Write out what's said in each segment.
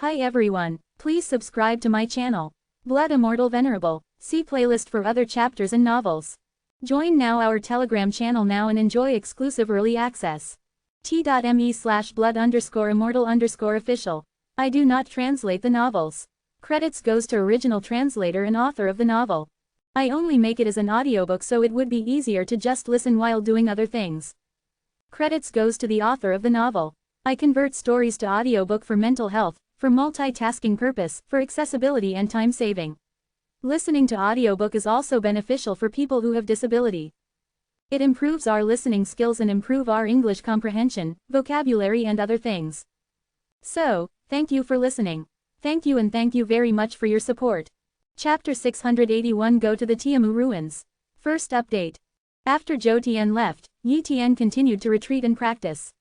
Hi everyone, please subscribe to my channel. Blood Immortal Venerable, see playlist for other chapters and novels. Join now our Telegram channel now and enjoy exclusive early access. t.me/blood_immortal_official. I do not translate the novels. Credits goes to original translator and author of the novel. I only make it as an audiobook so it would be easier to just listen while doing other things. Credits goes to the author of the novel. I convert stories to audiobook for mental health, for multitasking purpose, for accessibility and time saving. Listening to audiobook is also beneficial for people who have disability. It improves our listening skills and improve our English comprehension, vocabulary and other things. So, thank you for listening. Thank you and thank you very much for your support. Chapter 681 Go to the Tiamu Ruins. First update. After Zhou Tian left, Yi Tian continued to retreat and practice.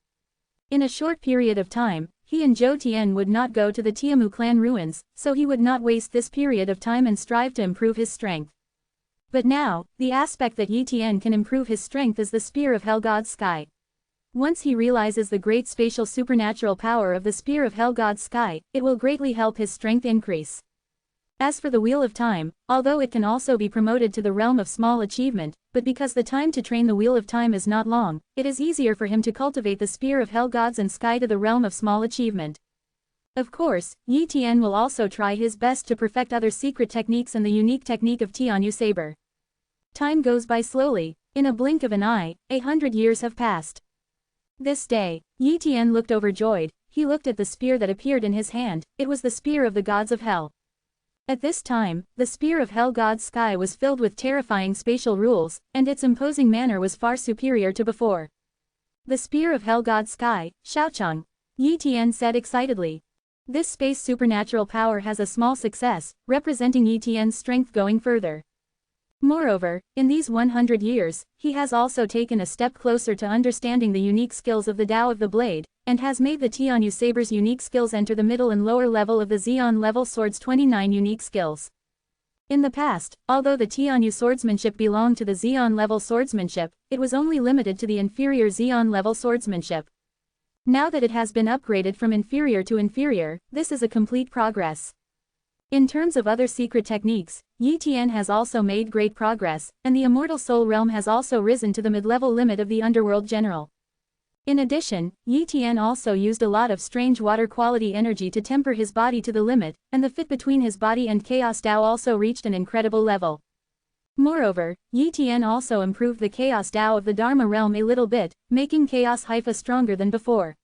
In a short period of time, he and Zhou Tian would not go to the Tiamu clan ruins, so he would not waste this period of time and strive to improve his strength. But now, the aspect that Yi Tian can improve his strength is the Spear of Hell God's Sky. Once he realizes the great spatial supernatural power of the Spear of Hell God's Sky, it will greatly help his strength increase. As for the Wheel of Time, although it can also be promoted to the realm of small achievement, but because the time to train the Wheel of Time is not long, it is easier for him to cultivate the Spear of Hell Gods and Sky to the realm of small achievement. Of course, Yi Tian will also try his best to perfect other secret techniques and the unique technique of Tianyu Saber. Time goes by slowly. In a blink of an eye, 100 years have passed. This day, Yi Tian looked overjoyed. He looked at the spear that appeared in his hand. It was the Spear of the Gods of Hell. At this time, the Spear of Hell God's Sky was filled with terrifying spatial rules, and its imposing manner was far superior to before. The Spear of Hell God's Sky, Xiaocheng, Yi Tian said excitedly. This space supernatural power has a small success, representing Yi Tian's strength going further. Moreover, in these 100 years, he has also taken a step closer to understanding the unique skills of the Tao of the Blade, and has made the Tianyu Saber's unique skills enter the middle and lower level of the Xian level sword's 29 unique skills. In the past, although the Tianyu swordsmanship belonged to the Xian level swordsmanship, it was only limited to the inferior Xian level swordsmanship. Now that it has been upgraded from inferior to inferior, this is a complete progress. In terms of other secret techniques, Yi Tian has also made great progress, and the immortal soul realm has also risen to the mid-level limit of the underworld general. In addition, Yi Tian also used a lot of strange water quality energy to temper his body to the limit, and the fit between his body and Chaos Tao also reached an incredible level. Moreover, Yi Tian also improved the Chaos Tao of the Dharma realm a little bit, making Chaos Haifa stronger than before.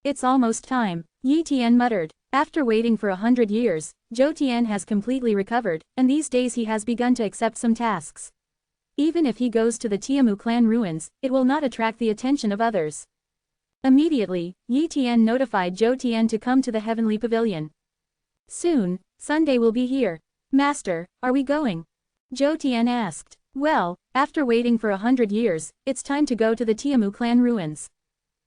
It's almost time, Yi Tian muttered. After waiting for 100 years, Zhou Tian has completely recovered, and these days he has begun to accept some tasks. Even if he goes to the Tiamu clan ruins, it will not attract the attention of others. Immediately, Yi Tian notified Zhou Tian to come to the heavenly pavilion. Soon, Sunday will be here. Master, are we going? Zhou Tian asked. Well, after waiting for 100 years, it's time to go to the Tiamu clan ruins.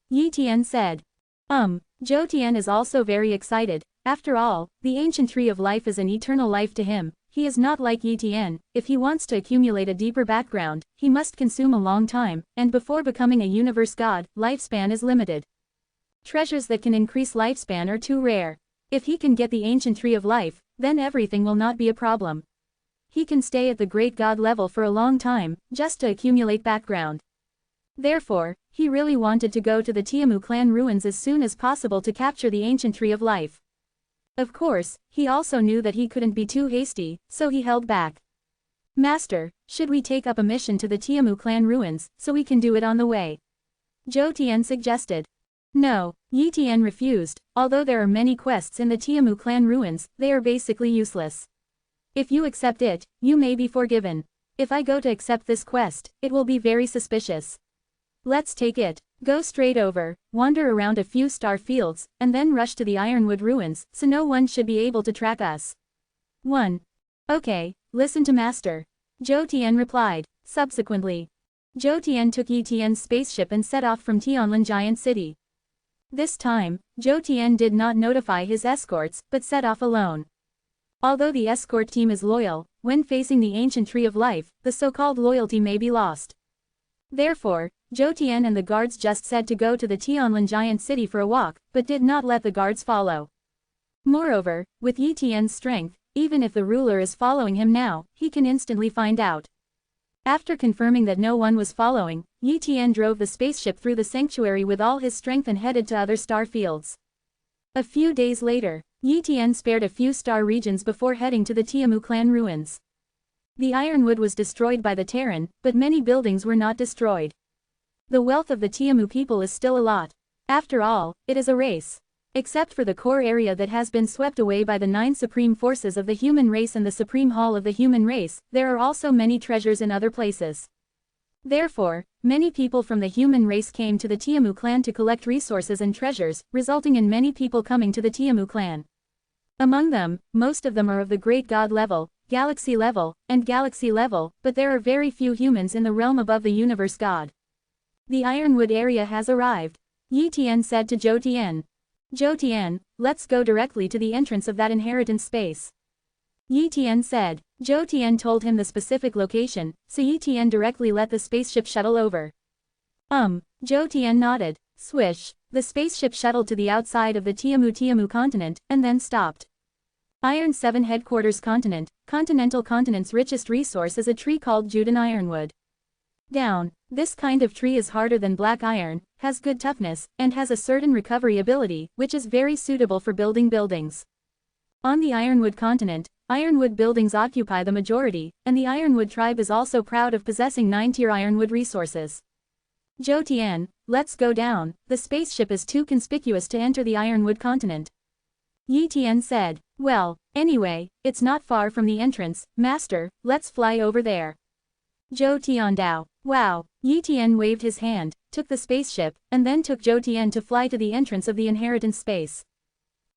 Yi Tian said. Zhou Tian is also very excited. After all, the ancient tree of life is an eternal life to him. He is not like Yi Tian. If he wants to accumulate a deeper background, he must consume a long time, and before becoming a universe god, lifespan is limited. Treasures that can increase lifespan are too rare. If he can get the ancient tree of life, then everything will not be a problem. He can stay at the great god level for a long time, just to accumulate background. Therefore, he really wanted to go to the Tiamu clan ruins as soon as possible to capture the ancient tree of life. Of course, he also knew that he couldn't be too hasty, so he held back. Master, should we take up a mission to the Tiamu clan ruins, so we can do it on the way? Zhou Tian suggested. No, Yi Tian refused. Although there are many quests in the Tiamu clan ruins, they are basically useless. If you accept it, you may be forgiven. If I go to accept this quest, it will be very suspicious. Let's take it, go straight over, wander around a few star fields, and then rush to the Ironwood ruins, so no one should be able to track us. 1. Okay, listen to Master. Zhou Tian replied. Subsequently, Zhou Tian took Yi Tian's spaceship and set off from Tianlin Giant City. This time, Zhou Tian did not notify his escorts, but set off alone. Although the escort team is loyal, when facing the ancient tree of life, the so-called loyalty may be lost. Therefore, Zhou Tian and the guards just said to go to the Tianlin Giant City for a walk, but did not let the guards follow. Moreover, with Yi Tian's strength, even if the ruler is following him now, he can instantly find out. After confirming that no one was following, Yi Tian drove the spaceship through the sanctuary with all his strength and headed to other star fields. A few days later, Yi Tian spared a few star regions before heading to the Tiamu clan ruins. The ironwood was destroyed by the Terran, but many buildings were not destroyed. The wealth of the Tiamu people is still a lot. After all, it is a race. Except for the core area that has been swept away by the 9 supreme forces of the human race and the supreme hall of the human race, there are also many treasures in other places. Therefore, many people from the human race came to the Tiamu clan to collect resources and treasures, resulting in many people coming to the Tiamu clan. Among them, most of them are of the great god level, galaxy level, and galaxy level, but there are very few humans in the realm above the universe god. The ironwood area has arrived, Yi Tian said to Zhou Tian. Zhou Tian, let's go directly to the entrance of that inheritance space. Yi Tian said. Zhou Tian told him the specific location, so Yi Tian directly let the spaceship shuttle over. Zhou Tian nodded. Swish, the spaceship shuttled to the outside of the Tiamu continent, and then stopped. Iron 7 Headquarters Continent, Continental Continent's richest resource is a tree called Judan Ironwood. Down, this kind of tree is harder than black iron, has good toughness, and has a certain recovery ability, which is very suitable for building buildings. On the Ironwood continent, ironwood buildings occupy the majority, and the Ironwood tribe is also proud of possessing 9-tier ironwood resources. Zhou Tian, let's go down, the spaceship is too conspicuous to enter the Ironwood continent. Yi Tian said. Well, anyway, it's not far from the entrance, master, let's fly over there. Zhou Tiandao. Wow, Yi Tian waved his hand, took the spaceship, and then took Zhou Tian to fly to the entrance of the inheritance space.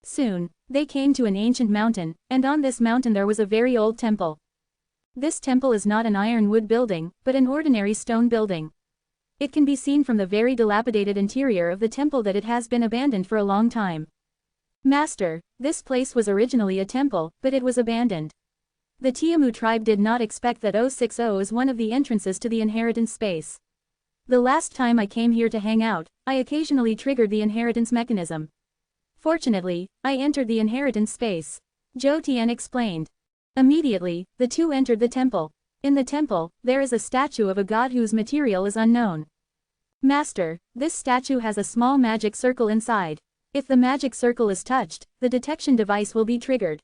Soon, they came to an ancient mountain, and on this mountain there was a very old temple. This temple is not an ironwood building, but an ordinary stone building. It can be seen from the very dilapidated interior of the temple that it has been abandoned for a long time. Master, this place was originally a temple, but it was abandoned. The Tiamu tribe did not expect that 060 is one of the entrances to the inheritance space. The last time I came here to hang out, I occasionally triggered the inheritance mechanism. Fortunately, I entered the inheritance space. Zhou Tian explained. Immediately, the two entered the temple. In the temple, there is a statue of a god whose material is unknown. Master, this statue has a small magic circle inside. If the magic circle is touched, the detection device will be triggered.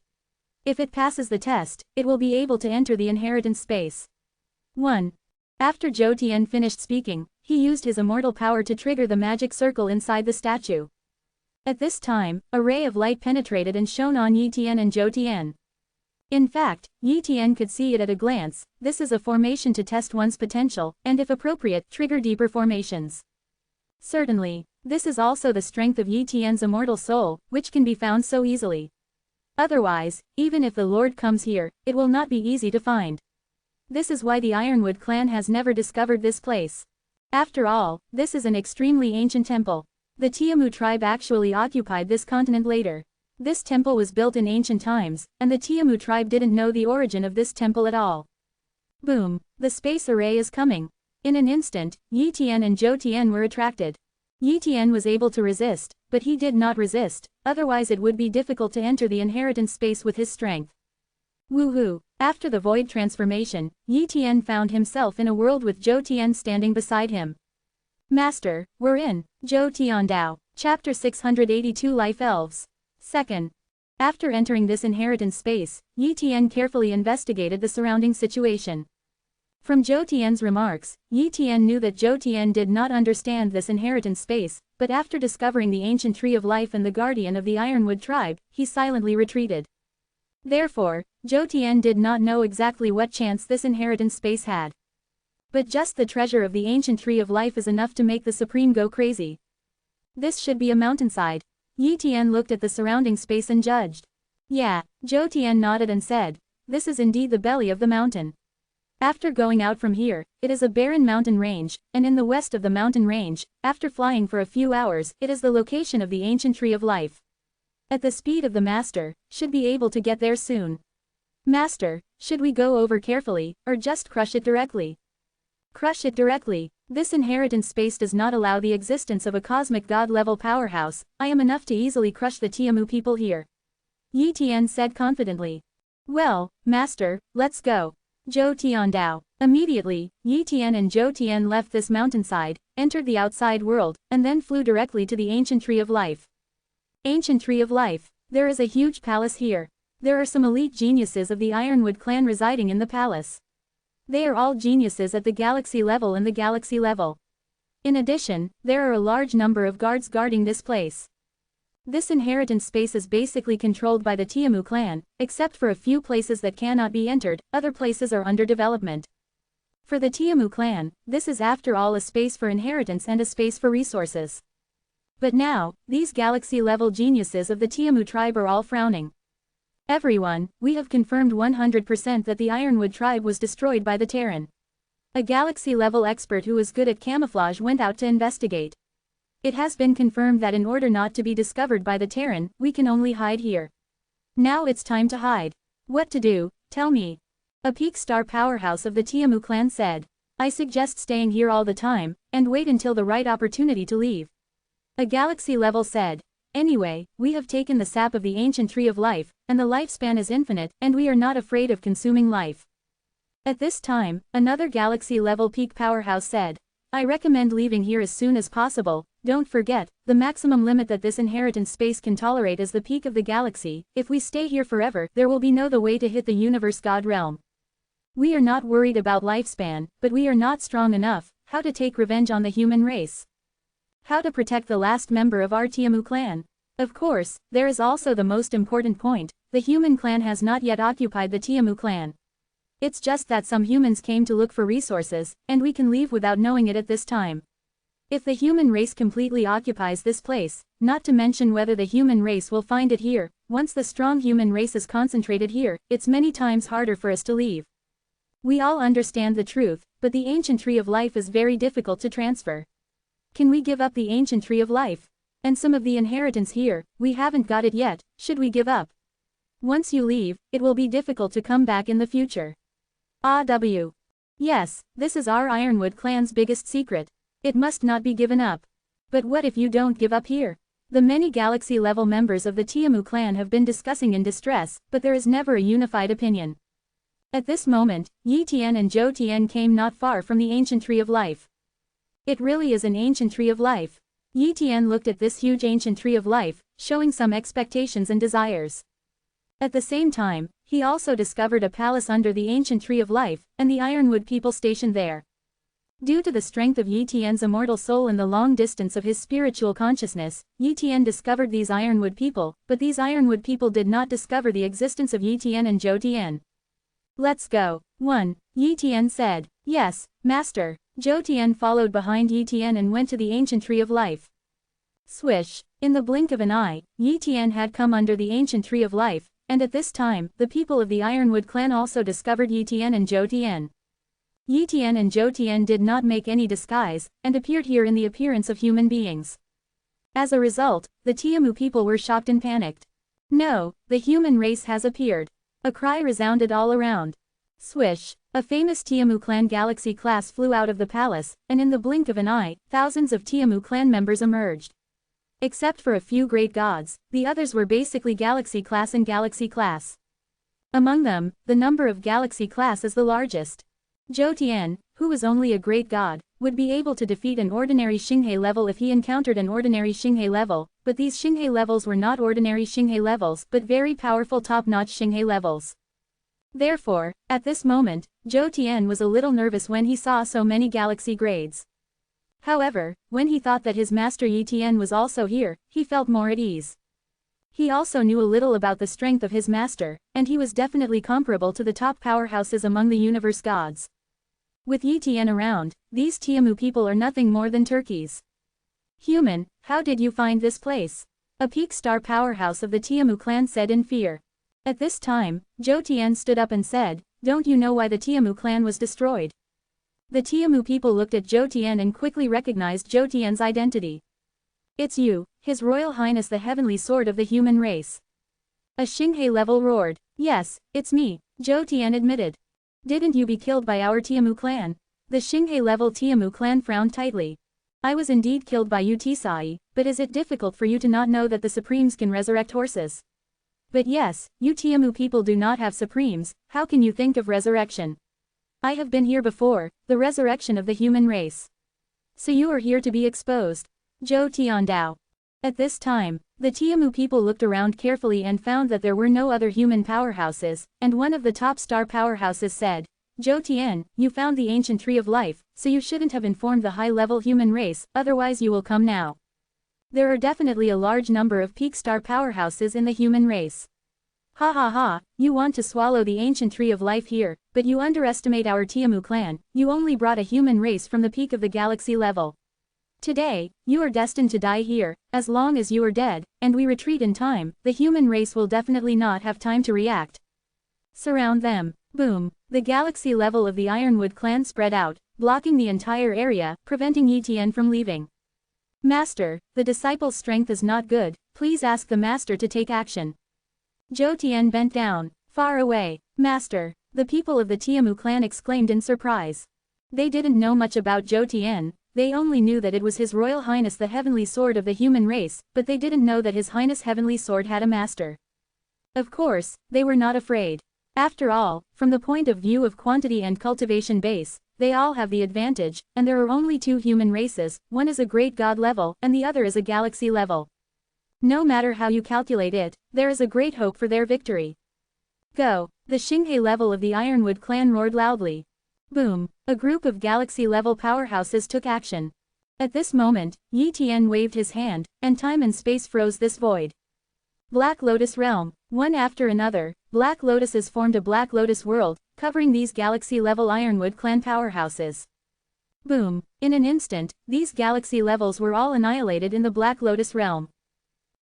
If it passes the test, it will be able to enter the inheritance space. 1. After Zhou Tian finished speaking, he used his immortal power to trigger the magic circle inside the statue. At this time, a ray of light penetrated and shone on Yi Tian and Zhou Tian. In fact, Yi Tian could see it at a glance. This is a formation to test one's potential, and if appropriate, trigger deeper formations. Certainly, this is also the strength of Yi Tian's immortal soul, which can be found so easily. Otherwise, even if the Lord comes here, it will not be easy to find. This is why the Ironwood clan has never discovered this place. After all, this is an extremely ancient temple. The Tiamu tribe actually occupied this continent later. This temple was built in ancient times, and the Tiamu tribe didn't know the origin of this temple at all. Boom, the space array is coming. In an instant, Yi Tian and Zhou Tian were attracted. Yi Tian was able to resist, but he did not resist, otherwise it would be difficult to enter the inheritance space with his strength. Woohoo! After the void transformation, Yi Tian found himself in a world with Zhou Tian standing beside him. Master, we're in, Zhou Tiandao, Chapter 682 Life Elves. 2nd. After entering this inheritance space, Yi Tian carefully investigated the surrounding situation. From Zhou Tian's remarks, Yi Tian knew that Zhou Tian did not understand this inheritance space, but after discovering the ancient tree of life and the guardian of the Ironwood tribe, he silently retreated. Therefore, Zhou Tian did not know exactly what chance this inheritance space had. But just the treasure of the ancient tree of life is enough to make the Supreme go crazy. This should be a mountainside. Yi Tian looked at the surrounding space and judged. Yeah, Zhou Tian nodded and said, this is indeed the belly of the mountain. After going out from here, it is a barren mountain range, and in the west of the mountain range, after flying for a few hours, it is the location of the ancient tree of life. At the speed of the master, should be able to get there soon. Master, should we go over carefully, or just crush it directly? Crush it directly. This inheritance space does not allow the existence of a cosmic god-level powerhouse. I am enough to easily crush the Tiamu people here. Yi Tian said confidently. Well, master, let's go. Zhou Tiandao. Immediately, Yi Tian and Zhou Tian left this mountainside, entered the outside world, and then flew directly to the ancient tree of life. Ancient tree of life. There is a huge palace here. There are some elite geniuses of the Ironwood clan residing in the palace. They are all geniuses at the galaxy level and the galaxy level. In addition, there are a large number of guards guarding this place. This inheritance space is basically controlled by the Tiamu clan, except for a few places that cannot be entered, other places are under development. For the Tiamu clan, this is after all a space for inheritance and a space for resources. But now, these galaxy-level geniuses of the Tiamu tribe are all frowning. Everyone, we have confirmed 100% that the Ironwood tribe was destroyed by the Terran. A galaxy-level expert who is good at camouflage went out to investigate. It has been confirmed that in order not to be discovered by the Terran, we can only hide here. Now it's time to hide. What to do, tell me. A peak star powerhouse of the Tiamu clan said. I suggest staying here all the time, and wait until the right opportunity to leave. A galaxy level said. Anyway, we have taken the sap of the ancient tree of life, and the lifespan is infinite, and we are not afraid of consuming life. At this time, another galaxy level peak powerhouse said. I recommend leaving here as soon as possible. Don't forget, the maximum limit that this inheritance space can tolerate is the peak of the galaxy. If we stay here forever, there will be no the way to hit the universe god realm. We are not worried about lifespan, but we are not strong enough. How to take revenge on the human race? How to protect the last member of our Tiamu clan? Of course, there is also the most important point. The human clan has not yet occupied the Tiamu clan. It's just that some humans came to look for resources, and we can leave without knowing it at this time. If the human race completely occupies this place, not to mention whether the human race will find it here, once the strong human race is concentrated here, it's many times harder for us to leave. We all understand the truth, but the ancient tree of life is very difficult to transfer. Can we give up the ancient tree of life? And some of the inheritance here, we haven't got it yet, should we give up? Once you leave, it will be difficult to come back in the future. Yes, this is our Ironwood clan's biggest secret. It must not be given up. But what if you don't give up here? The many galaxy-level members of the Tiamu clan have been discussing in distress, but there is never a unified opinion. At this moment, Yi Tian and Zhou Tian came not far from the ancient tree of life. It really is an ancient tree of life. Yi Tian looked at this huge ancient tree of life, showing some expectations and desires. At the same time, he also discovered a palace under the ancient tree of life, and the Ironwood people stationed there. Due to the strength of Yi Tian's immortal soul and the long distance of his spiritual consciousness, Yi Tian discovered these Ironwood people, but these Ironwood people did not discover the existence of Yi Tian and Zhou Tian. Let's go. 1. Yi Tian said. Yes, master. Zhou Tian followed behind Yi Tian and went to the ancient tree of life. Swish. In the blink of an eye, Yi Tian had come under the ancient tree of life, and at this time, the people of the Ironwood clan also discovered Yi Tian and Zhou Tian. Yi Tian and Zhou Tian did not make any disguise, and appeared here in the appearance of human beings. As a result, the Tiamu people were shocked and panicked. No, the human race has appeared. A cry resounded all around. Swish. A famous Tiamu clan galaxy class flew out of the palace, and in the blink of an eye, thousands of Tiamu clan members emerged. Except for a few great gods, the others were basically galaxy class and galaxy class. Among them, the number of galaxy class is the largest. Zhou Tian, who was only a great god, would be able to defeat an ordinary Xinghe level if he encountered an ordinary Xinghe level, but these Xinghe levels were not ordinary Xinghe levels but very powerful top-notch Xinghe levels. Therefore, at this moment, Zhou Tian was a little nervous when he saw so many galaxy grades. However, when he thought that his master Yi Tian was also here, he felt more at ease. He also knew a little about the strength of his master, and he was definitely comparable to the top powerhouses among the universe gods. With Yi Tian around, these Tiamu people are nothing more than turkeys. Human, how did you find this place? A peak star powerhouse of the Tiamu clan said in fear. At this time, Zhou Tian stood up and said, don't you know why the Tiamu clan was destroyed? The Tiamu people looked at Zhou Tian and quickly recognized Zhou Tian's identity. It's you, His Royal Highness the Heavenly Sword of the human race. A Xinghe level roared. Yes, it's me, Zhou Tian admitted. Didn't you be killed by our Tiamu clan? The Xinghe level Tiamu clan frowned tightly. I was indeed killed by you Tisai, but is it difficult for you to not know that the Supremes can resurrect horses? But yes, you Tiamu people do not have supremes, how can you think of resurrection? I have been here before, the resurrection of the human race. So you are here to be exposed. Zhou Tiandao. At this time, the Tiamu people looked around carefully and found that there were no other human powerhouses, and one of the top star powerhouses said, Zhou Tian, you found the ancient tree of life, so you shouldn't have informed the high-level human race, otherwise you will come now. There are definitely a large number of peak star powerhouses in the human race. Ha ha ha, you want to swallow the ancient tree of life here, but you underestimate our Tiamu clan, you only brought a human race from the peak of the galaxy level. Today, you are destined to die here, as long as you are dead, and we retreat in time, the human race will definitely not have time to react. Surround them. Boom. The galaxy level of the Ironwood clan spread out, blocking the entire area, preventing Yi Tian from leaving. Master, the disciple's strength is not good, please ask the master to take action. Zhou Tian bent down. Far away. Master, the people of the Tiamu clan exclaimed in surprise. They didn't know much about Zhou Tian, they only knew that it was His Royal Highness the Heavenly Sword of the human race, but they didn't know that His Highness Heavenly Sword had a master. Of course, they were not afraid. After all, from the point of view of quantity and cultivation base, they all have the advantage, and there are only two human races, one is a great god level, and the other is a galaxy level. No matter how you calculate it, there is a great hope for their victory. Go! The Xinghe level of the Ironwood clan roared loudly. Boom! A group of galaxy-level powerhouses took action. At this moment, Yi Tian waved his hand, and time and space froze this void. Black Lotus Realm. One after another, Black Lotuses formed a Black Lotus world, covering these galaxy-level Ironwood clan powerhouses. Boom! In an instant, these galaxy levels were all annihilated in the Black Lotus realm.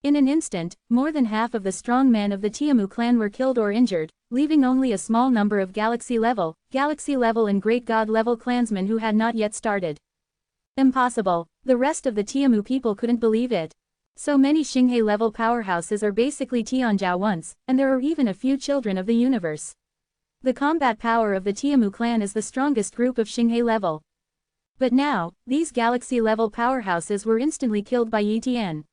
In an instant, more than half of the strong men of the Tiamu clan were killed or injured, leaving only a small number of galaxy-level and Great God-level clansmen who had not yet started. Impossible. The rest of the Tiamu people couldn't believe it. So many Xinghe-level powerhouses are basically Tianzhao once, and there are even a few children of the universe. The combat power of the Tiamu clan is the strongest group of Xinghe level. But now, these galaxy-level powerhouses were instantly killed by Yi Tian.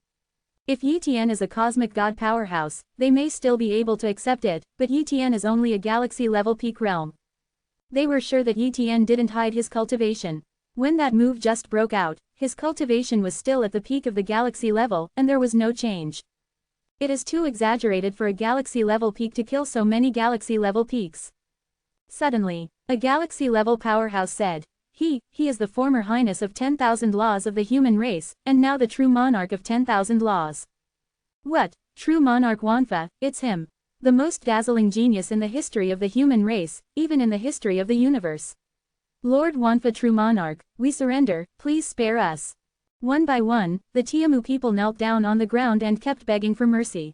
If Yi Tian is a cosmic god powerhouse, they may still be able to accept it, but Yi Tian is only a galaxy-level peak realm. They were sure that Yi Tian didn't hide his cultivation. When that move just broke out, his cultivation was still at the peak of the galaxy level, and there was no change. It is too exaggerated for a galaxy-level peak to kill so many galaxy-level peaks. Suddenly, a galaxy-level powerhouse said, He is the former highness of 10,000 laws of the human race, and now the true monarch of 10,000 laws. What, true monarch Wanfa, it's him. The most dazzling genius in the history of the human race, even in the history of the universe. Lord Wanfa, true monarch, we surrender, please spare us. One by one, the Tiamu people knelt down on the ground and kept begging for mercy.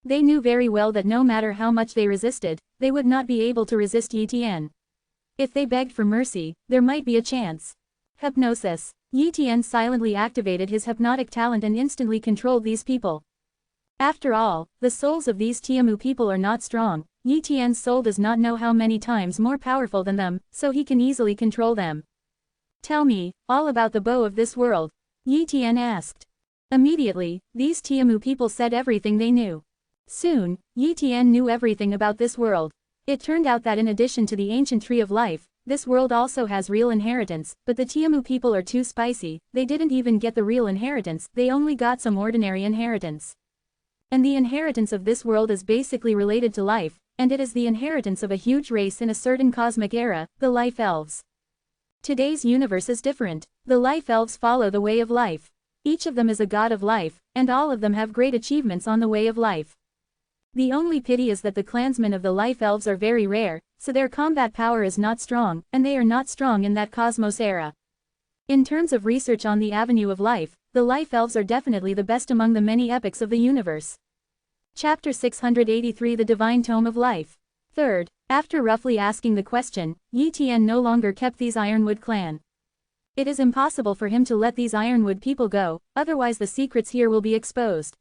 They knew very well that no matter how much they resisted, they would not be able to resist Yi Tian. If they begged for mercy, there might be a chance. Hypnosis. Yi Tian silently activated his hypnotic talent and instantly controlled these people. After all, the souls of these Tiamu people are not strong. Yi Tian's soul does not know how many times more powerful than them, so he can easily control them. Tell me, all about the bow of this world. Yi Tian asked. Immediately, these Tiamu people said everything they knew. Soon, Yi Tian knew everything about this world. It turned out that in addition to the ancient tree of life, this world also has real inheritance, but the Tiamu people are too spicy, they didn't even get the real inheritance, they only got some ordinary inheritance. And the inheritance of this world is basically related to life, and it is the inheritance of a huge race in a certain cosmic era, the Life Elves. Today's universe is different. The Life Elves follow the way of life. Each of them is a god of life, and all of them have great achievements on the way of life. The only pity is that the clansmen of the Life Elves are very rare, so their combat power is not strong, and they are not strong in that cosmos era. In terms of research on the avenue of life, the Life Elves are definitely the best among the many epics of the universe. Chapter 683 The Divine Tome of Life. Third, after roughly asking the question, Yi Tian no longer kept these Ironwood clan. It is impossible for him to let these Ironwood people go, otherwise the secrets here will be exposed.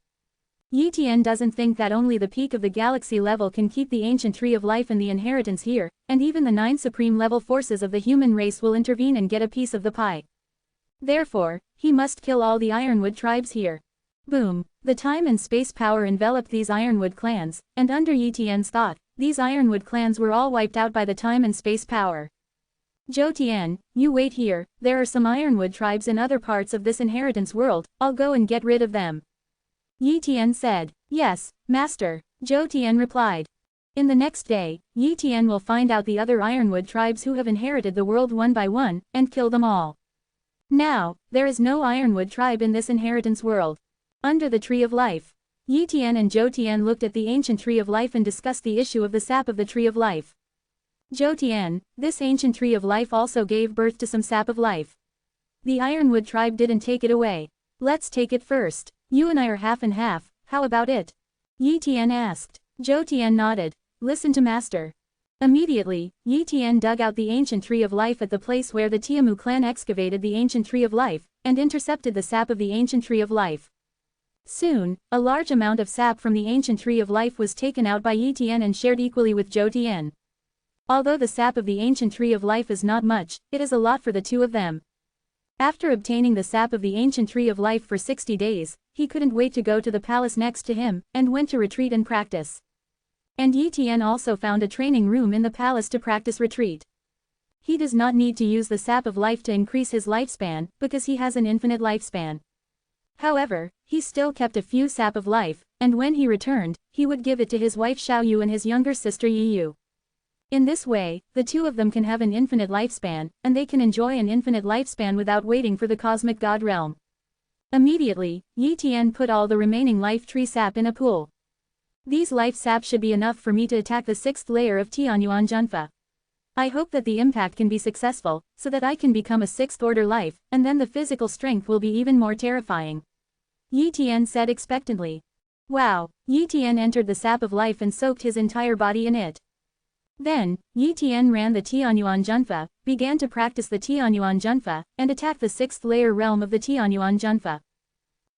Yi Tian doesn't think that only the peak of the galaxy level can keep the ancient tree of life and the inheritance here, and even the 9 supreme level forces of the human race will intervene and get a piece of the pie. Therefore, he must kill all the Ironwood tribes here. Boom! The time and space power enveloped these Ironwood clans, and under Yi Tian's thought, these Ironwood clans were all wiped out by the time and space power. Zhou Tian, you wait here, there are some Ironwood tribes in other parts of this inheritance world, I'll go and get rid of them. Yi Tian said. Yes, master, Zhou Tian replied. In the next day, Yi Tian will find out the other Ironwood tribes who have inherited the world one by one, and kill them all. Now, there is no Ironwood tribe in this inheritance world. Under the Tree of Life. Yi Tian and Zhou Tian looked at the ancient Tree of Life and discussed the issue of the sap of the Tree of Life. Zhou Tian, this ancient Tree of Life also gave birth to some sap of life. The Ironwood tribe didn't take it away. Let's take it first. You and I are half and half, how about it? Yi Tian asked. Zhou Tian nodded. Listen to master. Immediately, Yi Tian dug out the ancient Tree of Life at the place where the Tiamu clan excavated the ancient Tree of Life, and intercepted the sap of the ancient Tree of Life. Soon, a large amount of sap from the ancient Tree of Life was taken out by Yi Tian and shared equally with Zhou Tian. Although the sap of the ancient Tree of Life is not much, it is a lot for the two of them. After obtaining the sap of the ancient Tree of Life for 60 days, he couldn't wait to go to the palace next to him, and went to retreat and practice. And Yi Tian also found a training room in the palace to practice retreat. He does not need to use the sap of life to increase his lifespan, because he has an infinite lifespan. However, he still kept a few sap of life, and when he returned, he would give it to his wife Xiao Yu and his younger sister Yi Yu. In this way, the two of them can have an infinite lifespan, and they can enjoy an infinite lifespan without waiting for the cosmic god realm. Immediately, Yi Tian put all the remaining life tree sap in a pool. These life sap should be enough for me to attack the 6th layer of Tianyuan Junfa. I hope that the impact can be successful, so that I can become a 6th order life, and then the physical strength will be even more terrifying. Yi Tian said expectantly. Wow, Yi Tian entered the sap of life and soaked his entire body in it. Then, Yi Tian ran the Tianyuan Junfa, began to practice the Tianyuan Junfa, and attacked the 6th layer realm of the Tianyuan Junfa.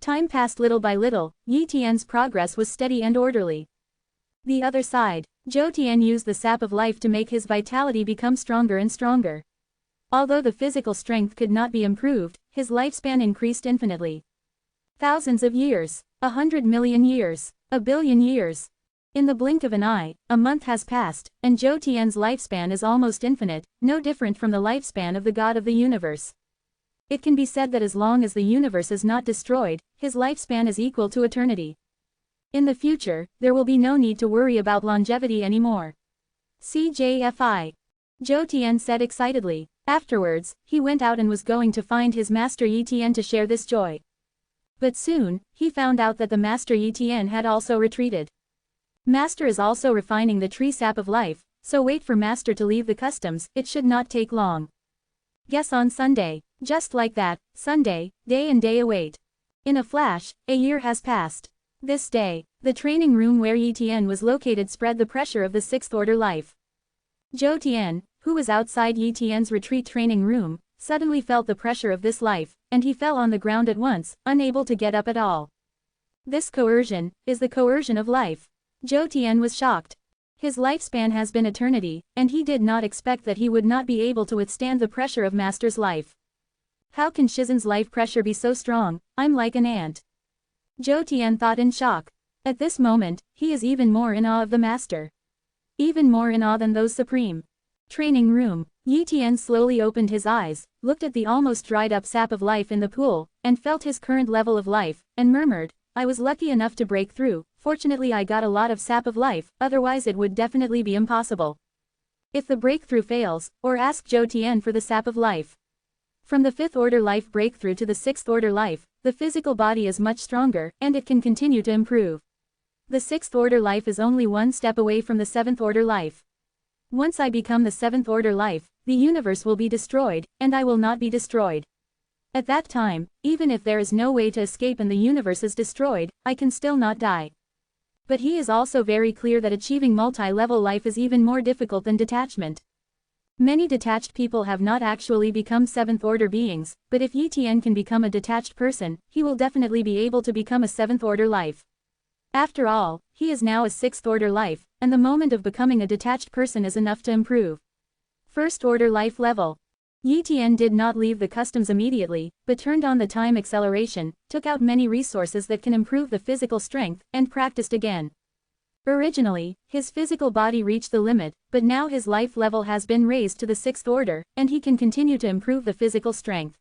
Time passed little by little, Yi Tian's progress was steady and orderly. The other side, Zhou Tian used the sap of life to make his vitality become stronger and stronger. Although the physical strength could not be improved, his lifespan increased infinitely. Thousands of years, 100 million years, a billion years. In the blink of an eye, a month has passed, and Zhou Tian's lifespan is almost infinite, no different from the lifespan of the god of the universe. It can be said that as long as the universe is not destroyed, his lifespan is equal to eternity. In the future, there will be no need to worry about longevity anymore. CJFI. Zhou Tian said excitedly. Afterwards, he went out and was going to find his master Yi Tian to share this joy. But soon, he found out that the master Yi Tian had also retreated. Master is also refining the tree sap of life, so wait for master to leave the customs, it should not take long. Guess on Sunday. Just like that, Sunday, day and day await. In a flash, a year has passed. This day, the training room where Yi Tian was located spread the pressure of the 6th order life. Zhou Tian, who was outside Yi Tian's retreat training room, suddenly felt the pressure of this life, and he fell on the ground at once, unable to get up at all. This coercion is the coercion of life. Zhou Tian was shocked. His lifespan has been eternity, and he did not expect that he would not be able to withstand the pressure of master's life. How can Shizen's life pressure be so strong? I'm like an ant. Zhou Tian thought in shock. At this moment, he is even more in awe of the master. Even more in awe than those supreme. Training room. Yi Tian slowly opened his eyes, looked at the almost dried up sap of life in the pool, and felt his current level of life, and murmured, I was lucky enough to break through, fortunately I got a lot of sap of life, otherwise it would definitely be impossible. If the breakthrough fails, or ask Zhou Tian for the sap of life. From the 5th order life breakthrough to the 6th order life, the physical body is much stronger, and it can continue to improve. The 6th order life is only one step away from the 7th order life. Once I become the 7th order life, the universe will be destroyed, and I will not be destroyed. At that time, even if there is no way to escape and the universe is destroyed, I can still not die. But he is also very clear that achieving multi-level life is even more difficult than detachment. Many detached people have not actually become 7th order beings, but if Yi Tian can become a detached person, he will definitely be able to become a 7th order life. After all, he is now a 6th order life, and the moment of becoming a detached person is enough to improve. 1st order life level. Yi Tian did not leave the customs immediately, but turned on the time acceleration, took out many resources that can improve the physical strength, and practiced again. Originally, his physical body reached the limit, but now his life level has been raised to the 6th order, and he can continue to improve the physical strength.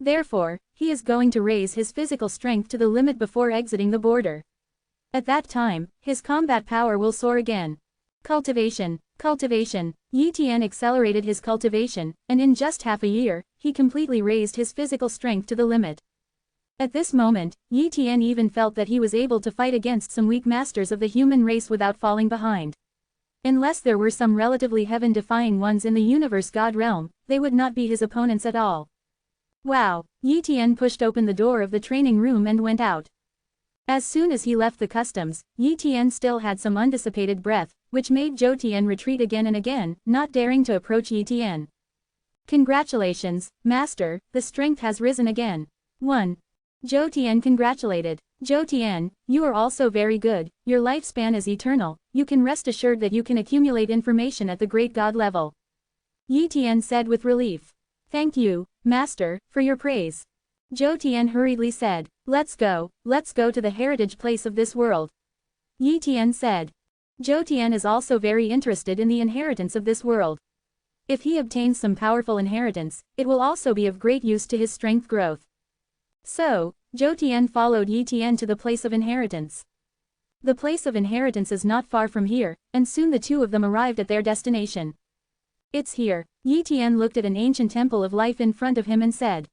Therefore, he is going to raise his physical strength to the limit before exiting the border. At that time, his combat power will soar again. Cultivation. Yi Tian accelerated his cultivation, and in just half a year, he completely raised his physical strength to the limit. At this moment, Yi Tian even felt that he was able to fight against some weak masters of the human race without falling behind. Unless there were some relatively heaven-defying ones in the universe God realm, they would not be his opponents at all. Wow! Yi Tian pushed open the door of the training room and went out. As soon as he left the customs, Yi Tian still had some undissipated breath, which made Zhou Tian retreat again and again, not daring to approach Yi Tian. Congratulations, Master, the strength has risen again. 1. Zhou Tian congratulated. Zhou Tian, you are also very good, your lifespan is eternal, you can rest assured that you can accumulate information at the great god level. Yi Tian said with relief. Thank you, Master, for your praise. Zhou Tian hurriedly said, let's go to the heritage place of this world. Yi Tian said. Zhou Tian is also very interested in the inheritance of this world. If he obtains some powerful inheritance, it will also be of great use to his strength growth. So, Zhou Tian followed Yi Tian to the place of inheritance. The place of inheritance is not far from here, and soon the two of them arrived at their destination. It's here. Yi Tian looked at an ancient temple of life in front of him and said.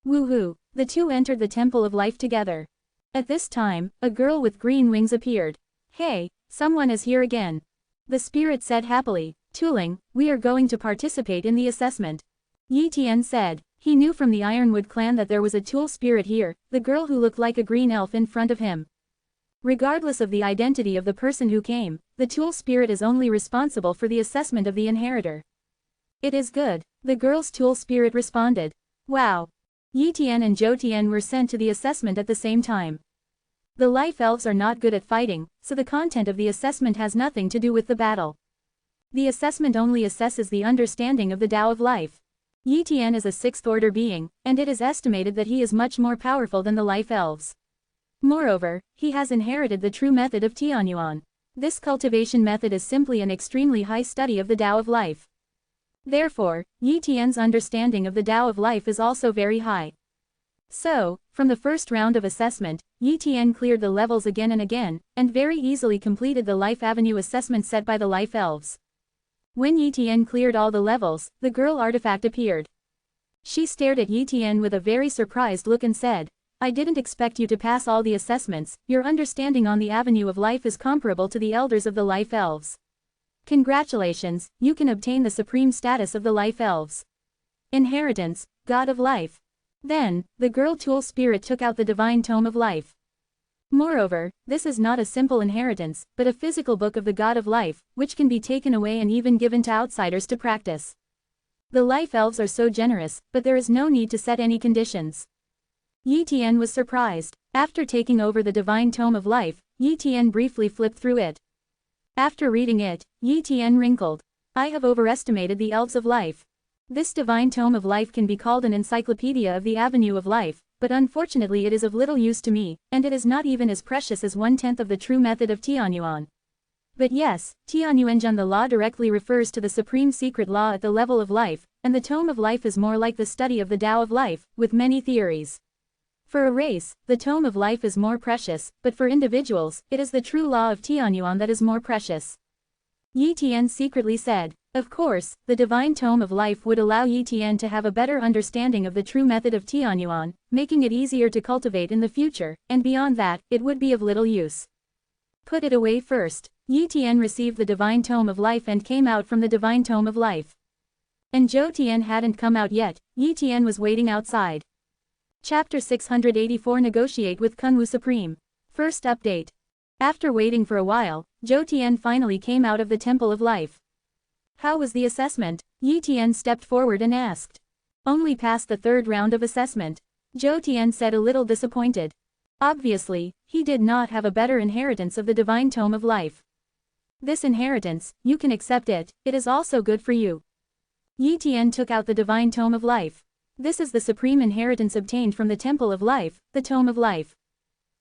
Woohoo! The two entered the temple of life together. At this time, a girl with green wings appeared. Hey, someone is here again. The spirit said happily. Tuling, we are going to participate in the assessment. Yi Tian said. He knew from the Ironwood clan that there was a Tool spirit here, the girl who looked like a green elf in front of him. Regardless of the identity of the person who came, the Tool spirit is only responsible for the assessment of the inheritor. It is good, the girl's Tool spirit responded. Wow! Yi Tian and Zhou Tian were sent to the assessment at the same time. The life elves are not good at fighting, so the content of the assessment has nothing to do with the battle. The assessment only assesses the understanding of the Tao of life. Yi Tian is a 6th order being, and it is estimated that he is much more powerful than the life elves. Moreover, he has inherited the true method of Tianyuan. This cultivation method is simply an extremely high study of the Tao of life. Therefore, Yi Tian's understanding of the Tao of life is also very high. So, from the first round of assessment, Yi Tian cleared the levels again and again, and very easily completed the life avenue assessment set by the life elves. When Yi Tian cleared all the levels, the girl artifact appeared. She stared at Yi Tian with a very surprised look and said, I didn't expect you to pass all the assessments, your understanding on the avenue of life is comparable to the elders of the life elves. Congratulations, you can obtain the supreme status of the life elves. Inheritance, God of life. Then, the girl Tool spirit took out the divine tome of life. Moreover, this is not a simple inheritance, but a physical book of the God of life, which can be taken away and even given to outsiders to practice. The life elves are so generous, but there is no need to set any conditions. Yi Tian was surprised. After taking over the divine tome of life, Yi Tian briefly flipped through it. After reading it, Yi Tian wrinkled. I have overestimated the elves of life. This divine tome of life can be called an encyclopedia of the avenue of life, but unfortunately it is of little use to me, and it is not even as precious as 1/10 of the true method of Tianyuan. But yes, Tianyuanjan the law directly refers to the supreme secret law at the level of life, and the tome of life is more like the study of the Tao of life, with many theories. For a race, the tome of life is more precious, but for individuals, it is the true law of Tianyuan that is more precious. Yi Tian secretly said. Of course, the divine tome of life would allow Yi Tian to have a better understanding of the true method of Tianyuan, making it easier to cultivate in the future, and beyond that, it would be of little use. Put it away first. Yi Tian received the divine tome of life and came out from the divine tome of life. And Zhou Tian hadn't come out yet, Yi Tian was waiting outside. Chapter 684 Negotiate with Kunwu Supreme. First update. After waiting for a while, Zhou Tian finally came out of the Temple of Life. How was the assessment? Yi Tian stepped forward and asked. Only passed the 3rd round of assessment. Zhou Tian said a little disappointed. Obviously, he did not have a better inheritance of the divine tome of life. This inheritance, you can accept it, it is also good for you. Yi Tian took out the divine tome of life. This is the supreme inheritance obtained from the temple of life, the tome of life.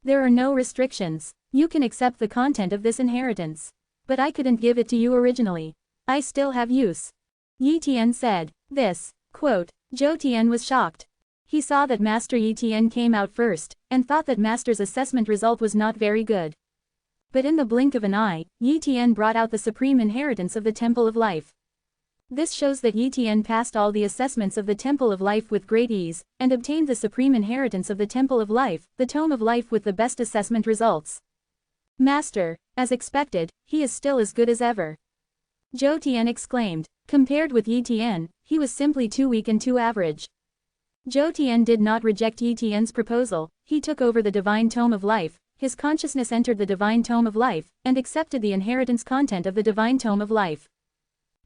There are no restrictions. You can accept the content of this inheritance. But I couldn't give it to you originally. I still have use. Yi Tian said. This, quote, Zhou Tian was shocked. He saw that Master Yi Tian came out first, and thought that Master's assessment result was not very good. But in the blink of an eye, Yi Tian brought out the supreme inheritance of the Temple of Life. This shows that Yi Tian passed all the assessments of the Temple of Life with great ease, and obtained the supreme inheritance of the Temple of Life, the Tome of Life with the best assessment results. Master, as expected, he is still as good as ever. Zhou Tian exclaimed. Compared with Yi Tian, he was simply too weak and too average. Zhou Tian did not reject Yi Tian's proposal. He took over the divine tome of life, his consciousness entered the divine tome of life, and accepted the inheritance content of the divine tome of life.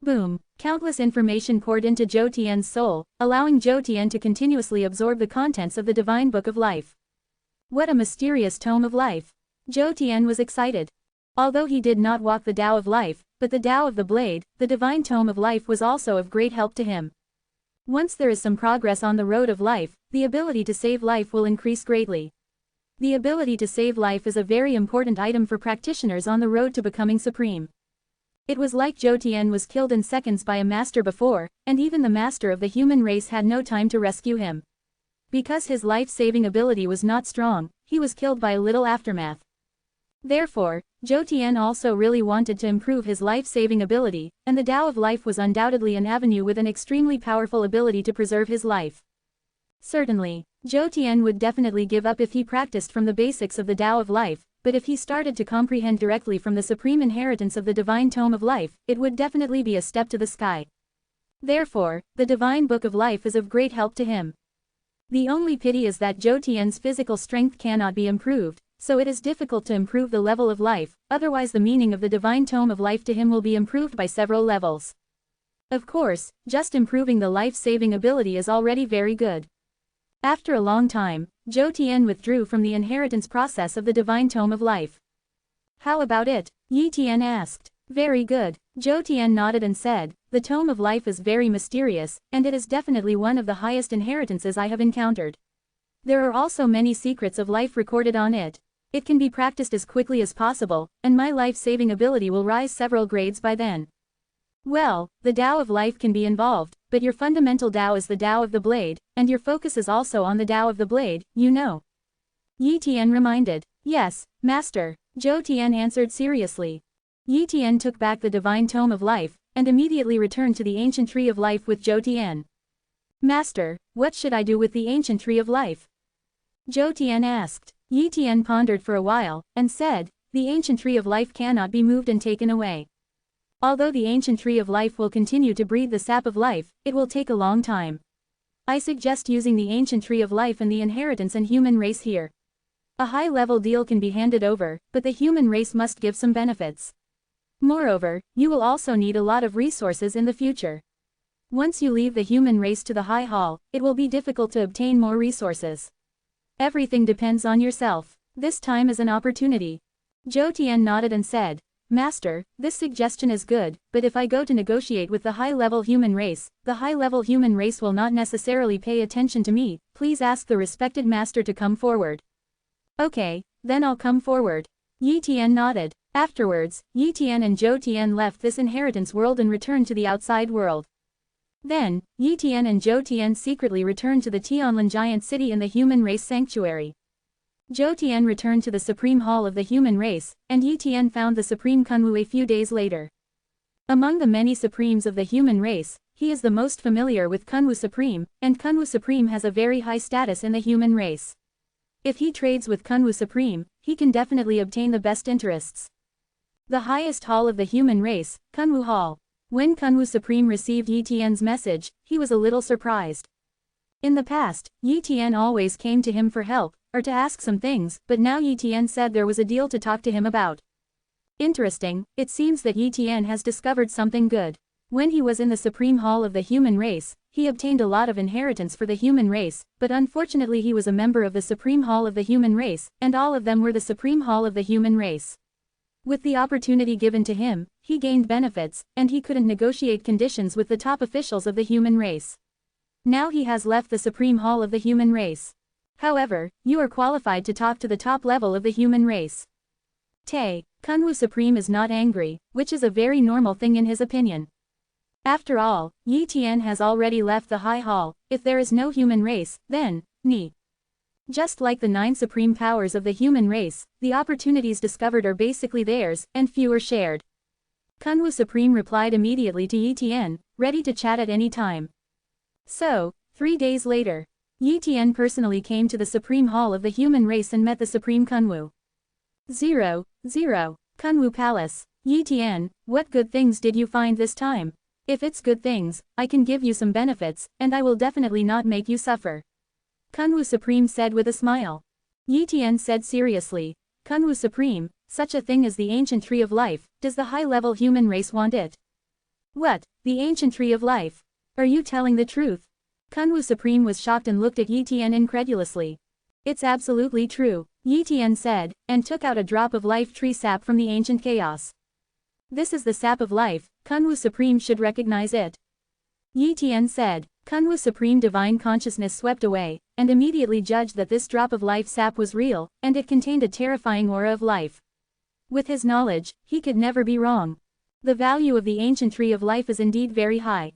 Boom! Countless information poured into Zhou Tian's soul, allowing Zhou Tian to continuously absorb the contents of the divine book of life. What a mysterious tome of life! Zhou Tian was excited. Although he did not walk the Tao of life, but the Tao of the blade, the divine tome of life was also of great help to him. Once there is some progress on the road of life, the ability to save life will increase greatly. The ability to save life is a very important item for practitioners on the road to becoming supreme. It was like Zhou Tian was killed in seconds by a master before, and even the master of the human race had no time to rescue him. Because his life-saving ability was not strong, he was killed by a little aftermath. Therefore, Zhou Tian also really wanted to improve his life-saving ability, and the Tao of life was undoubtedly an avenue with an extremely powerful ability to preserve his life. Certainly, Zhou Tian would definitely give up if he practiced from the basics of the Tao of life, but if he started to comprehend directly from the supreme inheritance of the divine tome of life, it would definitely be a step to the sky. Therefore, the divine book of life is of great help to him. The only pity is that Zhou Tian's physical strength cannot be improved, so it is difficult to improve the level of life, otherwise the meaning of the divine tome of life to him will be improved by several levels. Of course, just improving the life-saving ability is already very good. After a long time, Zhou Tian withdrew from the inheritance process of the divine tome of life. How about it? Yi Tian asked. Very good. Zhou Tian nodded and said, the tome of life is very mysterious, and it is definitely one of the highest inheritances I have encountered. There are also many secrets of life recorded on it. It can be practiced as quickly as possible, and my life-saving ability will rise several grades by then. Well, the Tao of life can be involved, but your fundamental Tao is the Tao of the blade, and your focus is also on the Tao of the blade, you know. Yi Tian reminded. Yes, Master. Zhou Tian answered seriously. Yi Tian took back the divine tome of life, and immediately returned to the ancient tree of life with Zhou Tian. Master, what should I do with the ancient tree of life? Zhou Tian asked. Yi Tian pondered for a while, and said, the ancient tree of life cannot be moved and taken away. Although the ancient tree of life will continue to breathe the sap of life, it will take a long time. I suggest using the ancient tree of life and the inheritance and human race here. A high-level deal can be handed over, but the human race must give some benefits. Moreover, you will also need a lot of resources in the future. Once you leave the human race to the High Hall, it will be difficult to obtain more resources. Everything depends on yourself. This time is an opportunity. Zhou Tian nodded and said, Master, this suggestion is good, but if I go to negotiate with the high-level human race, the high-level human race will not necessarily pay attention to me. Please ask the respected master to come forward. Okay, then I'll come forward. Yi Tian nodded. Afterwards, Yi Tian and Zhou Tian left this inheritance world and returned to the outside world. Then, Yi Tian and Zhou Tian secretly returned to the Tianlin giant city in the human race sanctuary. Zhou Tian returned to the supreme hall of the human race, and Yi Tian found the supreme Kunwu a few days later. Among the many supremes of the human race, he is the most familiar with Kunwu Supreme, and Kunwu Supreme has a very high status in the human race. If he trades with Kunwu Supreme, he can definitely obtain the best interests. The highest hall of the human race, Kunwu Hall. When Kunwu Supreme received Yi Tian's message, he was a little surprised. In the past, Yi Tian always came to him for help, or to ask some things, but now Yi Tian said there was a deal to talk to him about. Interesting, it seems that Yi Tian has discovered something good. When he was in the Supreme Hall of the human race, he obtained a lot of inheritance for the human race, but unfortunately he was a member of the Supreme Hall of the human race, and all of them were the Supreme Hall of the human race. With the opportunity given to him, he gained benefits, and he couldn't negotiate conditions with the top officials of the human race. Now he has left the supreme hall of the human race. However, you are qualified to talk to the top level of the human race. Tay, Kunwu Supreme is not angry, which is a very normal thing in his opinion. After all, Yi Tian has already left the high hall. If there is no human race, then, ni. Just like the 9 supreme powers of the human race, the opportunities discovered are basically theirs, and few are shared. Kunwu Supreme replied immediately to Yi Tian, ready to chat at any time. So, 3 days later, Yi Tian personally came to the supreme hall of the human race and met the supreme Kunwu. 0, Kunwu Palace. Yi Tian, what good things did you find this time? If it's good things, I can give you some benefits, and I will definitely not make you suffer. Kunwu Supreme said with a smile. Yi Tian said seriously, Kunwu Supreme, such a thing as the ancient tree of life, does the high-level human race want it? What, the ancient tree of life? Are you telling the truth? Kunwu Supreme was shocked and looked at Yi Tian incredulously. It's absolutely true, Yi Tian said, and took out a drop of life tree sap from the ancient chaos. This is the sap of life, Kunwu Supreme should recognize it. Yi Tian said. Kunwu Supreme Divine Consciousness swept away, and immediately judged that this drop of life sap was real, and it contained a terrifying aura of life. With his knowledge, he could never be wrong. The value of the ancient tree of life is indeed very high.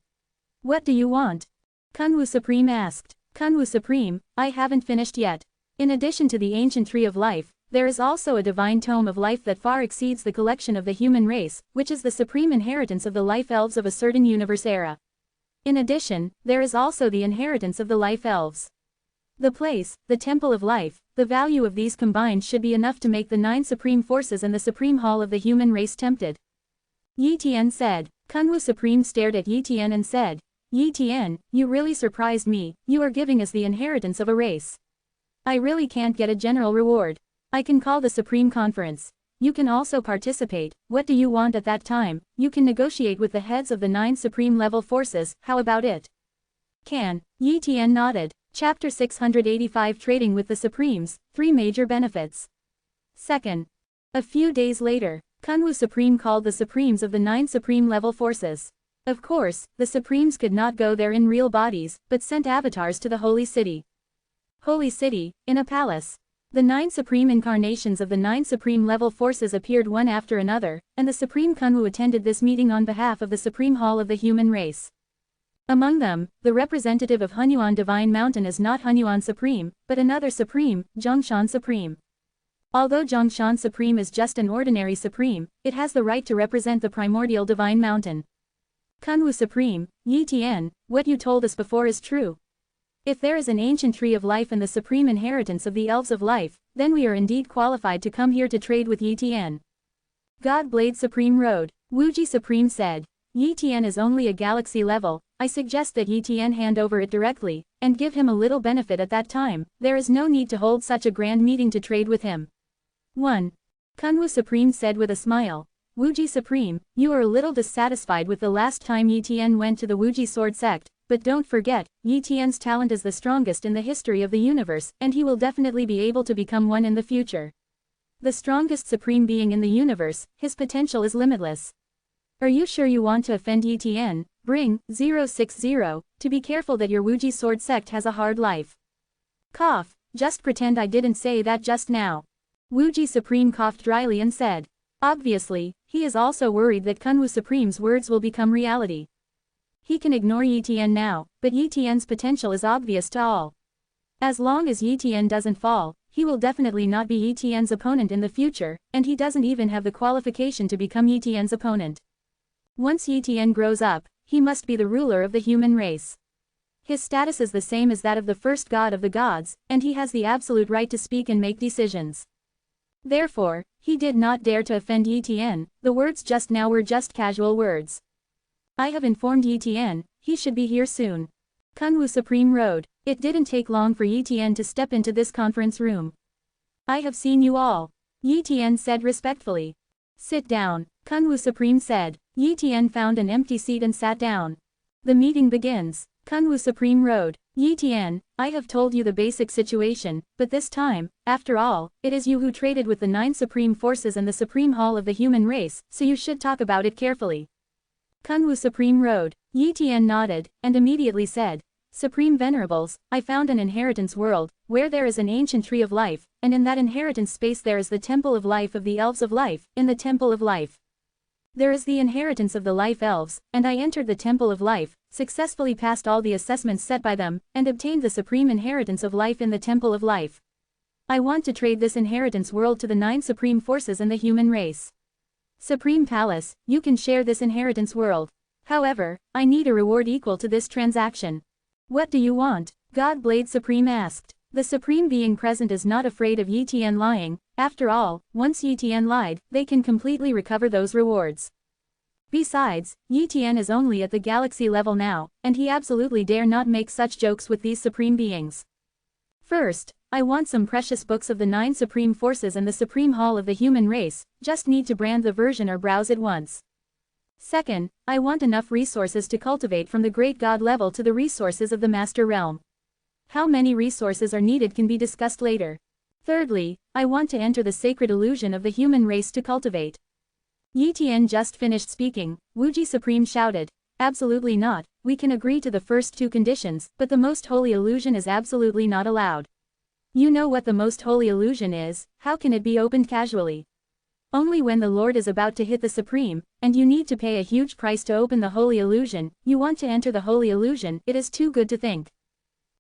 What do you want? Kunwu Supreme asked. Kunwu Supreme, I haven't finished yet. In addition to the ancient tree of life, there is also a divine tome of life that far exceeds the collection of the human race, which is the supreme inheritance of the life elves of a certain universe era. In addition, there is also the inheritance of the life elves. The place, the temple of life, the value of these combined should be enough to make the 9 supreme forces and the supreme hall of the human race tempted. Yi Tian said. Kunwu Supreme stared at Yi Tian and said, Yi Tian, you really surprised me, you are giving us the inheritance of a race. I really can't get a general reward. I can call the Supreme Conference. You can also participate. What do you want at that time? You can negotiate with the heads of the 9 supreme level forces, how about it? Can. Yi Tian nodded. Chapter 685 Trading with the Supremes, 3 major benefits. Second. A few days later, Kunwu Supreme called the Supremes of the 9 supreme level forces. Of course, the Supremes could not go there in real bodies, but sent avatars to the Holy City. Holy City, in a palace. The 9 supreme incarnations of the 9 supreme level forces appeared one after another, and the Supreme Kunwu attended this meeting on behalf of the Supreme Hall of the human race. Among them, the representative of Hunyuan Divine Mountain is not Hunyuan Supreme, but another Supreme, Zhongshan Supreme. Although Zhongshan Supreme is just an ordinary Supreme, it has the right to represent the primordial Divine Mountain. Kunwu Supreme, Yi Tian, what you told us before is true. If there is an ancient tree of life and the supreme inheritance of the elves of life, then we are indeed qualified to come here to trade with Yi Tian. God Blade Supreme Road. Wuji Supreme said. Yi Tian is only a galaxy level, I suggest that Yi Tian hand over it directly, and give him a little benefit at that time. There is no need to hold such a grand meeting to trade with him. 1. Kunwu Supreme said with a smile. Wuji Supreme, you are a little dissatisfied with the last time Yi Tian went to the Wuji Sword Sect. But don't forget, Yi Tian's talent is the strongest in the history of the universe, and he will definitely be able to become one in the future. The strongest supreme being in the universe, his potential is limitless. Are you sure you want to offend Yi Tian? Bring, 060, to be careful that your Wuji Sword Sect has a hard life. Cough, just pretend I didn't say that just now. Wuji Supreme coughed dryly and said. Obviously, he is also worried that Kunwu Supreme's words will become reality. He can ignore Yi Tian now, but Yi Tian's potential is obvious to all. As long as Yi Tian doesn't fall, he will definitely not be Yi Tian's opponent in the future, and he doesn't even have the qualification to become Yi Tian's opponent. Once Yi Tian grows up, he must be the ruler of the human race. His status is the same as that of the first god of the gods, and he has the absolute right to speak and make decisions. Therefore, he did not dare to offend Yi Tian. The words just now were just casual words. I have informed Yi Tian, he should be here soon. Kunwu Supreme Road. It didn't take long for Yi Tian to step into this conference room. I have seen you all. Yi Tian said respectfully. Sit down, Kunwu Supreme said. Yi Tian found an empty seat and sat down. The meeting begins. Kunwu Supreme Road. Yi Tian, I have told you the basic situation, but this time, after all, it is you who traded with the 9 supreme forces and the supreme hall of the human race, so you should talk about it carefully. Kunwu Supreme Road. Yi Tian nodded, and immediately said, Supreme Venerables, I found an inheritance world, where there is an ancient tree of life, and in that inheritance space there is the temple of life of the elves of life, in the temple of life. There is the inheritance of the life elves, and I entered the temple of life, successfully passed all the assessments set by them, and obtained the supreme inheritance of life in the temple of life. I want to trade this inheritance world to the 9 supreme forces and the human race. Supreme Palace, you can share this inheritance world. However, I need a reward equal to this transaction. What do you want? God Blade Supreme asked. The Supreme Being present is not afraid of Yi Tian lying. After all, once Yi Tian lied, they can completely recover those rewards. Besides, Yi Tian is only at the galaxy level now, and he absolutely dare not make such jokes with these supreme beings. First, I want some precious books of the 9 supreme forces and the supreme hall of the human race, just need to brand the version or browse it once. Second, I want enough resources to cultivate from the great god level to the resources of the master realm. How many resources are needed can be discussed later. Thirdly, I want to enter the sacred illusion of the human race to cultivate. Yi Tian just finished speaking. Wuji Supreme shouted, Absolutely not, we can agree to the first 2 conditions, but the most holy illusion is absolutely not allowed. You know what the most holy illusion is, how can it be opened casually? Only when the Lord is about to hit the Supreme, and you need to pay a huge price to open the holy illusion, you want to enter the holy illusion, it is too good to think.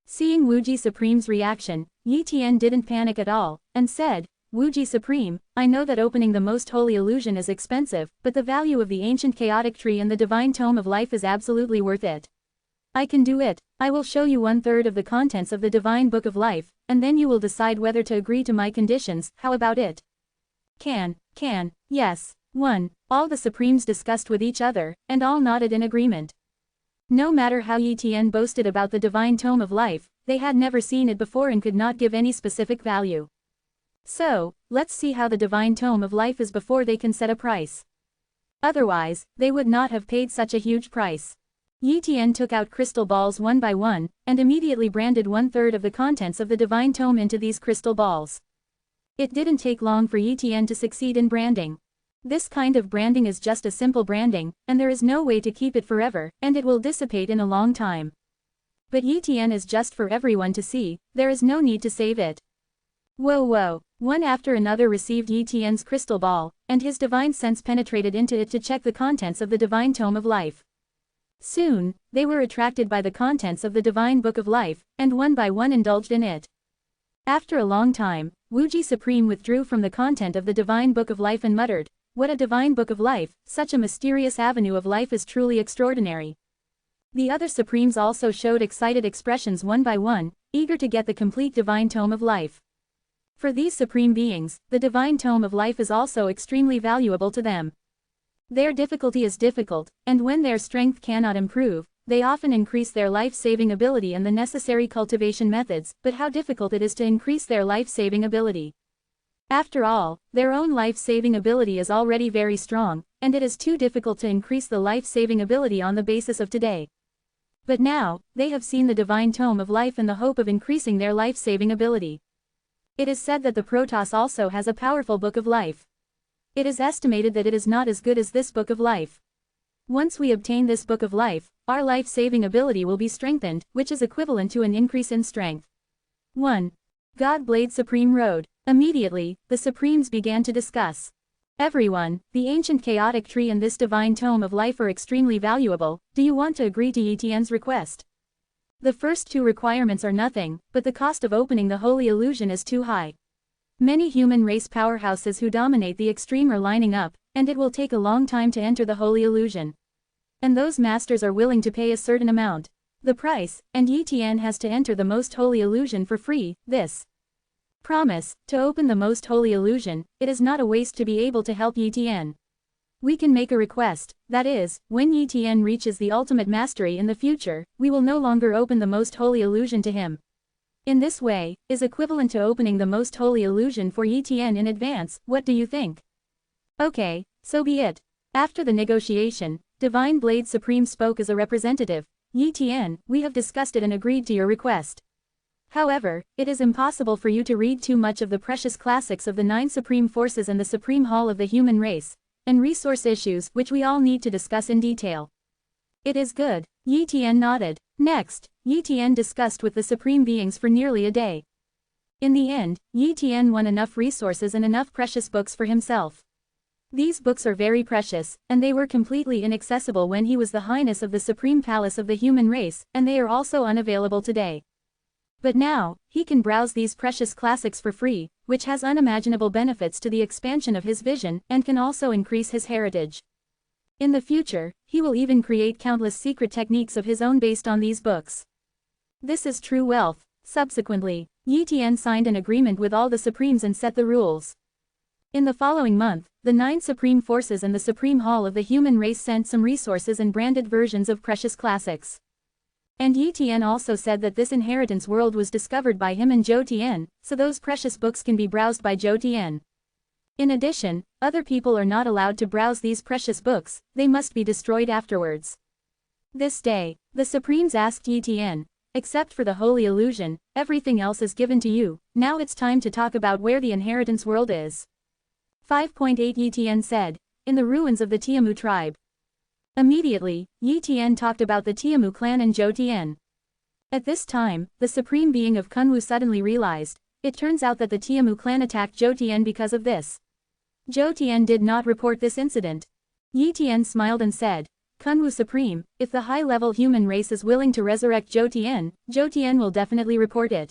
Seeing Wuji Supreme's reaction, Yi Tian didn't panic at all, and said, Wuji Supreme, I know that opening the most holy illusion is expensive, but the value of the ancient chaotic tree and the divine tome of life is absolutely worth it. I can do it. I will show you 1/3 of the contents of the divine book of life, and then you will decide whether to agree to my conditions. How about it? Can, yes. 1. All the Supremes discussed with each other, and all nodded in agreement. No matter how Yi Tian boasted about the divine tome of life, they had never seen it before and could not give any specific value. So, let's see how the divine tome of life is before they can set a price. Otherwise, they would not have paid such a huge price. Yi Tian took out crystal balls one by one, and immediately branded 1/3 of the contents of the divine tome into these crystal balls. It didn't take long for Yi Tian to succeed in branding. This kind of branding is just a simple branding, and there is no way to keep it forever, and it will dissipate in a long time. But Yi Tian is just for everyone to see, there is no need to save it. Whoa. One after another received Yi Tian's crystal ball, and his divine sense penetrated into it to check the contents of the divine tome of life. Soon, they were attracted by the contents of the divine book of life, and one by one indulged in it. After a long time, Wuji Supreme withdrew from the content of the divine book of life and muttered, What a divine book of life, such a mysterious avenue of life is truly extraordinary. The other Supremes also showed excited expressions one by one, eager to get the complete divine tome of life. For these supreme beings, the divine tome of life is also extremely valuable to them. Their difficulty is difficult, and when their strength cannot improve, they often increase their life-saving ability and the necessary cultivation methods, but how difficult it is to increase their life-saving ability. After all, their own life-saving ability is already very strong, and it is too difficult to increase the life-saving ability on the basis of today. But now, they have seen the divine tome of life in the hope of increasing their life-saving ability. It is said that the Protoss also has a powerful book of life. It is estimated that it is not as good as this book of life. Once we obtain this book of life, our life-saving ability will be strengthened, which is equivalent to an increase in strength. 1. God Blade Supreme Road. Immediately, the Supremes began to discuss. Everyone, the ancient chaotic tree and this divine tome of life are extremely valuable. Do you want to agree to Yi Tian's request? The first 2 requirements are nothing, but the cost of opening the holy illusion is too high. Many human race powerhouses who dominate the extreme are lining up, and it will take a long time to enter the holy illusion. And those masters are willing to pay a certain amount. The price, and Yi Tian has to enter the most holy illusion for free, this. Promise, to open the most holy illusion, it is not a waste to be able to help Yi Tian. We can make a request, that is, when Yi Tian reaches the ultimate mastery in the future, we will no longer open the most holy illusion to him. In this way, is equivalent to opening the most holy illusion for Yi Tian in advance. What do you think? Okay, so be it. After the negotiation, Divine Blade Supreme spoke as a representative. Yi Tian, we have discussed it and agreed to your request. However, it is impossible for you to read too much of the precious classics of the 9 supreme forces and the supreme hall of the human race, and resource issues which we all need to discuss in detail. It is good. Yi Tian nodded. Next, Yi Tian discussed with the supreme beings for nearly a day. In the end, Yi Tian won enough resources and enough precious books for himself. These books are very precious, and they were completely inaccessible when he was the highness of the supreme palace of the human race, and they are also unavailable today. But now, he can browse these precious classics for free, which has unimaginable benefits to the expansion of his vision and can also increase his heritage. In the future, he will even create countless secret techniques of his own based on these books. This is true wealth. Subsequently, Yi Tian signed an agreement with all the supremes and set the rules. In the following month, the 9 supreme forces and the supreme hall of the human race sent some resources and branded versions of precious classics. And Yi Tian also said that this inheritance world was discovered by him and Zhou Tian, so those precious books can be browsed by Zhou Tian. In addition, other people are not allowed to browse these precious books, they must be destroyed afterwards. This day, the Supremes asked Yi Tian, except for the holy illusion, everything else is given to you, now it's time to talk about where the inheritance world is. 5.8 Yi Tian said, in the ruins of the Tiamu tribe. Immediately, Yi Tian talked about the Tiamu clan and Zhou Tian. At this time, the supreme being of Kunwu suddenly realized, it turns out that the Tiamu clan attacked Zhou Tian because of this. Zhou Tian did not report this incident. Yi Tian smiled and said, Kunwu Supreme, if the high-level human race is willing to resurrect Zhou Tian will definitely report it.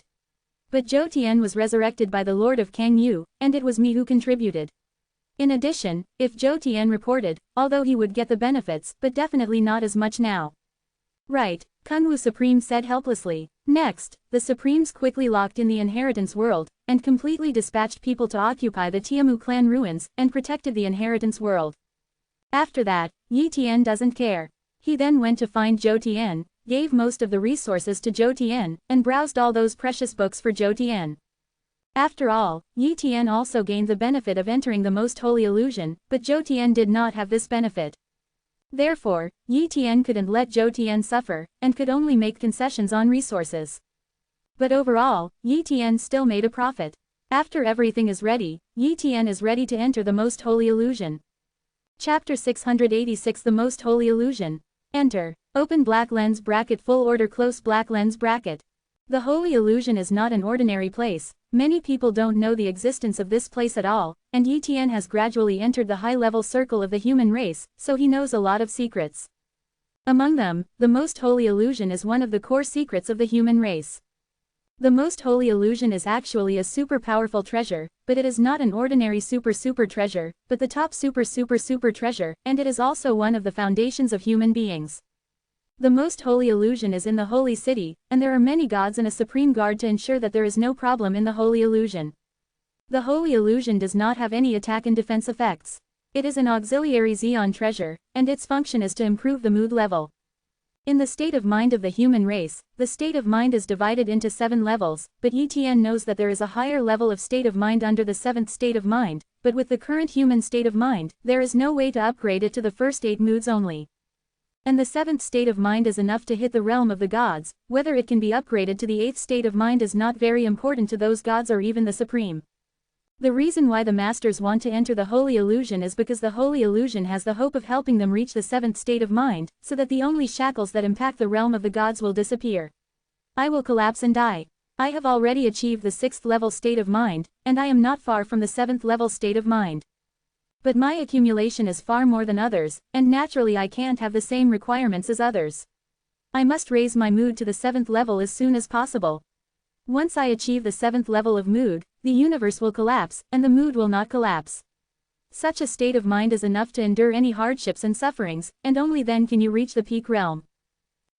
But Zhou Tian was resurrected by the Lord of Kangyu, and it was me who contributed. In addition, if Zhou Tian reported, although he would get the benefits, but definitely not as much now. Right, Kunwu Supreme said helplessly. Next, the Supremes quickly locked in the inheritance world, and completely dispatched people to occupy the Tiamu clan ruins, and protected the inheritance world. After that, Yi Tian doesn't care. He then went to find Zhou Tian, gave most of the resources to Zhou Tian, and browsed all those precious books for Zhou Tian. After all, Yi Tian also gained the benefit of entering the most holy illusion, but Zhou Tian did not have this benefit. Therefore, Yi Tian couldn't let Zhou Tian suffer, and could only make concessions on resources. But overall, Yi Tian still made a profit. After everything is ready, Yi Tian is ready to enter the most holy illusion. Chapter 686 The Most Holy Illusion. Enter. Open black lens bracket full order close black lens bracket. The holy illusion is not an ordinary place. Many people don't know the existence of this place at all, and Yi Tian has gradually entered the high-level circle of the human race, so he knows a lot of secrets. Among them, the most holy illusion is one of the core secrets of the human race. The most holy illusion is actually a super powerful treasure, but it is not an ordinary super treasure, but the top super treasure, and it is also one of the foundations of human beings. The most holy illusion is in the holy city, and there are many gods and a supreme guard to ensure that there is no problem in the holy illusion. The holy illusion does not have any attack and defense effects. It is an auxiliary Xeon treasure, and its function is to improve the mood level. In the state of mind of the human race, the state of mind is divided into 7 levels, but Yi Tian knows that there is a higher level of state of mind under the 7th state of mind, but with the current human state of mind, there is no way to upgrade it to the first 8 moods only. And the 7th state of mind is enough to hit the realm of the gods. Whether it can be upgraded to the 8th state of mind is not very important to those gods or even the supreme. The reason why the masters want to enter the holy illusion is because the holy illusion has the hope of helping them reach the 7th state of mind, so that the only shackles that impact the realm of the gods will disappear. I will collapse and die. I have already achieved the 6th level state of mind, and I am not far from the 7th level state of mind. But my accumulation is far more than others, and naturally I can't have the same requirements as others. I must raise my mood to the 7th level as soon as possible. Once I achieve the 7th level of mood, the universe will collapse, and the mood will not collapse. Such a state of mind is enough to endure any hardships and sufferings, and only then can you reach the peak realm.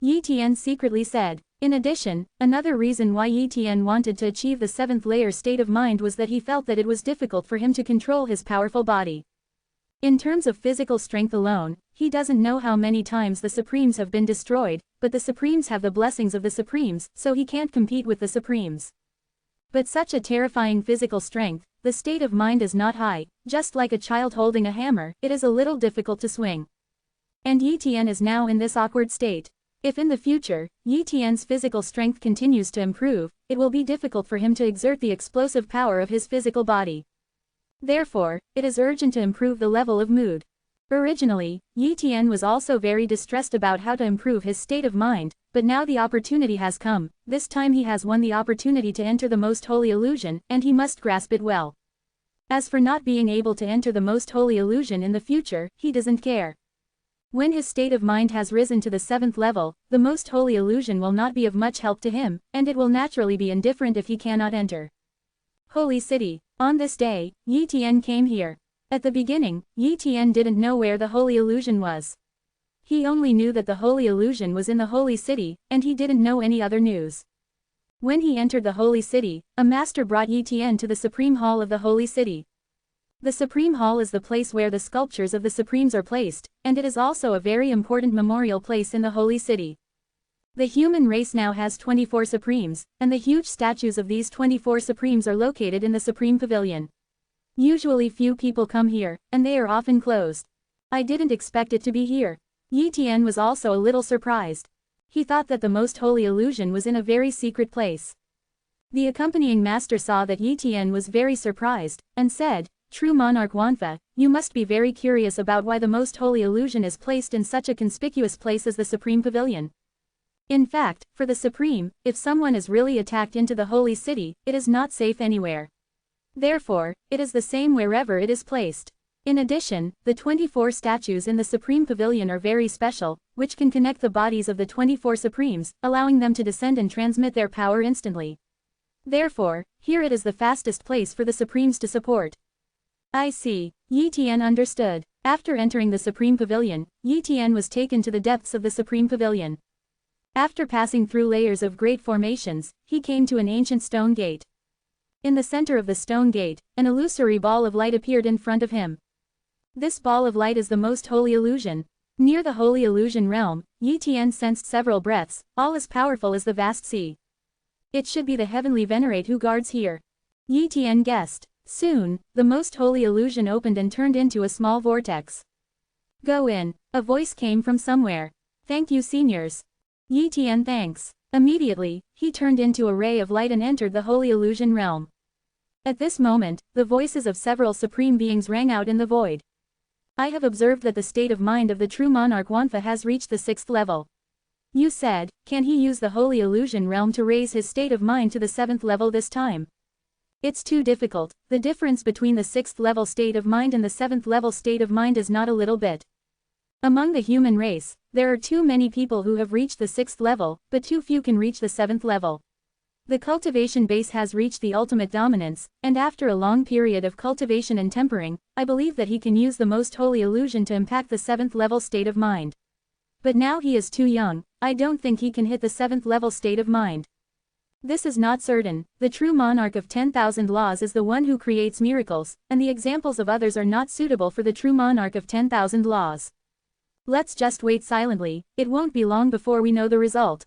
Yi Tian secretly said. In addition, another reason why Yi Tian wanted to achieve the 7th layer state of mind was that he felt that it was difficult for him to control his powerful body. In terms of physical strength alone, he doesn't know how many times the Supremes have been destroyed, but the Supremes have the blessings of the Supremes, so he can't compete with the Supremes. But such a terrifying physical strength, the state of mind is not high. Just like a child holding a hammer, it is a little difficult to swing. And Yi Tian is now in this awkward state. If in the future, Yi Tian's physical strength continues to improve, it will be difficult for him to exert the explosive power of his physical body. Therefore, it is urgent to improve the level of mood. Originally, Yi Tian was also very distressed about how to improve his state of mind, but now the opportunity has come. This time he has won the opportunity to enter the most holy illusion, and he must grasp it well. As for not being able to enter the most holy illusion in the future, he doesn't care. When his state of mind has risen to the 7th level, the most holy illusion will not be of much help to him, and it will naturally be indifferent if he cannot enter. Holy City. On this day, Yi Tian came here. At the beginning, Yi Tian didn't know where the holy illusion was. He only knew that the holy illusion was in the holy city, and he didn't know any other news. When he entered the holy city, a master brought Yi Tian to the Supreme Hall of the holy city. The Supreme Hall is the place where the sculptures of the Supremes are placed, and it is also a very important memorial place in the holy city. The human race now has 24 Supremes, and the huge statues of these 24 Supremes are located in the Supreme Pavilion. Usually few people come here, and they are often closed. I didn't expect it to be here. Yi Tian was also a little surprised. He thought that the most holy illusion was in a very secret place. The accompanying master saw that Yi Tian was very surprised, and said, "True monarch Wanfa, you must be very curious about why the most holy illusion is placed in such a conspicuous place as the Supreme Pavilion. In fact, for the Supreme, if someone is really attacked into the holy city, it is not safe anywhere. Therefore, it is the same wherever it is placed. In addition, the 24 statues in the Supreme Pavilion are very special, which can connect the bodies of the 24 Supremes, allowing them to descend and transmit their power instantly. Therefore, here it is the fastest place for the Supremes to support." I see. Yi Tian understood. After entering the Supreme Pavilion, Yi Tian was taken to the depths of the Supreme Pavilion. After passing through layers of great formations, he came to an ancient stone gate. In the center of the stone gate, an illusory ball of light appeared in front of him. This ball of light is the most holy illusion. Near the holy illusion realm, Yi Tian sensed several breaths, all as powerful as the vast sea. It should be the heavenly venerate who guards here. Yi Tian guessed. Soon, the most holy illusion opened and turned into a small vortex. "Go in," a voice came from somewhere. "Thank you, seniors." Yi Tian thanks. Immediately, he turned into a ray of light and entered the holy illusion realm. At this moment, the voices of several supreme beings rang out in the void. "I have observed that the state of mind of the true monarch Wanfa has reached the 6th level. You said, can he use the holy illusion realm to raise his state of mind to the 7th level this time? It's too difficult. The difference between the 6th level state of mind and the 7th level state of mind is not a little bit. Among the human race, there are too many people who have reached the 6th level, but too few can reach the 7th level. The cultivation base has reached the ultimate dominance, and after a long period of cultivation and tempering, I believe that he can use the most holy illusion to impact the 7th level state of mind. But now he is too young, I don't think he can hit the 7th level state of mind. This is not certain. The true monarch of 10,000 laws is the one who creates miracles, and the examples of others are not suitable for the true monarch of 10,000 laws. Let's just wait silently, it won't be long before we know the result."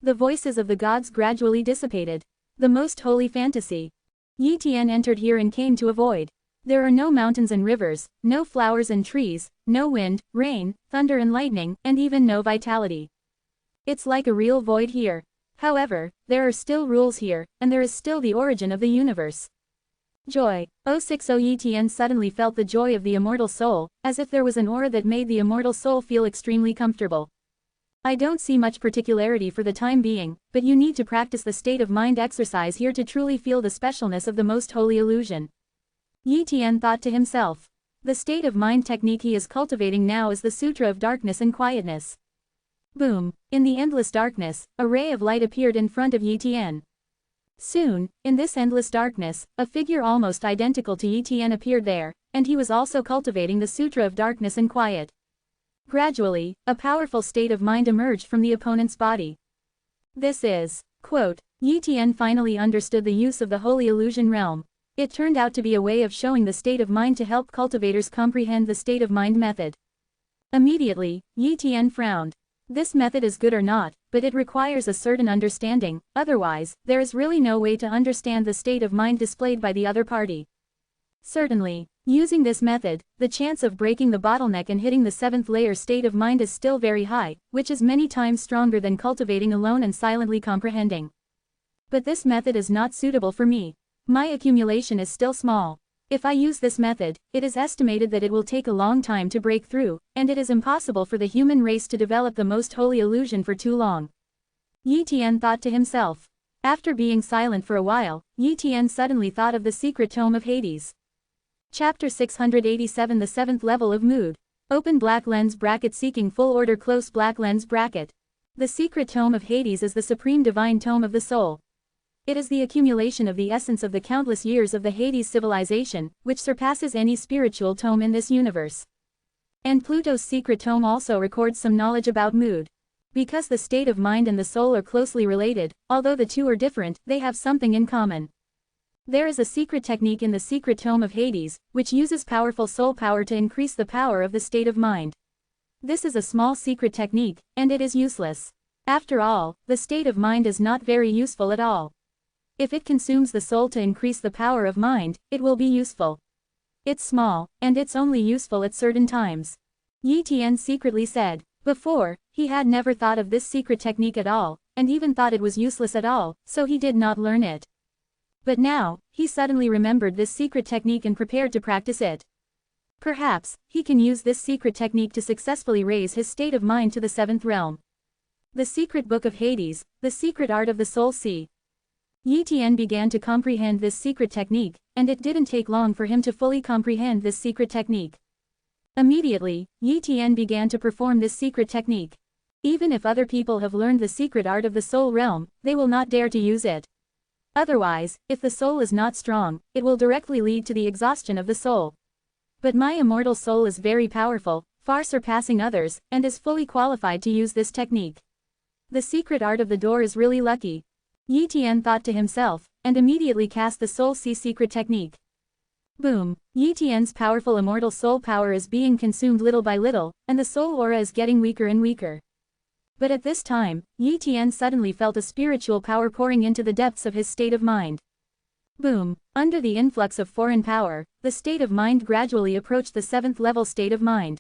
The voices of the gods gradually dissipated. The most holy fantasy. Yi Tian entered here and came to a void. There are no mountains and rivers, no flowers and trees, no wind, rain, thunder and lightning, and even no vitality. It's like a real void here. However, there are still rules here, and there is still the origin of the universe. Joy. 060 Yi Tian suddenly felt the joy of the immortal soul, as if there was an aura that made the immortal soul feel extremely comfortable. I don't see much particularity for the time being, but you need to practice the state of mind exercise here to truly feel the specialness of the most holy illusion. Yi Tian thought to himself. The state of mind technique he is cultivating now is the Sutra of Darkness and Quietness. Boom! In the endless darkness, a ray of light appeared in front of Yi Tian. Soon, in this endless darkness, a figure almost identical to Yi Tian appeared there, and he was also cultivating the Sutra of Darkness and Quiet. Gradually, a powerful state of mind emerged from the opponent's body. This is, quote, Yi Tian finally understood the use of the holy illusion realm. It turned out to be a way of showing the state of mind to help cultivators comprehend the state of mind method. Immediately, Yi Tian frowned. This method is good or not, but it requires a certain understanding, otherwise, there is really no way to understand the state of mind displayed by the other party. Certainly, Using this method, the chance of breaking the bottleneck and hitting the 7th layer state of mind is still very high, which is many times stronger than cultivating alone and silently comprehending. But this method is not suitable for me. My accumulation is still small. If I use this method, it is estimated that it will take a long time to break through, and it is impossible for the human race to develop the most holy illusion for too long. Yi Tian thought to himself. After being silent for a while, Yi Tian suddenly thought of the secret tome of Hades. Chapter 687 The 7th Level of Mood. Open black lens bracket seeking full order close black lens bracket. The secret tome of Hades is the supreme divine tome of the soul. It is the accumulation of the essence of the countless years of the Hades civilization, which surpasses any spiritual tome in this universe. And Pluto's secret tome also records some knowledge about mood. Because the state of mind and the soul are closely related, although the two are different, they have something in common. There is a secret technique in the secret tome of Hades, which uses powerful soul power to increase the power of the state of mind. This is a small secret technique, and it is useless. After all, the state of mind is not very useful at all. If it consumes the soul to increase the power of mind, it will be useful. It's small, and it's only useful at certain times. Yi Tian secretly said. Before, he had never thought of this secret technique at all, and even thought it was useless at all, so he did not learn it. But now, he suddenly remembered this secret technique and prepared to practice it. Perhaps, he can use this secret technique to successfully raise his state of mind to the 7th realm. The Secret Book of Hades, the Secret Art of the Soul Sea. Yi Tian began to comprehend this secret technique, and it didn't take long for him to fully comprehend this secret technique. Immediately, Yi Tian began to perform this secret technique. Even if other people have learned the secret art of the soul realm, they will not dare to use it. Otherwise, if the soul is not strong, it will directly lead to the exhaustion of the soul. But my immortal soul is very powerful, far surpassing others, and is fully qualified to use this technique. The secret art of the door is really lucky. Yi Tian thought to himself, and immediately cast the Soul Sea secret technique. Boom! Yi Tian's powerful immortal soul power is being consumed little by little, and the soul aura is getting weaker and weaker. But at this time, Yi Tian suddenly felt a spiritual power pouring into the depths of his state of mind. Boom! Under the influx of foreign power, the state of mind gradually approached the 7th level state of mind.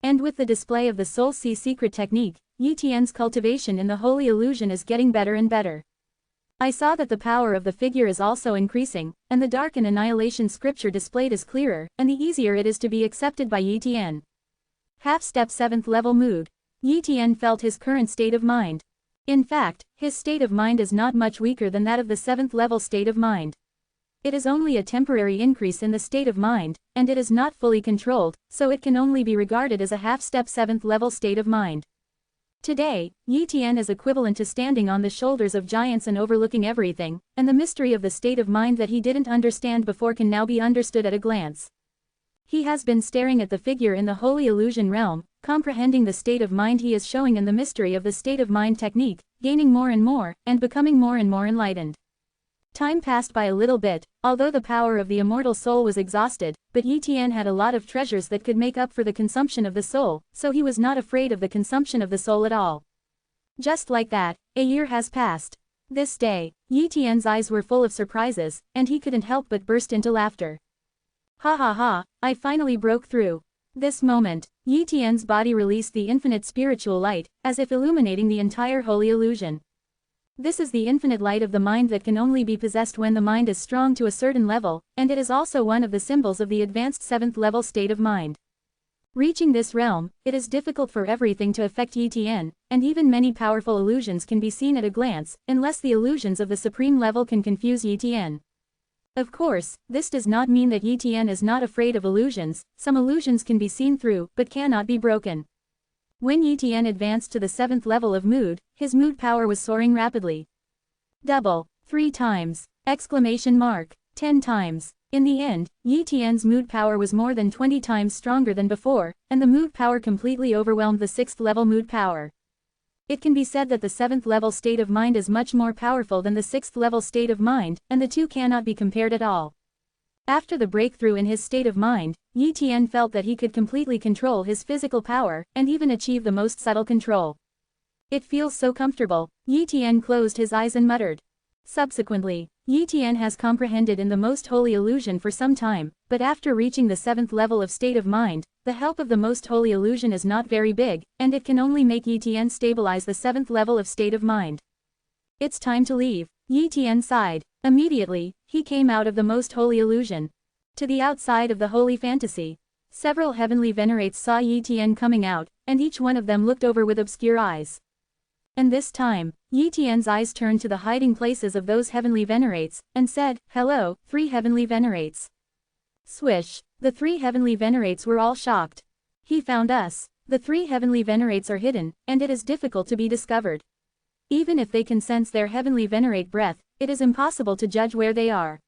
And with the display of the Soul Sea secret technique, Yi Tian's cultivation in the holy illusion is getting better and better. I saw that the power of the figure is also increasing, and the dark and annihilation scripture displayed is clearer, and the easier it is to be accepted by Yi Tian. Half-step 7th level mood. Yi Tian felt his current state of mind. In fact, his state of mind is not much weaker than that of the 7th level state of mind. It is only a temporary increase in the state of mind, and it is not fully controlled, so it can only be regarded as a half-step 7th level state of mind. Today, Yi Tian is equivalent to standing on the shoulders of giants and overlooking everything, and the mystery of the state of mind that he didn't understand before can now be understood at a glance. He has been staring at the figure in the holy illusion realm, comprehending the state of mind he is showing in the mystery of the state of mind technique, gaining more and more, and becoming more and more enlightened. Time passed by a little bit, although the power of the immortal soul was exhausted, but Yi Tian had a lot of treasures that could make up for the consumption of the soul, so he was not afraid of the consumption of the soul at all. Just like that, a year has passed. This day, Yi Tian's eyes were full of surprises, and he couldn't help but burst into laughter. Ha ha ha, I finally broke through. This moment, Yi Tian's body released the infinite spiritual light, as if illuminating the entire holy illusion. This is the infinite light of the mind that can only be possessed when the mind is strong to a certain level, and it is also one of the symbols of the advanced 7th level state of mind. Reaching this realm, it is difficult for everything to affect Yi Tian, and even many powerful illusions can be seen at a glance, unless the illusions of the supreme level can confuse Yi Tian. Of course, this does not mean that Yi Tian is not afraid of illusions. Some illusions can be seen through, but cannot be broken. When Yi Tian advanced to the 7th level of mood, his mood power was soaring rapidly. Double, 3 times, exclamation mark, 10 times. In the end, Yi Tian's mood power was more than 20 times stronger than before, and the mood power completely overwhelmed the 6th level mood power. It can be said that the 7th level state of mind is much more powerful than the 6th level state of mind, and the two cannot be compared at all. After the breakthrough in his state of mind, Yi Tian felt that he could completely control his physical power, and even achieve the most subtle control. It feels so comfortable. Yi Tian closed his eyes and muttered. Subsequently, Yi Tian has comprehended in the most holy illusion for some time, but after reaching the 7th level of state of mind, the help of the most holy illusion is not very big, and it can only make Yi Tian stabilize the 7th level of state of mind. It's time to leave, Yi Tian sighed. Immediately, he came out of the most holy illusion. To the outside of the holy fantasy, several heavenly venerates saw Yi Tian coming out, and each one of them looked over with obscure eyes. And this time, Yi Tian's eyes turned to the hiding places of those heavenly venerates, and said, "Hello, 3 heavenly venerates." Swish! The 3 heavenly venerates were all shocked. He found us. The 3 heavenly venerates are hidden, and it is difficult to be discovered. Even if they can sense their heavenly venerate breath, it is impossible to judge where they are.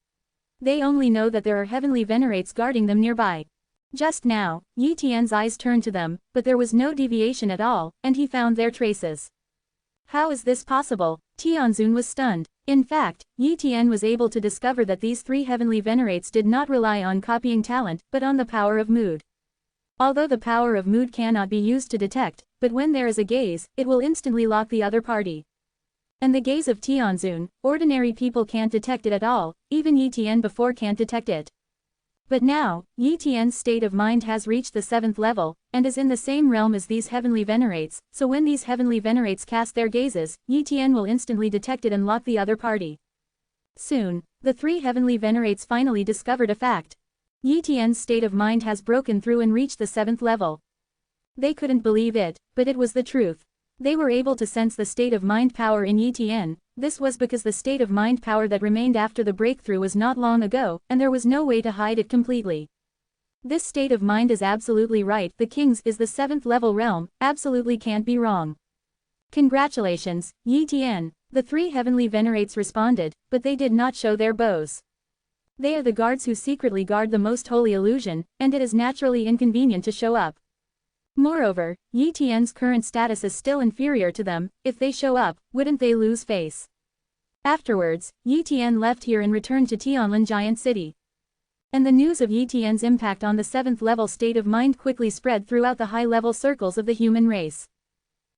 They only know that there are heavenly venerates guarding them nearby. Just now, Yi Tian's eyes turned to them, but there was no deviation at all, and he found their traces. How is this possible? Tianzun was stunned. In fact, Yi Tian was able to discover that these 3 heavenly venerates did not rely on copying talent, but on the power of mood. Although the power of mood cannot be used to detect, but when there is a gaze, it will instantly lock the other party. And the gaze of Tianzun, ordinary people can't detect it at all, even Yi Tian before can't detect it. But now, Yi Tian's state of mind has reached the 7th level, and is in the same realm as these heavenly venerates, so when these heavenly venerates cast their gazes, Yi Tian will instantly detect it and lock the other party. Soon, the 3 heavenly venerates finally discovered a fact. Yi Tian's state of mind has broken through and reached the 7th level. They couldn't believe it, but it was the truth. They were able to sense the state of mind power in Yi Tian. This was because the state of mind power that remained after the breakthrough was not long ago, and there was no way to hide it completely. This state of mind is absolutely right. The King's is the 7th level realm, absolutely can't be wrong. Congratulations, Yi Tian. The 3 heavenly venerates responded, but they did not show their bows. They are the guards who secretly guard the most holy illusion, and it is naturally inconvenient to show up. Moreover, Yi Tian's current status is still inferior to them. If they show up, wouldn't they lose face? Afterwards, Yi Tian left here and returned to Tianlin Giant City. And the news of Yi Tian's impact on the 7th level state of mind quickly spread throughout the high-level circles of the human race.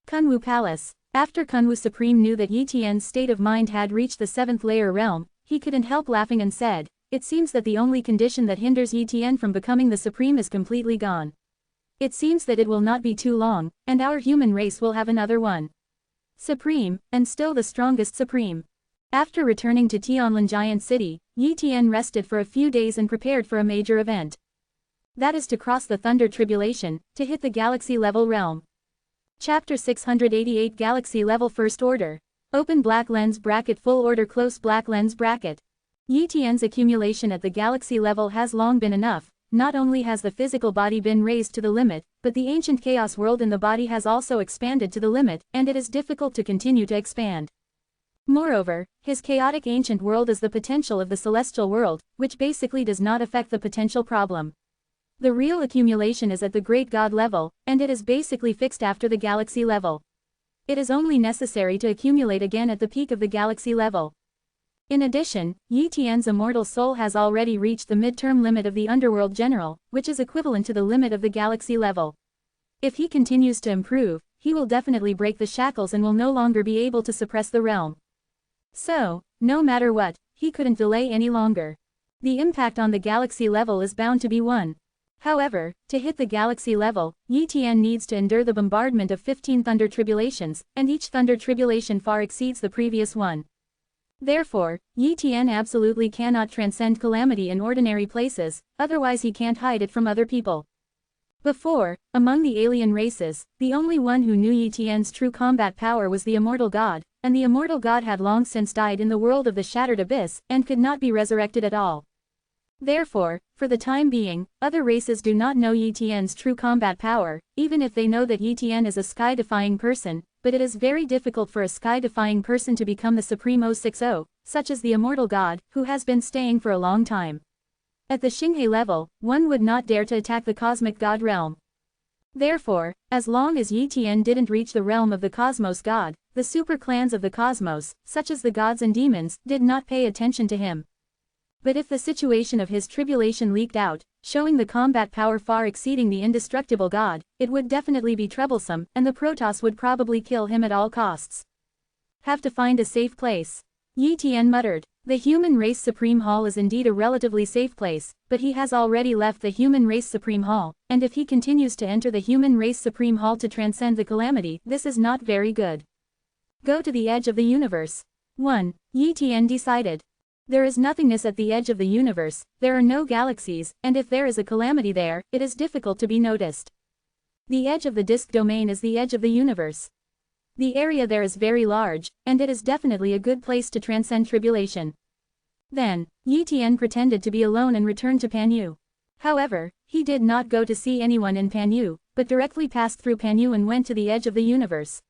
Kunwu Palace. After Kunwu Supreme knew that Yi Tian's state of mind had reached the 7th layer realm, he couldn't help laughing and said, "It seems that the only condition that hinders Yi Tian from becoming the Supreme is completely gone. It seems that it will not be too long, and our human race will have another one. Supreme, and still the strongest Supreme." After returning to Tianlin Giant City, Yi Tian rested for a few days and prepared for a major event. That is to cross the Thunder Tribulation, to hit the Galaxy Level realm. Chapter 688 Galaxy Level First Order. Open black lens bracket full order close black lens bracket. Yi Tian's accumulation at the Galaxy level has long been enough. Not only has the physical body been raised to the limit, but the ancient chaos world in the body has also expanded to the limit, and it is difficult to continue to expand. Moreover, his chaotic ancient world is the potential of the celestial world, which basically does not affect the potential problem. The real accumulation is at the great god level, and it is basically fixed after the galaxy level. It is only necessary to accumulate again at the peak of the galaxy level. In addition, Yi Tian's immortal soul has already reached the midterm limit of the underworld general, which is equivalent to the limit of the galaxy level. If he continues to improve, he will definitely break the shackles and will no longer be able to suppress the realm. So, no matter what, he couldn't delay any longer. The impact on the galaxy level is bound to be one. However, to hit the galaxy level, Yi Tian needs to endure the bombardment of 15 thunder tribulations, and each thunder tribulation far exceeds the previous one. Therefore, Yi Tian absolutely cannot transcend calamity in ordinary places, otherwise he can't hide it from other people. Before, among the alien races, the only one who knew Yi Tian's true combat power was the immortal god, and the immortal god had long since died in the world of the Shattered Abyss, and could not be resurrected at all. Therefore, for the time being, other races do not know Yi Tian's true combat power, even if they know that Yi Tian is a sky-defying person, but it is very difficult for a sky-defying person to become the Supreme 060, such as the immortal god, who has been staying for a long time. At the Xinghe level, one would not dare to attack the cosmic god realm. Therefore, as long as Yi Tian didn't reach the realm of the cosmos god, the super clans of the cosmos, such as the gods and demons, did not pay attention to him. But if the situation of his tribulation leaked out, showing the combat power far exceeding the indestructible god, it would definitely be troublesome, and the Protoss would probably kill him at all costs. Have to find a safe place. Yi Tian muttered. The Human Race Supreme Hall is indeed a relatively safe place, but he has already left the Human Race Supreme Hall, and if he continues to enter the Human Race Supreme Hall to transcend the calamity, this is not very good. Go to the edge of the universe. 1. Yi Tian decided. There is nothingness at the edge of the universe, there are no galaxies, and if there is a calamity there, it is difficult to be noticed. The edge of the disk domain is the edge of the universe. The area there is very large, and it is definitely a good place to transcend tribulation. Then, Yi Tian pretended to be alone and returned to Panyu. However, he did not go to see anyone in Panyu, but directly passed through Panyu and went to the edge of the universe.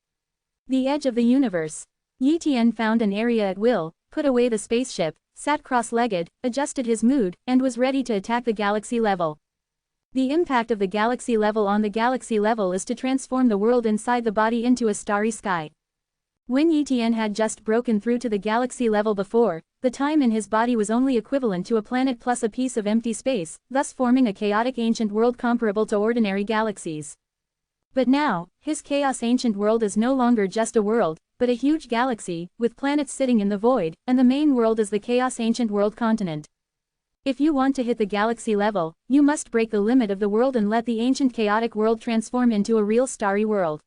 The edge of the universe. Yi Tian found an area at will, put away the spaceship, sat cross-legged, adjusted his mood, and was ready to attack the galaxy level. The impact of the galaxy level on the galaxy level is to transform the world inside the body into a starry sky. When Yi Tian had just broken through to the galaxy level before, the time in his body was only equivalent to a planet plus a piece of empty space, thus forming a chaotic ancient world comparable to ordinary galaxies. But now, his chaos ancient world is no longer just a world, but a huge galaxy, with planets sitting in the void, and the main world is the chaos ancient world continent. If you want to hit the galaxy level, you must break the limit of the world and let the ancient chaotic world transform into a real starry world.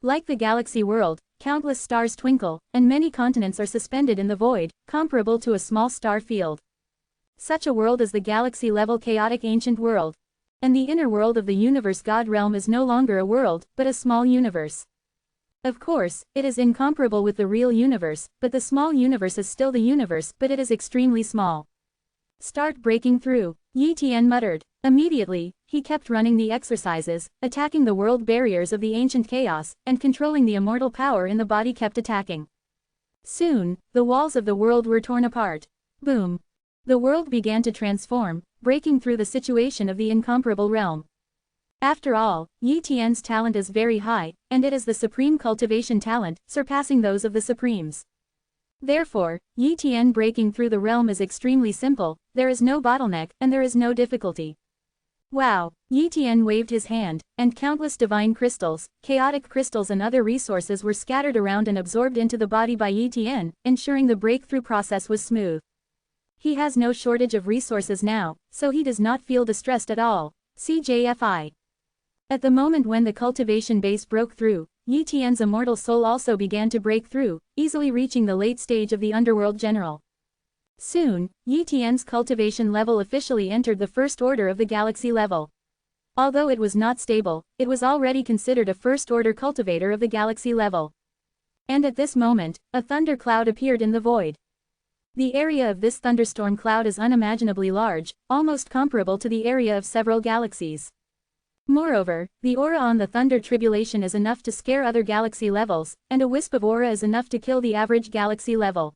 Like the galaxy world, countless stars twinkle, and many continents are suspended in the void, comparable to a small star field. Such a world is the galaxy-level chaotic ancient world. And the inner world of the universe God realm is no longer a world, but a small universe. Of course, it is incomparable with the real universe, but the small universe is still the universe, but it is extremely small. Start breaking through, Yi Tian muttered. Immediately, he kept running the exercises, attacking the world barriers of the ancient chaos, and controlling the immortal power in the body kept attacking. Soon, the walls of the world were torn apart. Boom. The world began to transform, breaking through the situation of the incomparable realm. After all, Yi Tian's talent is very high, and it is the supreme cultivation talent, surpassing those of the supremes. Therefore, Yi Tian breaking through the realm is extremely simple, there is no bottleneck, and there is no difficulty. Wow! Yi Tian waved his hand, and countless divine crystals, chaotic crystals and other resources were scattered around and absorbed into the body by Yi Tian, ensuring the breakthrough process was smooth. He has no shortage of resources now, so he does not feel distressed at all. CJFI. At the moment when the cultivation base broke through, Yi Tian's immortal soul also began to break through, easily reaching the late stage of the underworld general. Soon, Yi Tian's cultivation level officially entered the first order of the galaxy level. Although it was not stable, it was already considered a first-order cultivator of the galaxy level. And at this moment, a thunder cloud appeared in the void. The area of this thunderstorm cloud is unimaginably large, almost comparable to the area of several galaxies. Moreover, the aura on the thunder tribulation is enough to scare other galaxy levels, and a wisp of aura is enough to kill the average galaxy level.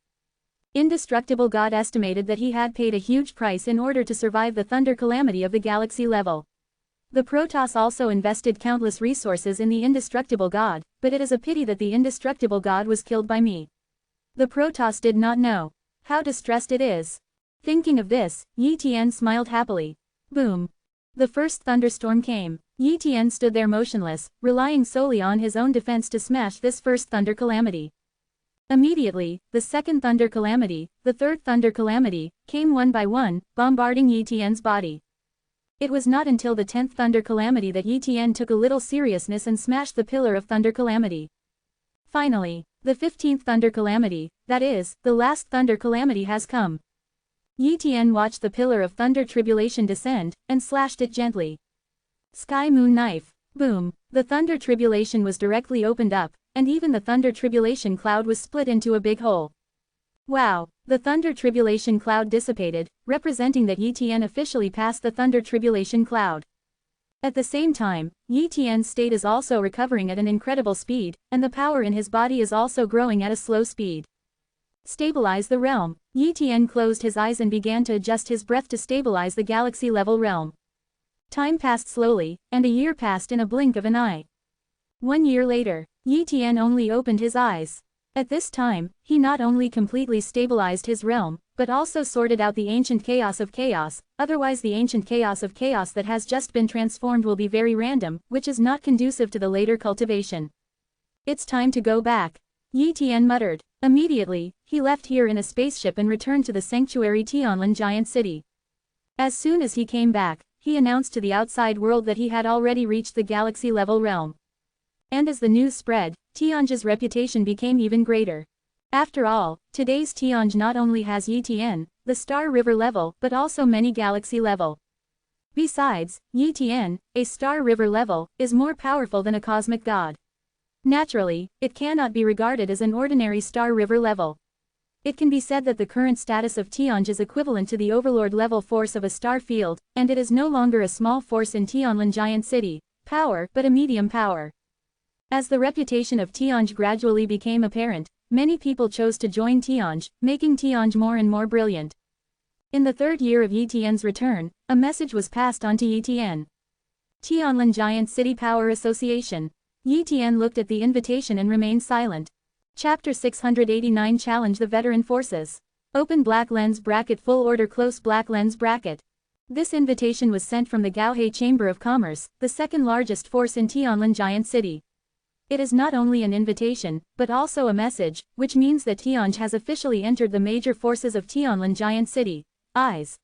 Indestructible God estimated that he had paid a huge price in order to survive the thunder calamity of the galaxy level. The Protoss also invested countless resources in the indestructible God, but it is a pity that the indestructible God was killed by me. The Protoss did not know how distressed it is. Thinking of this, Yi Tian smiled happily. Boom. The first thunderstorm came. Yi Tian stood there motionless, relying solely on his own defense to smash this first thunder calamity. Immediately, the second thunder calamity, the third thunder calamity, came one by one, bombarding Yi Tian's body. It was not until the 10th thunder calamity that Yi Tian took a little seriousness and smashed the pillar of thunder calamity. Finally, the 15th thunder calamity, that is, the last thunder calamity has come. Yi Tian watched the pillar of thunder tribulation descend, and slashed it gently. Sky Moon Knife. Boom. The thunder tribulation was directly opened up, and even the thunder tribulation cloud was split into a big hole. Wow. The thunder tribulation cloud dissipated, representing that Yi Tian officially passed the thunder tribulation cloud. At the same time, Yi Tian's state is also recovering at an incredible speed, and the power in his body is also growing at a slow speed. Stabilize the realm. Yi Tian closed his eyes and began to adjust his breath to stabilize the galaxy-level realm. Time passed slowly, and a year passed in a blink of an eye. 1 year later, Yi Tian only opened his eyes. At this time, he not only completely stabilized his realm, but also sorted out the ancient chaos of chaos, otherwise the ancient chaos of chaos that has just been transformed will be very random, which is not conducive to the later cultivation. It's time to go back. Yi Tian muttered. Immediately, he left here in a spaceship and returned to the sanctuary Tianlin Giant City. As soon as he came back, he announced to the outside world that he had already reached the galaxy-level realm. And as the news spread, Tianj's reputation became even greater. After all, today's Tianj not only has Yitian, the Star River level, but also many galaxy level. Besides, Yitian, a Star River level, is more powerful than a cosmic god. Naturally, it cannot be regarded as an ordinary Star River level. It can be said that the current status of Tianj is equivalent to the overlord level force of a star field, and it is no longer a small force in Tianlin Giant City, power, but a medium power. As the reputation of Tianj gradually became apparent, many people chose to join Tianj, making Tianj more and more brilliant. In the third year of Yitian's return, a message was passed on to Yitian. Tianlin Giant City Power Association. Yitian looked at the invitation and remained silent. Chapter 689 Challenge the Veteran Forces. Open black lens bracket full order close black lens bracket. This invitation was sent from the Gaohe Chamber of Commerce, the second largest force in Tianlin Giant City. It is not only an invitation, but also a message, which means that Tianj has officially entered the major forces of Tianlin Giant City. Eyes.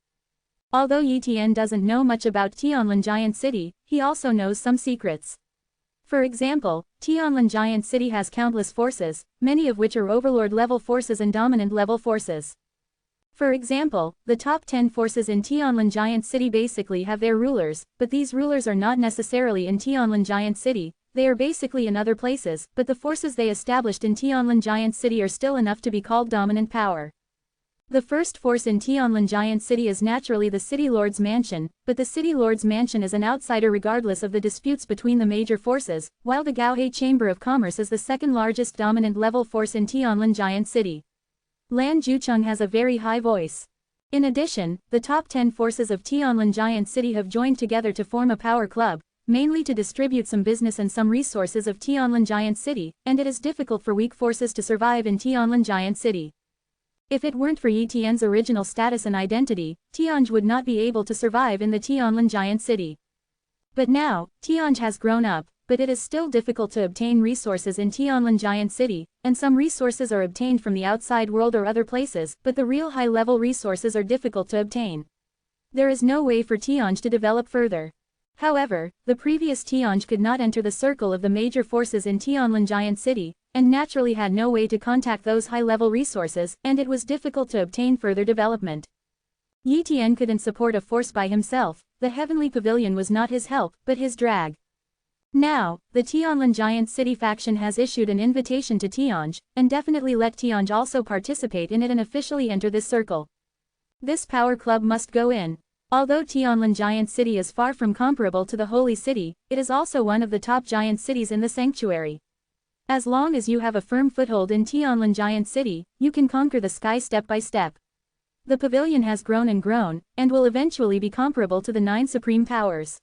Although Yitian doesn't know much about Tianlin Giant City, he also knows some secrets. For example, Tianlin Giant City has countless forces, many of which are overlord-level forces and dominant-level forces. For example, the top 10 forces in Tianlin Giant City basically have their rulers, but these rulers are not necessarily in Tianlin Giant City, they are basically in other places, but the forces they established in Tianlin Giant City are still enough to be called dominant power. The first force in Tianlin Giant City is naturally the City Lord's Mansion, but the City Lord's Mansion is an outsider regardless of the disputes between the major forces, while the Gaohe Chamber of Commerce is the second largest dominant level force in Tianlin Giant City. Lan Jucheng has a very high voice. In addition, the top 10 forces of Tianlin Giant City have joined together to form a power club, mainly to distribute some business and some resources of Tianlin Giant City, and it is difficult for weak forces to survive in Tianlin Giant City. If it weren't for Yitian's original status and identity, Tianj would not be able to survive in the Tianlin Giant City. But now, Tianj has grown up, but it is still difficult to obtain resources in Tianlin Giant City, and some resources are obtained from the outside world or other places, but the real high-level resources are difficult to obtain. There is no way for Tianj to develop further. However, the previous Tianj could not enter the circle of the major forces in Tianlin Giant City, and naturally had no way to contact those high-level resources, and it was difficult to obtain further development. Yitian couldn't support a force by himself, the Heavenly Pavilion was not his help, but his drag. Now, the Tianlin Giant City faction has issued an invitation to Tianj, and definitely let Tianj also participate in it and officially enter this circle. This power club must go in. Although Tianlin Giant City is far from comparable to the Holy City, it is also one of the top giant cities in the sanctuary. As long as you have a firm foothold in Tianlin Giant City, you can conquer the sky step by step. The pavilion has grown, and will eventually be comparable to the 9 supreme powers.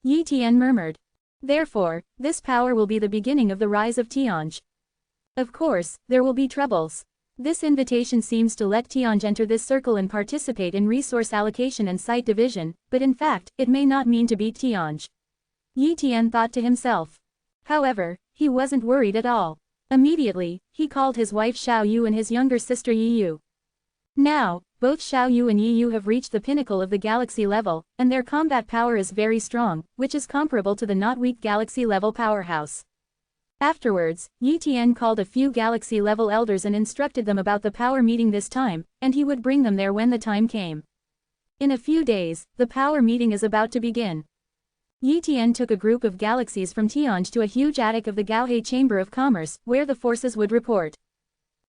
Yitian murmured. Therefore, this power will be the beginning of the rise of Tianj. Of course, there will be troubles. This invitation seems to let Tianj enter this circle and participate in resource allocation and site division, but in fact, it may not mean to beat Tianj. Yitian thought to himself. However, he wasn't worried at all. Immediately, he called his wife Xiao Yu and his younger sister Yi Yu. Now, both Xiao Yu and Yi Yu have reached the pinnacle of the galaxy level, and their combat power is very strong, which is comparable to the not weak galaxy level powerhouse. Afterwards, Yitian called a few galaxy level elders and instructed them about the power meeting this time, and he would bring them there when the time came. In a few days, the power meeting is about to begin. Yitian took a group of galaxies from Tianj to a huge attic of the Gaohe Chamber of Commerce, where the forces would report.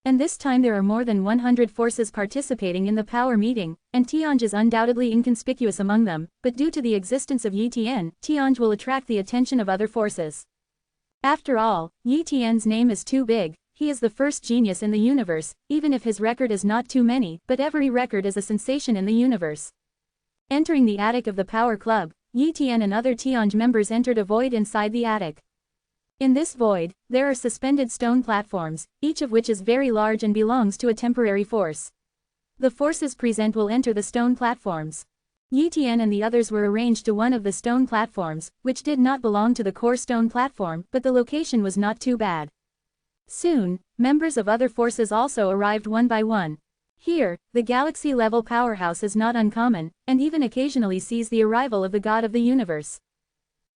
And this time there are more than 100 forces participating in the power meeting, and Tianj is undoubtedly inconspicuous among them, but due to the existence of Yitian, Tianj will attract the attention of other forces. After all, Yitian's name is too big, he is the first genius in the universe, even if his record is not too many, but every record is a sensation in the universe. Entering the attic of the Power Club, Yitian and other Tianj members entered a void inside the attic. In this void, there are suspended stone platforms, each of which is very large and belongs to a temporary force. The forces present will enter the stone platforms. Yitian and the others were arranged to one of the stone platforms, which did not belong to the core stone platform, but the location was not too bad. Soon, members of other forces also arrived one by one. Here, the galaxy-level powerhouse is not uncommon, and even occasionally sees the arrival of the god of the universe.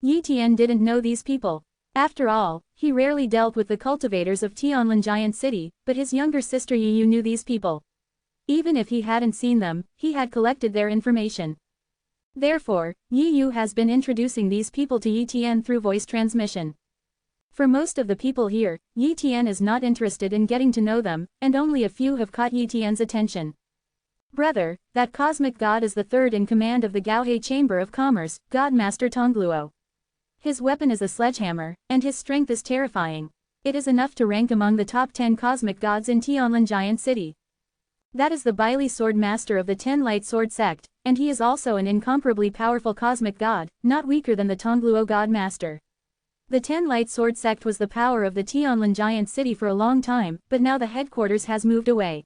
Yi Tian didn't know these people. After all, he rarely dealt with the cultivators of Tianlin Giant City, but his younger sister Yi Yu knew these people. Even if he hadn't seen them, he had collected their information. Therefore, Yi Yu has been introducing these people to Yi Tian through voice transmission. For most of the people here, Yi Tian is not interested in getting to know them, and only a few have caught Yi Tian's attention. Brother, that cosmic god is the third in command of the Gaohe Chamber of Commerce, God Master Tongluo. His weapon is a sledgehammer, and his strength is terrifying. It is enough to rank among the top 10 cosmic gods in Tianlin Giant City. That is the Baili Sword Master of the 10 Light Sword Sect, and he is also an incomparably powerful cosmic god, not weaker than the Tongluo God Master. The 10 Light Sword Sect was the power of the Tianlin Giant City for a long time, but now the headquarters has moved away.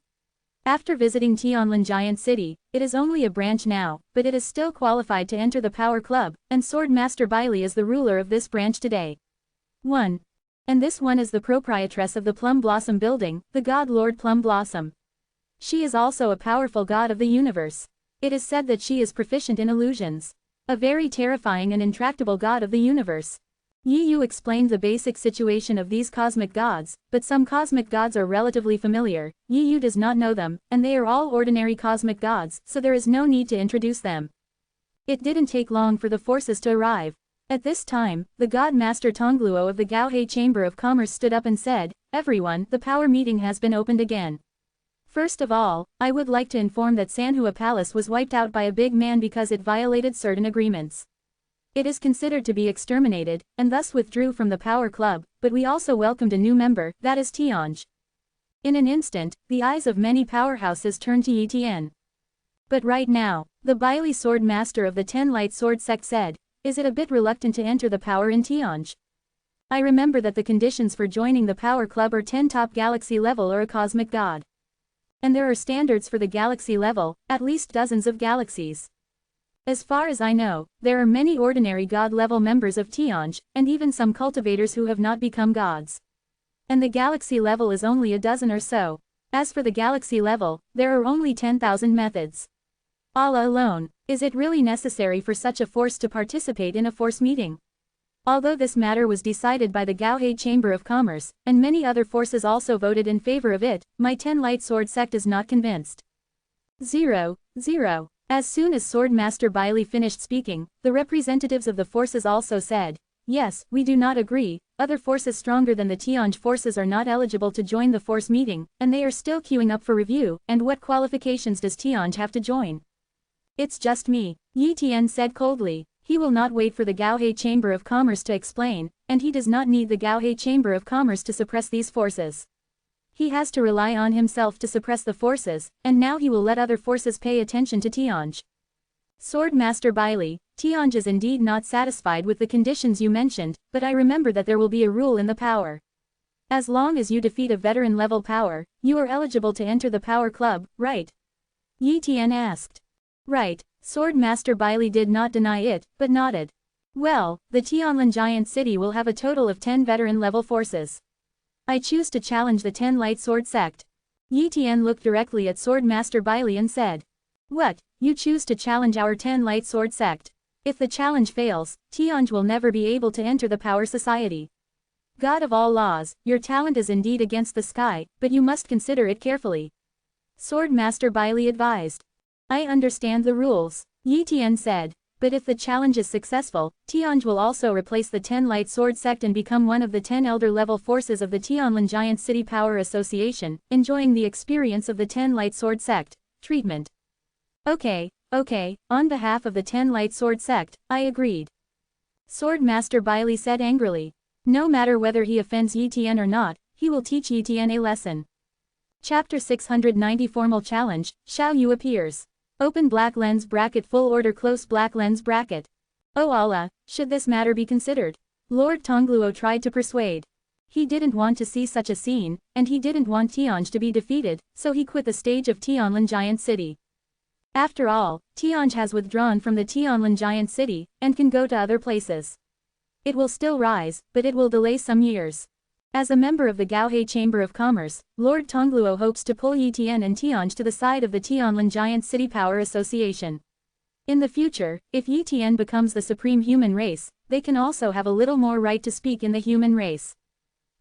After visiting Tianlin Giant City, it is only a branch now, but it is still qualified to enter the Power Club, and Sword Master Bailey is the ruler of this branch today. 1. And this one is the proprietress of the Plum Blossom Building, the god Lord Plum Blossom. She is also a powerful god of the universe. It is said that she is proficient in illusions. A very terrifying and intractable god of the universe. Yi Yu explained the basic situation of these cosmic gods, but some cosmic gods are relatively familiar. Yi Yu does not know them, and they are all ordinary cosmic gods, so there is no need to introduce them. It didn't take long for the forces to arrive. At this time, the God Master Tongluo of the Gaohe Chamber of Commerce stood up and said, "Everyone, the power meeting has been opened again. First of all, I would like to inform that Sanhua Palace was wiped out by a big man because it violated certain agreements. It is considered to be exterminated, and thus withdrew from the Power Club, but we also welcomed a new member, that is Tianj." In an instant, the eyes of many powerhouses turned to Yi Tian. But right now, the Baili Sword Master of the 10 Light Sword Sect said, "Is it a bit reluctant to enter the power in Tianj? I remember that the conditions for joining the Power Club are 10 top galaxy level or a cosmic god. And there are standards for the galaxy level, at least dozens of galaxies. As far as I know, there are many ordinary god-level members of Tianj, and even some cultivators who have not become gods. And the galaxy level is only a dozen or so. As for the galaxy level, there are only 10,000 methods. Allah alone, is it really necessary for such a force to participate in a force meeting?" Although this matter was decided by the Gaohe Chamber of Commerce, and many other forces also voted in favor of it, my 10 Light Sword Sect is not convinced. 0. As soon as Sword Master Bailey finished speaking, the representatives of the forces also said, "Yes, we do not agree, other forces stronger than the Tianj forces are not eligible to join the force meeting, and they are still queuing up for review, and what qualifications does Tianj have to join?" "It's just me," Yi Tian said coldly. He will not wait for the Gaohe Chamber of Commerce to explain, and he does not need the Gaohe Chamber of Commerce to suppress these forces. He has to rely on himself to suppress the forces, and now he will let other forces pay attention to Tianj. "Sword Master Bailey, Tianj is indeed not satisfied with the conditions you mentioned, but I remember that there will be a rule in the power. As long as you defeat a veteran-level power, you are eligible to enter the Power Club, right?" Yi Tian asked. "Right." Sword Master Bailey did not deny it, but nodded. "Well, the Tianlin Giant City will have a total of 10 veteran-level forces. I choose to challenge the 10 Light Sword Sect." Yi Tian looked directly at Sword Master Bailey and said, "What, you choose to challenge our 10 Light Sword Sect? If the challenge fails, Tianj will never be able to enter the Power Society. God of all laws, your talent is indeed against the sky, but you must consider it carefully." Sword Master Bailey advised. "I understand the rules," Yi Tian said. "But if the challenge is successful, Tianj will also replace the 10 Light Sword Sect and become one of the 10 elder-level forces of the Tianlin Giant City Power Association, enjoying the experience of the 10 Light Sword Sect treatment." Okay, on behalf of the 10 Light Sword Sect, I agreed." Sword Master Bailey said angrily. No matter whether he offends Yi Tian or not, he will teach Yi Tian a lesson. Chapter 690 Formal Challenge, Xiao Yu appears. Open black lens bracket full order close black lens bracket. "Oh Allah, should this matter be considered?" Lord Tongluo tried to persuade. He didn't want to see such a scene, and he didn't want Tianj to be defeated, so he quit the stage of Tianlin Giant City. After all, Tianj has withdrawn from the Tianlin Giant City, and can go to other places. It will still rise, but it will delay some years. As a member of the Gaohe Chamber of Commerce, Lord Tongluo hopes to pull Yi Tian and Tianj to the side of the Tianlin Giant City Power Association. In the future, if Yi Tian becomes the supreme human race, they can also have a little more right to speak in the human race.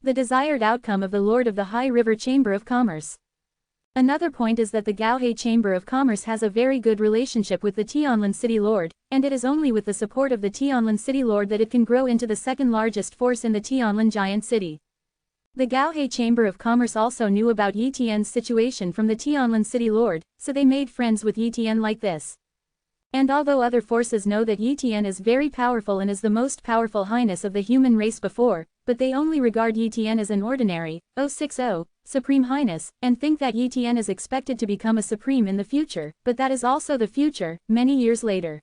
The desired outcome of the Lord of the High River Chamber of Commerce. Another point is that the Gaohe Chamber of Commerce has a very good relationship with the Tianlin City Lord, and it is only with the support of the Tianlin City Lord that it can grow into the second largest force in the Tianlin Giant City. The Gaohe Chamber of Commerce also knew about Yi Tian's situation from the Tianlin City Lord, so they made friends with Yi Tian like this. And although other forces know that Yi Tian is very powerful and is the most powerful highness of the human race before, but they only regard Yi Tian as an ordinary, 060, supreme highness, and think that Yi Tian is expected to become a supreme in the future, but that is also the future, many years later.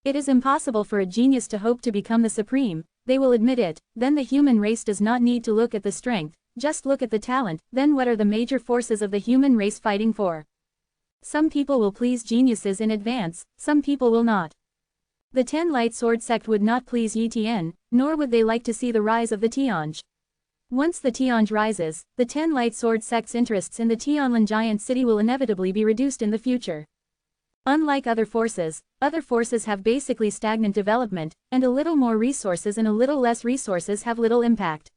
It is impossible for a genius to hope to become the supreme, they will admit it, then the human race does not need to look at the strength, just look at the talent, then what are the major forces of the human race fighting for? Some people will please geniuses in advance, some people will not. The 10 Light Sword sect would not please Yi Tian, nor would they like to see the rise of the Tianj. Once the Tianj rises, the 10 Light Sword sect's interests in the Tianlin Giant City will inevitably be reduced in the future. Unlike other forces have basically stagnant development, and a little more resources and a little less resources have little impact.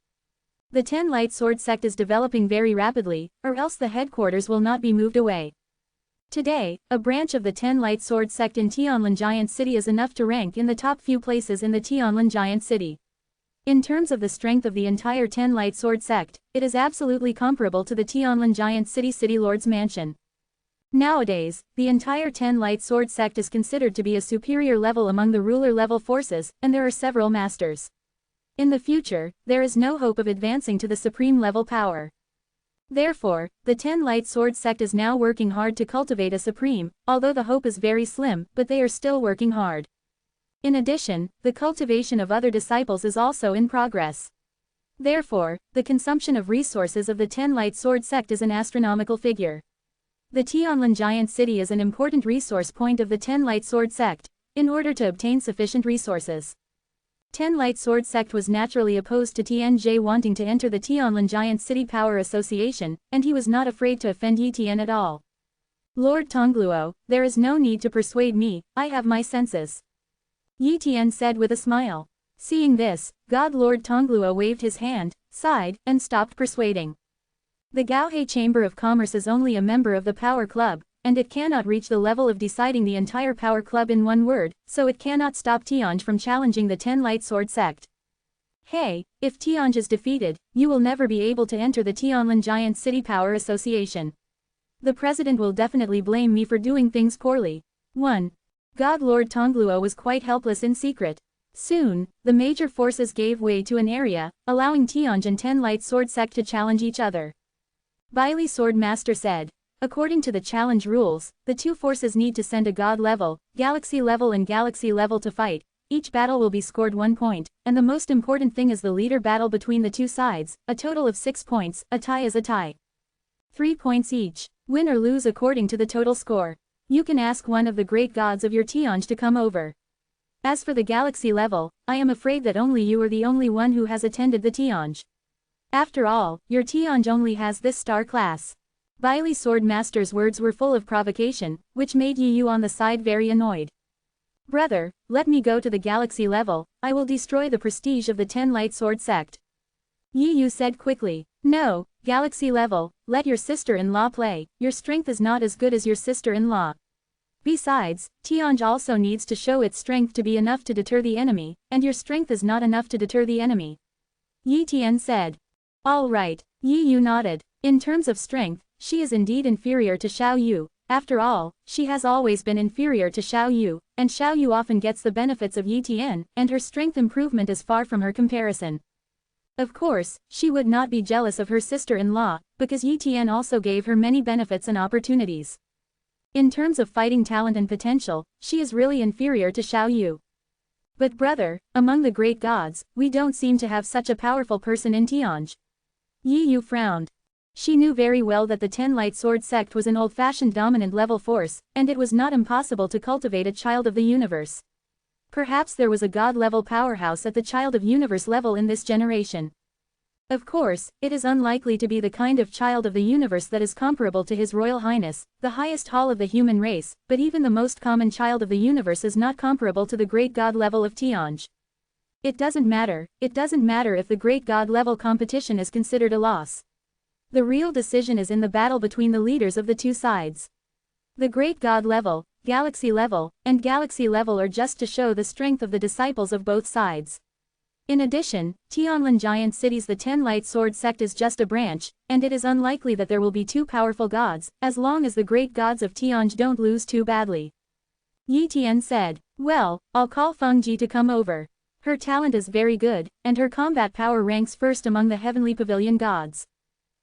The 10 Light Sword sect is developing very rapidly, or else the headquarters will not be moved away. Today, a branch of the 10 Light Sword sect in Tianlin Giant City is enough to rank in the top few places in the Tianlin Giant City. In terms of the strength of the entire 10 Light Sword sect, it is absolutely comparable to the Tianlin Giant City City Lord's mansion. Nowadays, the entire 10 Light Sword sect is considered to be a superior level among the ruler-level forces, and there are several masters. In the future, there is no hope of advancing to the supreme level power. Therefore, the 10 Light Sword sect is now working hard to cultivate a supreme, although the hope is very slim, but they are still working hard. In addition, the cultivation of other disciples is also in progress. Therefore, the consumption of resources of the 10 Light Sword sect is an astronomical figure. The Tianlin Giant City is an important resource point of the 10 Light Sword sect, in order to obtain sufficient resources. 10 Light Sword sect was naturally opposed to Tianj wanting to enter the Tianlin Giant City Power Association, and he was not afraid to offend Yi Tian at all. Lord Tongluo, there is no need to persuade me, I have my senses. Yi Tian said with a smile. Seeing this, God Lord Tongluo waved his hand, sighed, and stopped persuading. The Gaohe Chamber of Commerce is only a member of the Power Club, and it cannot reach the level of deciding the entire Power Club in one word, so it cannot stop Tianj from challenging the 10 Light Sword sect. Hey, if Tianj is defeated, you will never be able to enter the Tianlin Giant City Power Association. The president will definitely blame me for doing things poorly. 1. God Lord Tongluo was quite helpless in secret. Soon, the major forces gave way to an area, allowing Tianj and 10 Light Sword sect to challenge each other. Bailey Sword Master said. According to the challenge rules, the two forces need to send a god level, galaxy level and galaxy level to fight. Each battle will be scored 1 point, and the most important thing is the leader battle between the two sides, a total of 6 points, a tie is a tie. 3 points each, win or lose according to the total score. You can ask one of the great gods of your Tianj to come over. As for the galaxy level, I am afraid that only you are the only one who has attended the Tianj. After all, your Tianj only has this star class. Bailey Sword Master's words were full of provocation, which made Yi Yu on the side very annoyed. Brother, let me go to the galaxy level, I will destroy the prestige of the 10 Light Sword sect. Yi Yu said quickly. No, galaxy level, let your sister-in-law play, your strength is not as good as your sister-in-law. Besides, Tianj also needs to show its strength to be enough to deter the enemy, and your strength is not enough to deter the enemy. Yi Tian said. All right, Yi Yu nodded. In terms of strength, she is indeed inferior to Xiao Yu. After all, she has always been inferior to Xiao Yu, and Xiao Yu often gets the benefits of Yi Tian, and her strength improvement is far from her comparison. Of course, she would not be jealous of her sister-in-law, because Yi Tian also gave her many benefits and opportunities. In terms of fighting talent and potential, she is really inferior to Xiao Yu. But brother, among the great gods, we don't seem to have such a powerful person in Tianj. Yi Yu frowned. She knew very well that the 10 Light Sword sect was an old-fashioned dominant level force, and it was not impossible to cultivate a child of the universe. Perhaps there was a god-level powerhouse at the child of universe level in this generation. Of course, it is unlikely to be the kind of child of the universe that is comparable to His Royal Highness, the highest hall of the human race, but even the most common child of the universe is not comparable to the great god level of Tianj. It doesn't matter if the great god level competition is considered a loss. The real decision is in the battle between the leaders of the two sides. The great god level, galaxy level, and galaxy level are just to show the strength of the disciples of both sides. In addition, Tianlin Giant City's the Ten Light Sword sect is just a branch, and it is unlikely that there will be two powerful gods, as long as the great gods of Tianj don't lose too badly. Yi Tian said, "Well, I'll call Feng Ji to come over. Her talent is very good, and her combat power ranks first among the Heavenly Pavilion gods.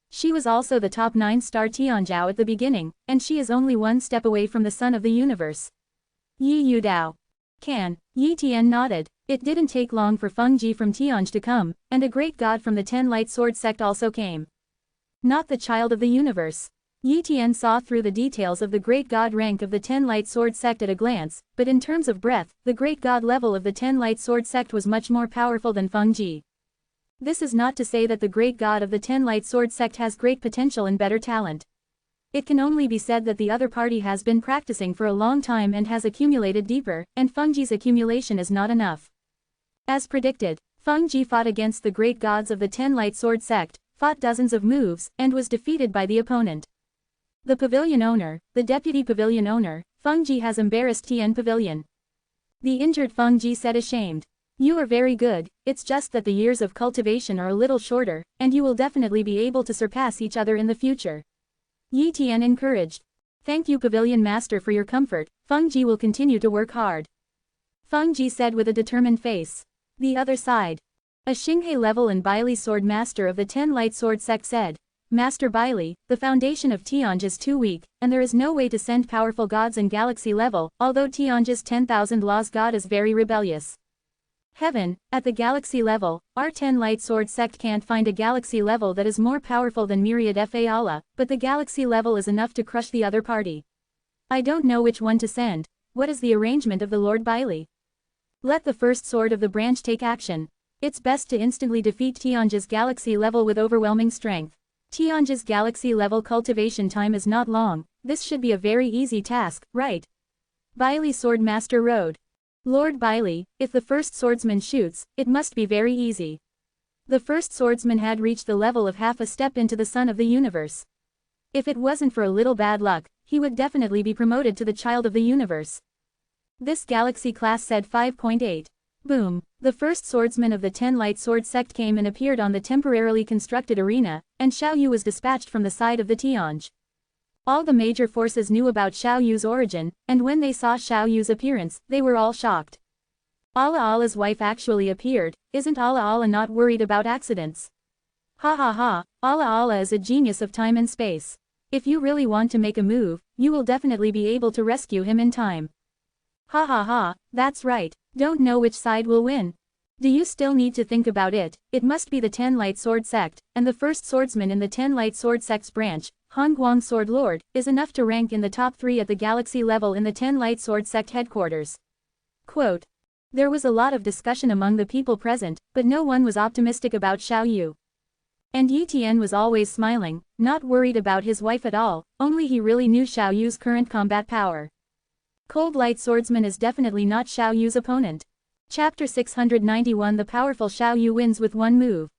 She was also the top 9-star Tianzhao at the beginning, and she is only one step away from the Sun of the Universe." Yi Yudao. Can. Yi Tian nodded. It didn't take long for Feng Ji from Tianj to come, and a great god from the Ten Light Sword sect also came. Not the child of the universe. Yi Tian saw through the details of the great god rank of the Ten Light Sword sect at a glance, but in terms of breadth, the great god level of the Ten Light Sword sect was much more powerful than Feng Ji. This is not to say that the great god of the Ten Light Sword sect has great potential and better talent. It can only be said that the other party has been practicing for a long time and has accumulated deeper, and Feng Ji's accumulation is not enough. As predicted, Feng Ji fought against the great gods of the Ten Light Sword sect, fought dozens of moves, and was defeated by the opponent. The pavilion owner, the deputy pavilion owner, Feng Ji has embarrassed Tian Pavilion. The injured Feng Ji said ashamed. "You are very good, it's just that the years of cultivation are a little shorter, and you will definitely be able to surpass each other in the future." Yi Tian encouraged. "Thank you Pavilion Master for your comfort, Feng Ji will continue to work hard." Feng Ji said with a determined face. The other side. A Xinghe level and Bailey Sword Master of the Ten Light Sword sect said, "Master Bailey, the foundation of Tianj is too weak, and there is no way to send powerful gods in galaxy level, although Tianj's 10,000 laws god is very rebellious. Heaven, at the galaxy level, our Ten Light Sword sect can't find a galaxy level that is more powerful than Myriad Fa Allah, but the galaxy level is enough to crush the other party. I don't know which one to send. What is the arrangement of the Lord Bailey? Let the first sword of the branch take action. It's best to instantly defeat Tianj's galaxy level with overwhelming strength. Tianj's galaxy level cultivation time is not long, this should be a very easy task, right?" Bailey Sword Master rode. "Lord Bailey, if the first swordsman shoots, it must be very easy." The first swordsman had reached the level of half a step into the Sun of the Universe. If it wasn't for a little bad luck, he would definitely be promoted to the Child of the Universe. This galaxy class said 5.8. Boom. The first swordsman of the Ten Light Sword sect came and appeared on the temporarily constructed arena, and Xiao Yu was dispatched from the side of the Tianj. All the major forces knew about Xiao Yu's origin, and when they saw Xiao Yu's appearance, they were all shocked. Allah Allah's wife actually appeared. Isn't Allah Allah not worried about accidents? Ha ha ha, Allah Allah is a genius of time and space. If you really want to make a move, you will definitely be able to rescue him in time. Ha ha ha, that's right, don't know which side will win. Do you still need to think about it? It must be the Ten Light Sword sect, and the first swordsman in the Ten Light Sword sect's branch, Han Guang Sword Lord, is enough to rank in the top 3 at the galaxy level in the Ten Light Sword sect headquarters. Quote. There was a lot of discussion among the people present, but no one was optimistic about Xiao Yu. And Yi Tian was always smiling, not worried about his wife at all, only he really knew Xiao Yu's current combat power. Cold Light Swordsman is definitely not Xiao Yu's opponent. Chapter 691 The powerful Xiao Yu wins with one move.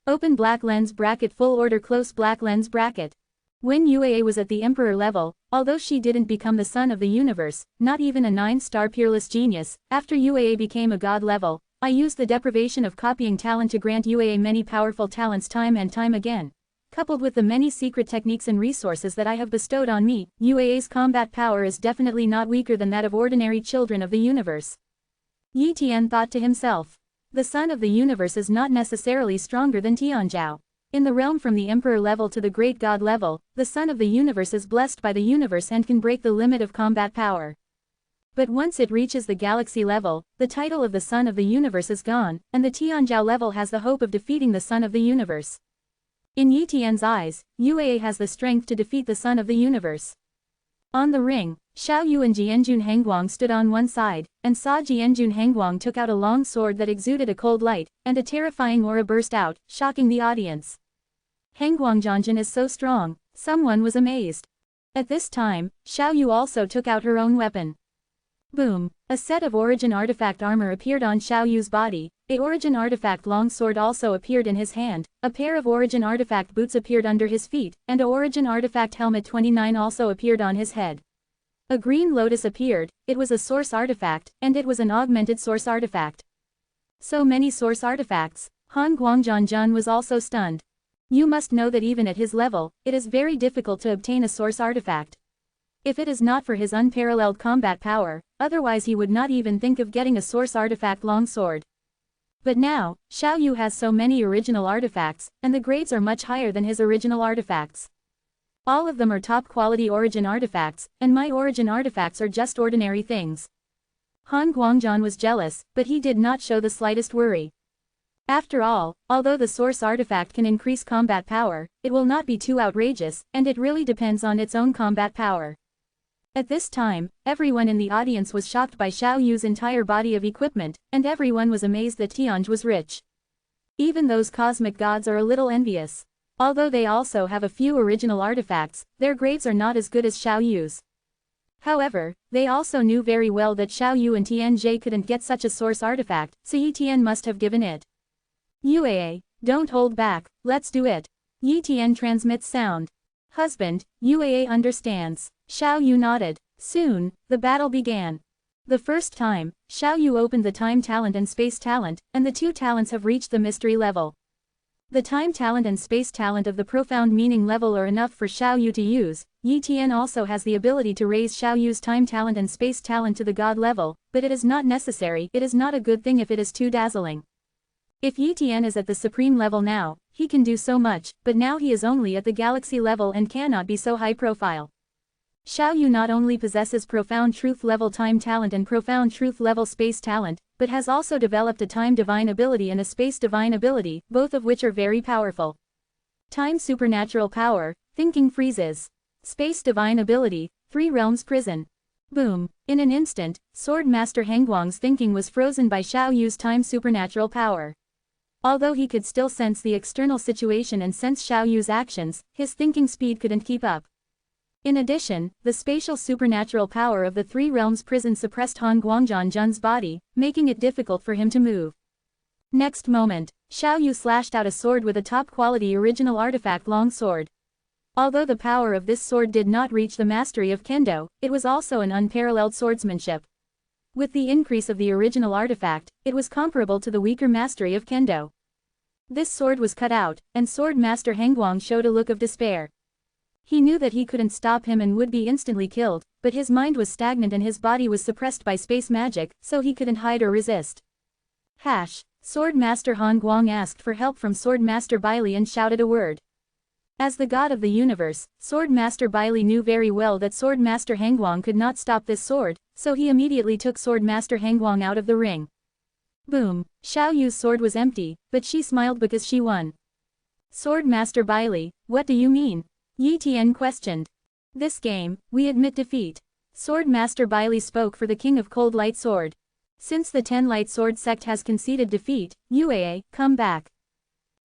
Open black lens bracket full order close black lens bracket. When UAA was at the Emperor level, although she didn't become the Sun of the Universe, not even a 9-star peerless genius, after UAA became a god level, I used the deprivation of copying talent to grant UAA many powerful talents time and time again. Coupled with the many secret techniques and resources that I have bestowed on me, UAA's combat power is definitely not weaker than that of ordinary children of the universe. Yi Tian thought to himself. The Sun of the Universe is not necessarily stronger than Tianzhao. In the realm from the Emperor level to the Great God level, the Sun of the Universe is blessed by the universe and can break the limit of combat power. But once it reaches the galaxy level, the title of the Sun of the Universe is gone, and the Tianzhao level has the hope of defeating the Sun of the Universe. In Yi Tian's eyes, UAA has the strength to defeat the Sun of the Universe. On the ring, Xiao Yu and Jianjun Hengguang stood on one side, and saw Jianjun Hengguang took out a long sword that exuded a cold light, and a terrifying aura burst out, shocking the audience. Hengguang Jianjun is so strong, someone was amazed. At this time, Xiao Yu also took out her own weapon. Boom! A set of origin artifact armor appeared on Xiao Yu's body, a origin artifact long sword also appeared in his hand, a pair of origin artifact boots appeared under his feet, and a origin artifact helmet 29 also appeared on his head. A green lotus appeared, it was a source artifact, and it was an augmented source artifact. So many source artifacts, Han Guangjianjun was also stunned. You must know that even at his level, it is very difficult to obtain a source artifact. If it is not for his unparalleled combat power, otherwise he would not even think of getting a source artifact longsword. But now, Xiao Yu has so many original artifacts, and the grades are much higher than his original artifacts. All of them are top quality origin artifacts, and my origin artifacts are just ordinary things. Han Guangjian was jealous, but he did not show the slightest worry. After all, although the source artifact can increase combat power, it will not be too outrageous, and it really depends on its own combat power. At this time, everyone in the audience was shocked by Xiao Yu's entire body of equipment, and everyone was amazed that Tianj was rich. Even those cosmic gods are a little envious. Although they also have a few original artifacts, their grades are not as good as Xiao Yu's. However, they also knew very well that Xiao Yu and Tianjie couldn't get such a source artifact, so Yi Tian must have given it. Yuaa, don't hold back, let's do it. Yi Tian transmits sound. Husband, Yuaa understands. Xiao Yu nodded. Soon, the battle began. The first time, Xiao Yu opened the time talent and space talent, and the two talents have reached the mystery level. The time talent and space talent of the profound meaning level are enough for Xiao Yu to use. Yi Tian also has the ability to raise Xiao Yu's time talent and space talent to the god level, but it is not necessary. It is not a good thing if it is too dazzling. If Yi Tian is at the supreme level now, he can do so much, but now he is only at the galaxy level and cannot be so high profile. Xiao Yu not only possesses profound truth level time talent and profound truth level space talent, but has also developed a time divine ability and a space divine ability, both of which are very powerful. Time supernatural power, thinking freezes. Space divine ability, 3 realms prison. Boom. In an instant, Sword Master Hengguang's thinking was frozen by Xiao Yu's time supernatural power. Although he could still sense the external situation and sense Xiao Yu's actions, his thinking speed couldn't keep up. In addition, the spatial supernatural power of the 3 realms prison suppressed Han Guangjianjun's body, making it difficult for him to move. Next moment, Xiao Yu slashed out a sword with a top-quality original artifact long sword. Although the power of this sword did not reach the mastery of Kendo, it was also an unparalleled swordsmanship. With the increase of the original artifact, it was comparable to the weaker mastery of Kendo. This sword was cut out, and Sword Master Hengguang showed a look of despair. He knew that he couldn't stop him and would be instantly killed, but his mind was stagnant and his body was suppressed by space magic, so he couldn't hide or resist. Sword Master Han Guang asked for help from Sword Master Bailey and shouted a word. As the god of the universe, Sword Master Bailey knew very well that Sword Master Hengguang could not stop this sword, so he immediately took Sword Master Hengguang out of the ring. Boom! Xiao Yu's sword was empty, but she smiled because she won. Sword Master Bailey, what do you mean? Yi Tian questioned. This game, we admit defeat. Sword Master Bailey spoke for the King of Cold Light Sword. Since the 10 Light Sword sect has conceded defeat, Yuaa, come back.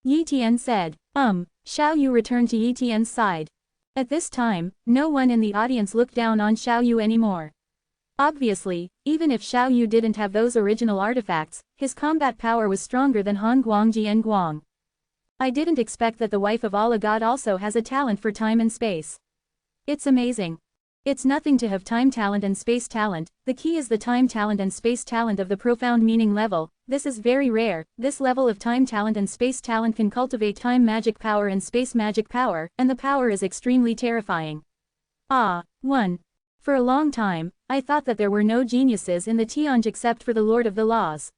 Yi Tian said. Xiao Yu returned to Yi Tian's side. At this time, no one in the audience looked down on Xiao Yu anymore. Obviously, even if Xiao Yu didn't have those original artifacts, his combat power was stronger than Han Guangjian Guang. I didn't expect that the wife of Allah God also has a talent for time and space. It's amazing. It's nothing to have time talent and space talent, the key is the time talent and space talent of the profound meaning level. This is very rare. This level of time talent and space talent can cultivate time magic power and space magic power, and the power is extremely terrifying. For a long time, I thought that there were no geniuses in the Tianj except for the Lord of the Laws.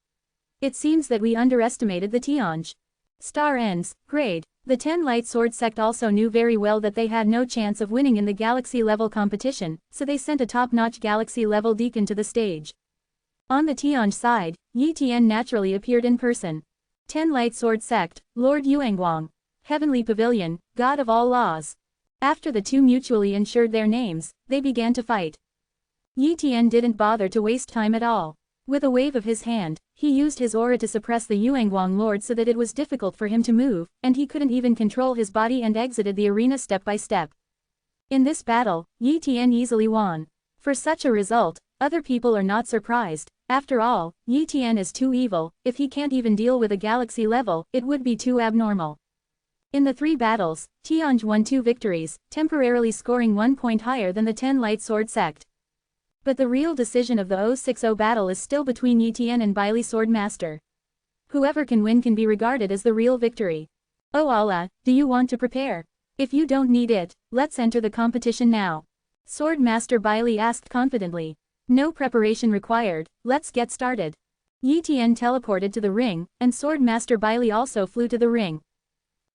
It seems that we underestimated the Tianj. Star ends, grade. The 10 Light Sword sect also knew very well that they had no chance of winning in the galaxy-level competition, so they sent a top-notch galaxy-level deacon to the stage. On the Tianj side, Yi Tian naturally appeared in person. 10 Light Sword sect, Lord Yuanguang. Heavenly Pavilion, God of all laws. After the two mutually ensured their names, they began to fight. Yi Tian didn't bother to waste time at all. With a wave of his hand, he used his aura to suppress the Yuanguang Lord so that it was difficult for him to move, and he couldn't even control his body and exited the arena step by step. In this battle, Yi Tian easily won. For such a result, other people are not surprised. After all, Yi Tian is too evil. If he can't even deal with a galaxy level, it would be too abnormal. In the 3 battles, Tianj won 2 victories, temporarily scoring 1 point higher than the 10 Light Sword sect. But the real decision of the 060 battle is still between Yi Tian and Bailey Sword Master. Whoever can win can be regarded as the real victory. Oh Allah, do you want to prepare? If you don't need it, let's enter the competition now. Sword Master Bailey asked confidently. No preparation required, let's get started. Yi Tian teleported to the ring, and Sword Master Bailey also flew to the ring.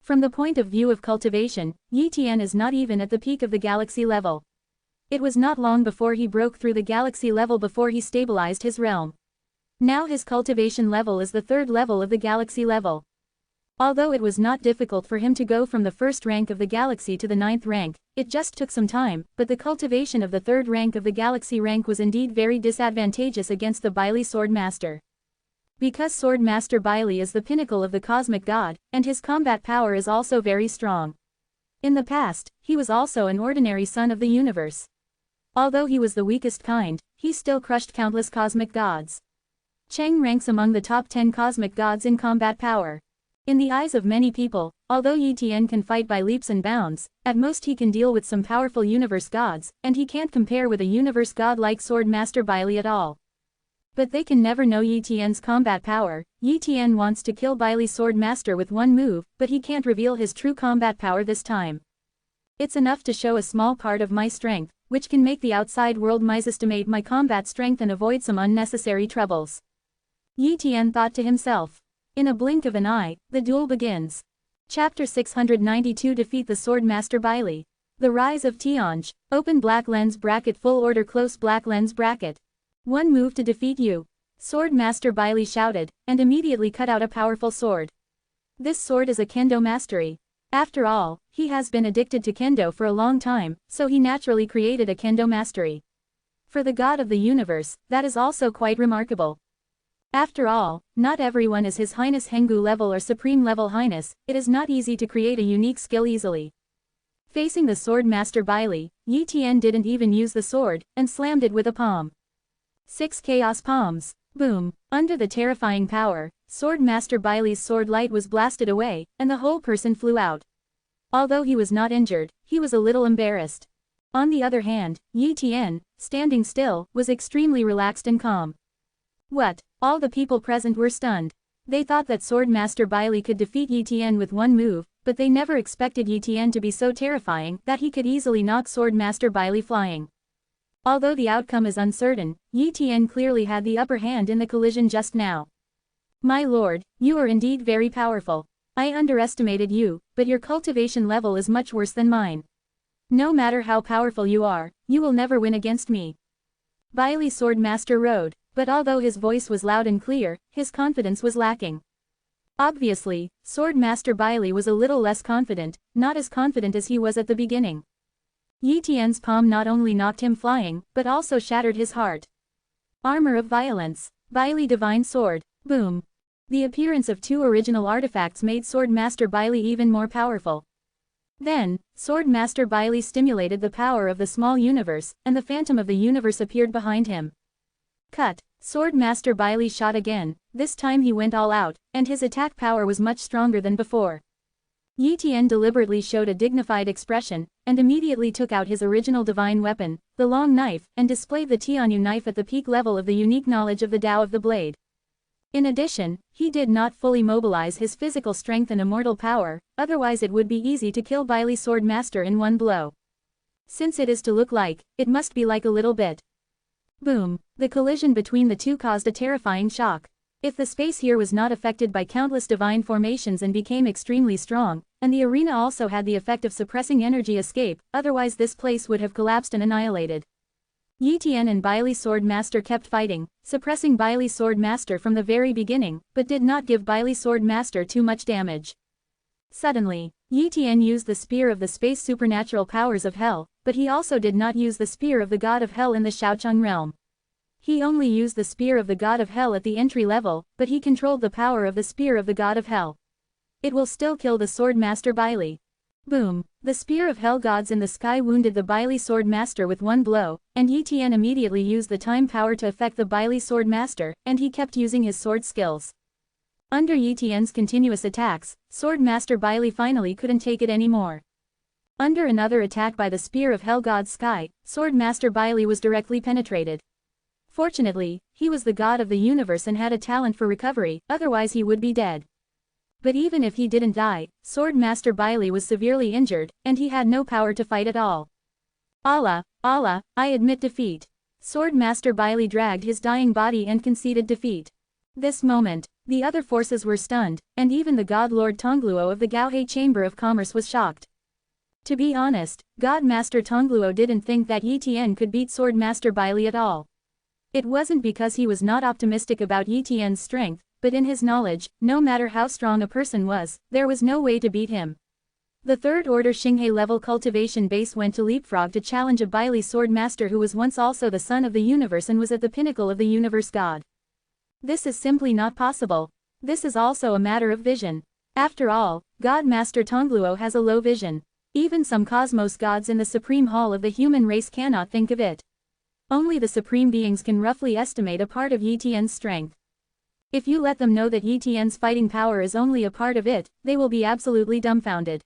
From the point of view of cultivation, Yi Tian is not even at the peak of the galaxy level. It was not long before he broke through the galaxy level before he stabilized his realm. Now his cultivation level is the 3rd level of the galaxy level. Although it was not difficult for him to go from the 1st rank of the galaxy to the 9th rank, it just took some time, but the cultivation of the 3rd rank of the galaxy rank was indeed very disadvantageous against the Bailey Sword Master. Because Sword Master Bailey is the pinnacle of the cosmic god, and his combat power is also very strong. In the past, he was also an ordinary son of the universe. Although he was the weakest kind, he still crushed countless cosmic gods. Cheng ranks among the top 10 cosmic gods in combat power. In the eyes of many people, although Yi Tian can fight by leaps and bounds, at most he can deal with some powerful universe gods, and he can't compare with a universe god like Sword Master Bailey at all. But they can never know Yi Tian's combat power. Yi Tian wants to kill Bailey Sword Master with one move, but he can't reveal his true combat power this time. It's enough to show a small part of my strength, which can make the outside world misestimate my combat strength and avoid some unnecessary troubles. Yi Tian thought to himself. In a blink of an eye, the duel begins. Chapter 692 Defeat the Sword Master Bailey. The Rise of Tianj. Open black lens bracket full order close black lens bracket. One move to defeat you. Sword Master Bailey shouted, and immediately cut out a powerful sword. This sword is a kendo mastery. After all, he has been addicted to kendo for a long time, so he naturally created a kendo mastery. For the god of the universe, that is also quite remarkable. After all, not everyone is His Highness Hengu level or Supreme level Highness. It is not easy to create a unique skill easily. Facing the Sword Master Bailey, Yi Tian didn't even use the sword, and slammed it with a palm. 6 chaos palms. Boom. Under the terrifying power, Sword Master Bailey's sword light was blasted away, and the whole person flew out. Although he was not injured, he was a little embarrassed. On the other hand, Yi Tian, standing still, was extremely relaxed and calm. What? All the people present were stunned. They thought that Sword Master Bailey could defeat Yi Tian with one move, but they never expected Yi Tian to be so terrifying that he could easily knock Sword Master Bailey flying. Although the outcome is uncertain, Yi Tian clearly had the upper hand in the collision just now. My lord, you are indeed very powerful. I underestimated you, but your cultivation level is much worse than mine. No matter how powerful you are, you will never win against me. Bailey Sword Master rode, but although his voice was loud and clear, his confidence was lacking. Obviously, Sword Master Bailey was a little less confident, not as confident as he was at the beginning. Yi Tian's palm not only knocked him flying, but also shattered his heart. Armor of Violence. Bailey Divine Sword. Boom. The appearance of 2 original artifacts made Sword Master Bailey even more powerful. Then, Sword Master Bailey stimulated the power of the small universe, and the phantom of the universe appeared behind him. Cut. Sword Master Bailey shot again. This time he went all out, and his attack power was much stronger than before. Yi Tian deliberately showed a dignified expression, and immediately took out his original divine weapon, the long knife, and displayed the Tianyu knife at the peak level of the unique knowledge of the Tao of the blade. In addition, he did not fully mobilize his physical strength and immortal power, otherwise it would be easy to kill Bailey Sword Master in one blow. Since it is to look like, it must be like a little bit. Boom. The collision between the two caused a terrifying shock. If the space here was not affected by countless divine formations and became extremely strong, and the arena also had the effect of suppressing energy escape, otherwise this place would have collapsed and annihilated. Yi Tian and Bailey Sword Master kept fighting, suppressing Bailey Sword Master from the very beginning, but did not give Bailey Sword Master too much damage. Suddenly, Yi Tian used the spear of the space supernatural powers of hell, but he also did not use the spear of the god of hell in the Shaocheng realm. He only used the spear of the god of hell at the entry level, but he controlled the power of the spear of the god of hell. It will still kill the sword master Baili. Boom! The spear of hell gods in the sky wounded the Baili sword master with one blow, and Yi Tian immediately used the time power to affect the Baili sword master, and he kept using his sword skills. Under Yi Tian's continuous attacks, sword master Baili finally couldn't take it anymore. Under another attack by the spear of hell god sky, sword master Baili was directly penetrated. Fortunately, he was the god of the universe and had a talent for recovery, otherwise he would be dead. But even if he didn't die, sword master Baili was severely injured, and he had no power to fight at all. Allah, Allah, I admit defeat. Sword master Baili dragged his dying body and conceded defeat. This moment, the other forces were stunned, and even the god Lord Tongluo of the Gaohe Chamber of Commerce was shocked. To be honest, God Master Tongluo didn't think that Yi Tian could beat sword master Baili at all. It wasn't because he was not optimistic about Yi Tian's strength, but in his knowledge, no matter how strong a person was, there was no way to beat him. The third order Xinghe level cultivation base went to leapfrog to challenge a Baili sword master who was once also the son of the universe and was at the pinnacle of the universe god. This is simply not possible. This is also a matter of vision. After all, God Master Tongluo has a low vision. Even some cosmos gods in the supreme hall of the human race cannot think of it. Only the supreme beings can roughly estimate a part of Yi Tian's strength. If you let them know that Yi Tian's fighting power is only a part of it, they will be absolutely dumbfounded.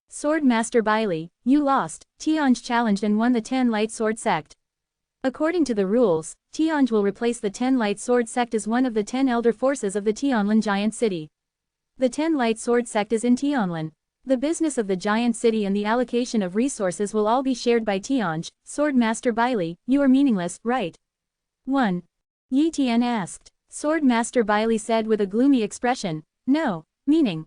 Sword Master Baili, you lost. Tianj challenged and won the 10 Light Sword Sect. According to the rules, Tianj will replace the 10 Light Sword Sect as one of the 10 elder forces of the Tianlin giant city. The 10 Light Sword Sect is in Tianlin. The business of the giant city and the allocation of resources will all be shared by Tianj. Sword Master Baili, you are meaningless, right? 1. Yi Tian asked. Sword Master Baili said with a gloomy expression, no, meaning.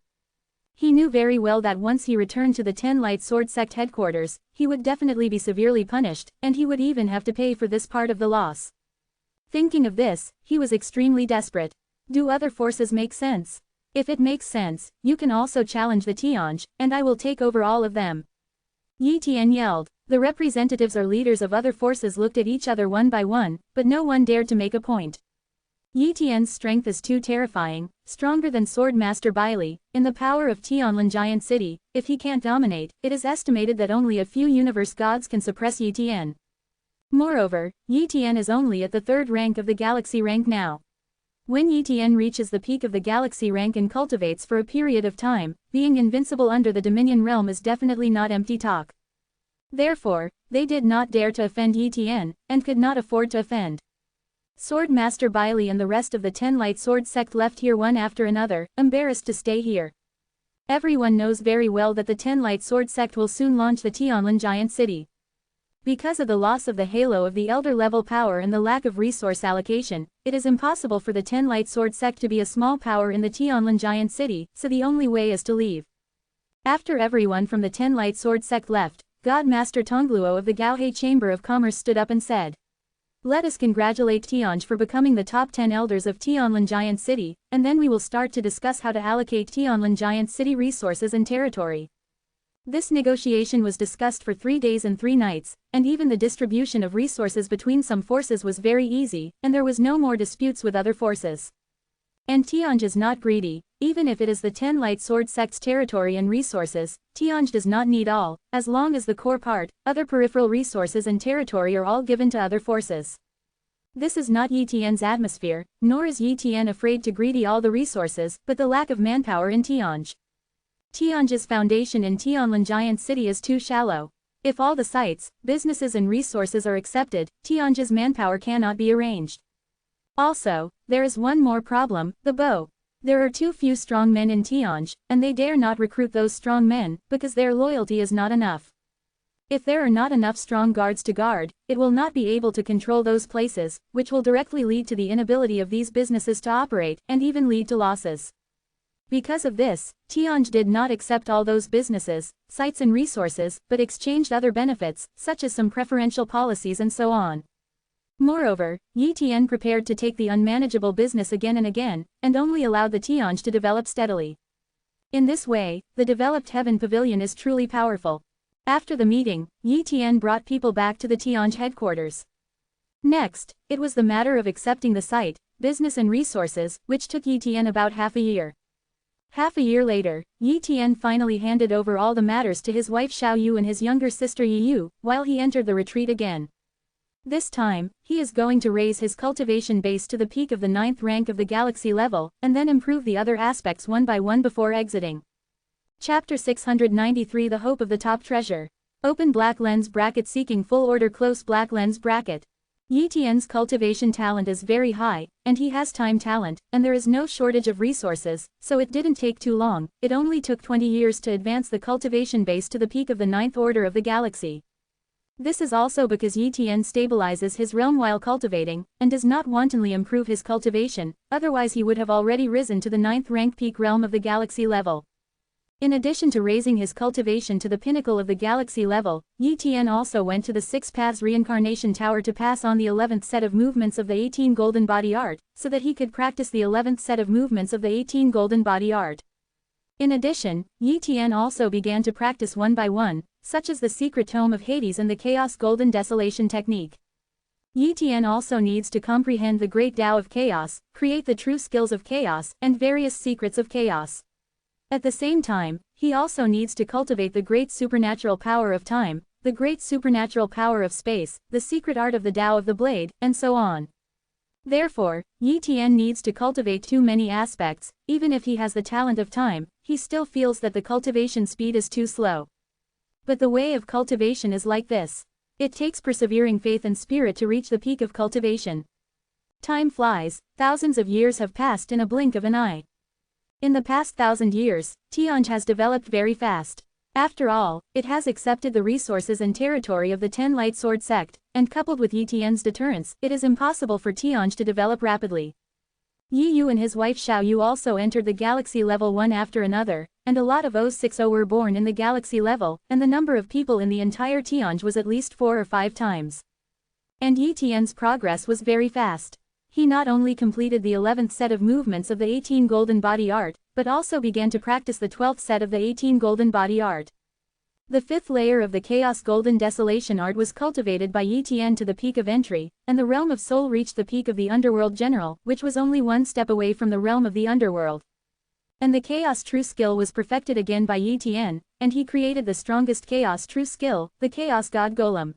He knew very well that once he returned to the 10 Light Sword Sect headquarters, he would definitely be severely punished, and he would even have to pay for this part of the loss. Thinking of this, he was extremely desperate. Do other forces make sense? If it makes sense, you can also challenge the Tianj, and I will take over all of them. Yi Tian yelled. The representatives or leaders of other forces looked at each other one by one, but no one dared to make a point. Yi Tian's strength is too terrifying, stronger than Sword Master Baili, in the power of Tianlin Giant City. If he can't dominate, it is estimated that only a few universe gods can suppress Yi Tian. Moreover, Yi Tian is only at the 3rd rank of the galaxy rank now. When Yi Tian reaches the peak of the galaxy rank and cultivates for a period of time, being invincible under the Dominion realm is definitely not empty talk. Therefore, they did not dare to offend Yi Tian, and could not afford to offend. Sword Master Baili and the rest of the 10 Light Sword Sect left here one after another, embarrassed to stay here. Everyone knows very well that the 10 Light Sword Sect will soon launch the Tianlin Giant City. Because of the loss of the halo of the elder level power and the lack of resource allocation, it is impossible for the 10 Light Sword Sect to be a small power in the Tianlin Giant City, so the only way is to leave. After everyone from the 10 Light Sword Sect left, God Master Tongluo of the Gaohe Chamber of Commerce stood up and said, let us congratulate Tianj for becoming the top 10 elders of Tianlin Giant City, and then we will start to discuss how to allocate Tianlin Giant City resources and territory. This negotiation was discussed for 3 days and 3 nights, and even the distribution of resources between some forces was very easy, and there was no more disputes with other forces. And Tianj is not greedy, even if it is the 10 Light Sword Sect's territory and resources, Tianj does not need all, as long as the core part, other peripheral resources and territory are all given to other forces. This is not Yi Tian's atmosphere, nor is Yi Tian afraid to greedy all the resources, but the lack of manpower in Tianj. Tianj's foundation in Tianlin Giant City is too shallow. If all the sites, businesses and resources are accepted, Tianj's manpower cannot be arranged. Also, there is one more problem, the bow. There are too few strong men in Tianj, and they dare not recruit those strong men, because their loyalty is not enough. If there are not enough strong guards to guard, it will not be able to control those places, which will directly lead to the inability of these businesses to operate, and even lead to losses. Because of this, Tianj did not accept all those businesses, sites and resources, but exchanged other benefits, such as some preferential policies and so on. Moreover, Yi Tian prepared to take the unmanageable business again and again, and only allowed the Tianj to develop steadily. In this way, the developed Heaven Pavilion is truly powerful. After the meeting, Yi Tian brought people back to the Tianj headquarters. Next, it was the matter of accepting the site, business and resources, which took Yi Tian about half a year. Half a year later, Yi Tian finally handed over all the matters to his wife Xiao Yu and his younger sister Yi Yu, while he entered the retreat again. This time, he is going to raise his cultivation base to the peak of the 9th rank of the galaxy level, and then improve the other aspects one by one before exiting. Chapter 693 The Hope of the Top Treasure. Open black lens bracket seeking full order close black lens bracket. Yi Tian's cultivation talent is very high, and he has time talent, and there is no shortage of resources, so it didn't take too long, it only took 20 years to advance the cultivation base to the peak of the 9th order of the galaxy. This is also because Yi Tian stabilizes his realm while cultivating, and does not wantonly improve his cultivation, otherwise he would have already risen to the 9th rank peak realm of the galaxy level. In addition to raising his cultivation to the pinnacle of the galaxy level, Yi Tian also went to the 6 Paths Reincarnation Tower to pass on the 11th set of movements of the 18 Golden Body Art, so that he could practice the 11th set of movements of the 18 Golden Body Art. In addition, Yi Tian also began to practice one by one, such as the Secret Tome of Hades and the Chaos Golden Desolation Technique. Yi Tian also needs to comprehend the Great Tao of Chaos, create the true skills of chaos, and various secrets of chaos. At the same time, he also needs to cultivate the great supernatural power of time, the great supernatural power of space, the secret art of the Tao of the Blade, and so on. Therefore, Yi Tian needs to cultivate too many aspects. Even if he has the talent of time, he still feels that the cultivation speed is too slow. But the way of cultivation is like this. It takes persevering faith and spirit to reach the peak of cultivation. Time flies, thousands of years have passed in a blink of an eye. In the past 1,000 years, Tianj has developed very fast. After all, it has accepted the resources and territory of the 10 Light Sword sect, and coupled with Yi Tian's deterrence, it is impossible for Tianj to develop rapidly. Yi Yu and his wife Xiao Yu also entered the galaxy level one after another, and a lot of O's60 were born in the galaxy level, and the number of people in the entire Tianj was at least 4 or 5 times. And Yi Tian's progress was very fast. He not only completed the 11th set of movements of the 18 Golden Body Art, but also began to practice the 12th set of the 18 Golden Body Art. The 5th layer of the Chaos Golden Desolation Art was cultivated by Yi Tian to the peak of entry, and the realm of soul reached the peak of the Underworld General, which was only one step away from the realm of the Underworld. And the Chaos True Skill was perfected again by Yi Tian, and he created the strongest Chaos True Skill, the Chaos God Golem.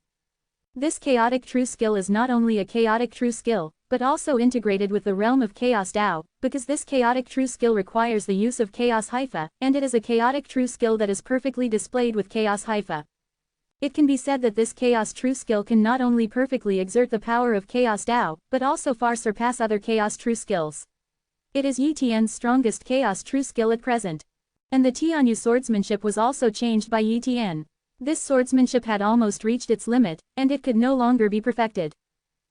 This chaotic true skill is not only a chaotic true skill, but also integrated with the realm of Chaos Tao, because this chaotic true skill requires the use of Chaos Haifa, and it is a chaotic true skill that is perfectly displayed with Chaos Haifa. It can be said that this Chaos True Skill can not only perfectly exert the power of Chaos Tao, but also far surpass other Chaos True Skills. It is Yi Tian's strongest Chaos True Skill at present. And the Tianyu swordsmanship was also changed by Yi Tian. This swordsmanship had almost reached its limit, and it could no longer be perfected.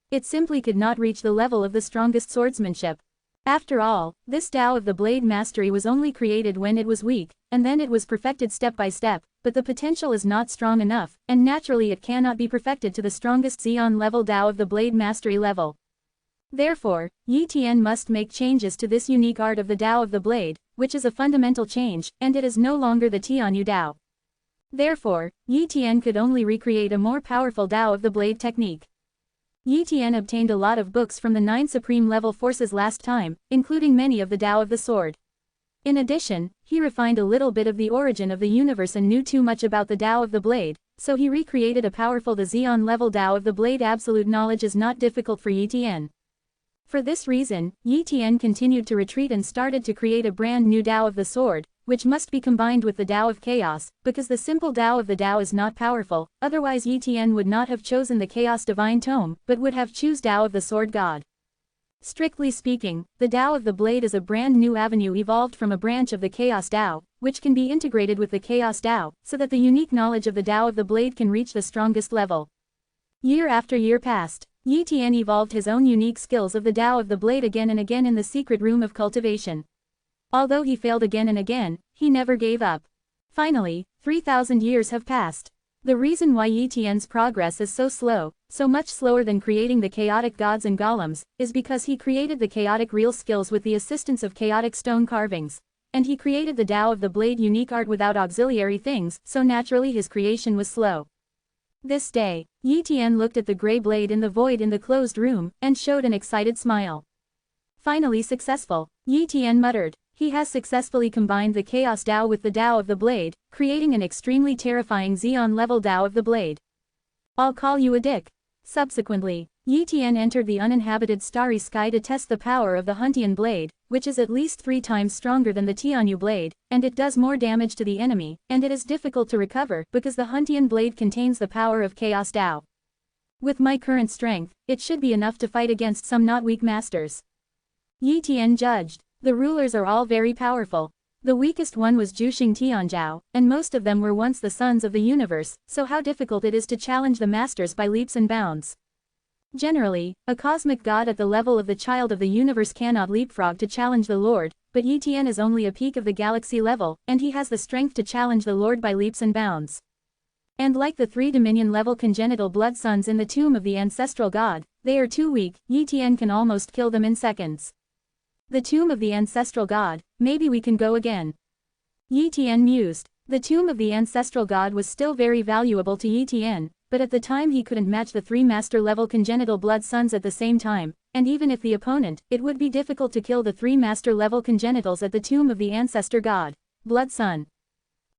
It simply could not reach the level of the strongest swordsmanship. After all, this Tao of the Blade Mastery was only created when it was weak, and then it was perfected step by step, but the potential is not strong enough, and naturally it cannot be perfected to the strongest Xeon level Tao of the Blade Mastery level. Therefore, Yi Tian must make changes to this unique art of the Tao of the Blade, which is a fundamental change, and it is no longer the Tianyu Tao. Therefore, Yi Tian could only recreate a more powerful Tao of the Blade technique. Yi Tian obtained a lot of books from the 9 supreme level forces last time, including many of the Tao of the Sword. In addition, he refined a little bit of the origin of the universe and knew too much about the Tao of the Blade, so he recreated a powerful Xeon level Tao of the Blade. Absolute knowledge is not difficult for Yi Tian. For this reason, Yi Tian continued to retreat and started to create a brand new Tao of the Sword, which must be combined with the Tao of Chaos, because the simple Tao of the Tao is not powerful, otherwise Yi Tian would not have chosen the Chaos Divine Tome, but would have choose Tao of the Sword God. Strictly speaking, the Tao of the Blade is a brand new avenue evolved from a branch of the Chaos Tao, which can be integrated with the Chaos Tao, so that the unique knowledge of the Tao of the Blade can reach the strongest level. Year after year passed. Yi Tian evolved his own unique skills of the Tao of the Blade again and again in the secret room of cultivation. Although he failed again and again, he never gave up. Finally, 3,000 years have passed. The reason why Yi Tian's progress is so slow, so much slower than creating the chaotic gods and golems, is because he created the chaotic real skills with the assistance of chaotic stone carvings. and he created the Tao of the blade unique art without auxiliary things, so naturally his creation was slow. This day, Yi Tian looked at the gray blade in the void in the closed room, and showed an excited smile. Finally successful, Yi Tian muttered. He has successfully combined the Chaos Tao with the Tao of the blade, creating an extremely terrifying Xeon-level Tao of the blade. I'll call you a dick. Subsequently, Yi Tian entered the uninhabited starry sky to test the power of the Huntian blade, which is at least 3 times stronger than the Tianyu blade, and it does more damage to the enemy, and it is difficult to recover because the Huntian blade contains the power of Chaos Tao. With my current strength, it should be enough to fight against some not weak masters. Yi Tian judged. The rulers are all very powerful. The weakest one was Juxing Tianzhao, and most of them were once the sons of the universe, so how difficult it is to challenge the masters by leaps and bounds. Generally, a cosmic god at the level of the child of the universe cannot leapfrog to challenge the Lord, but Yi Tian is only a peak of the galaxy level, and he has the strength to challenge the Lord by leaps and bounds. And like the 3 Dominion-level congenital blood sons in the tomb of the ancestral god, they are too weak. Yi Tian can almost kill them in seconds. The tomb of the ancestral god, maybe we can go again. Yi Tian mused. The tomb of the ancestral god was still very valuable to Yi Tian, but at the time he couldn't match the 3 master-level congenital blood sons at the same time, and even if the opponent, it would be difficult to kill the 3 master-level congenitals at the tomb of the ancestor god, blood son.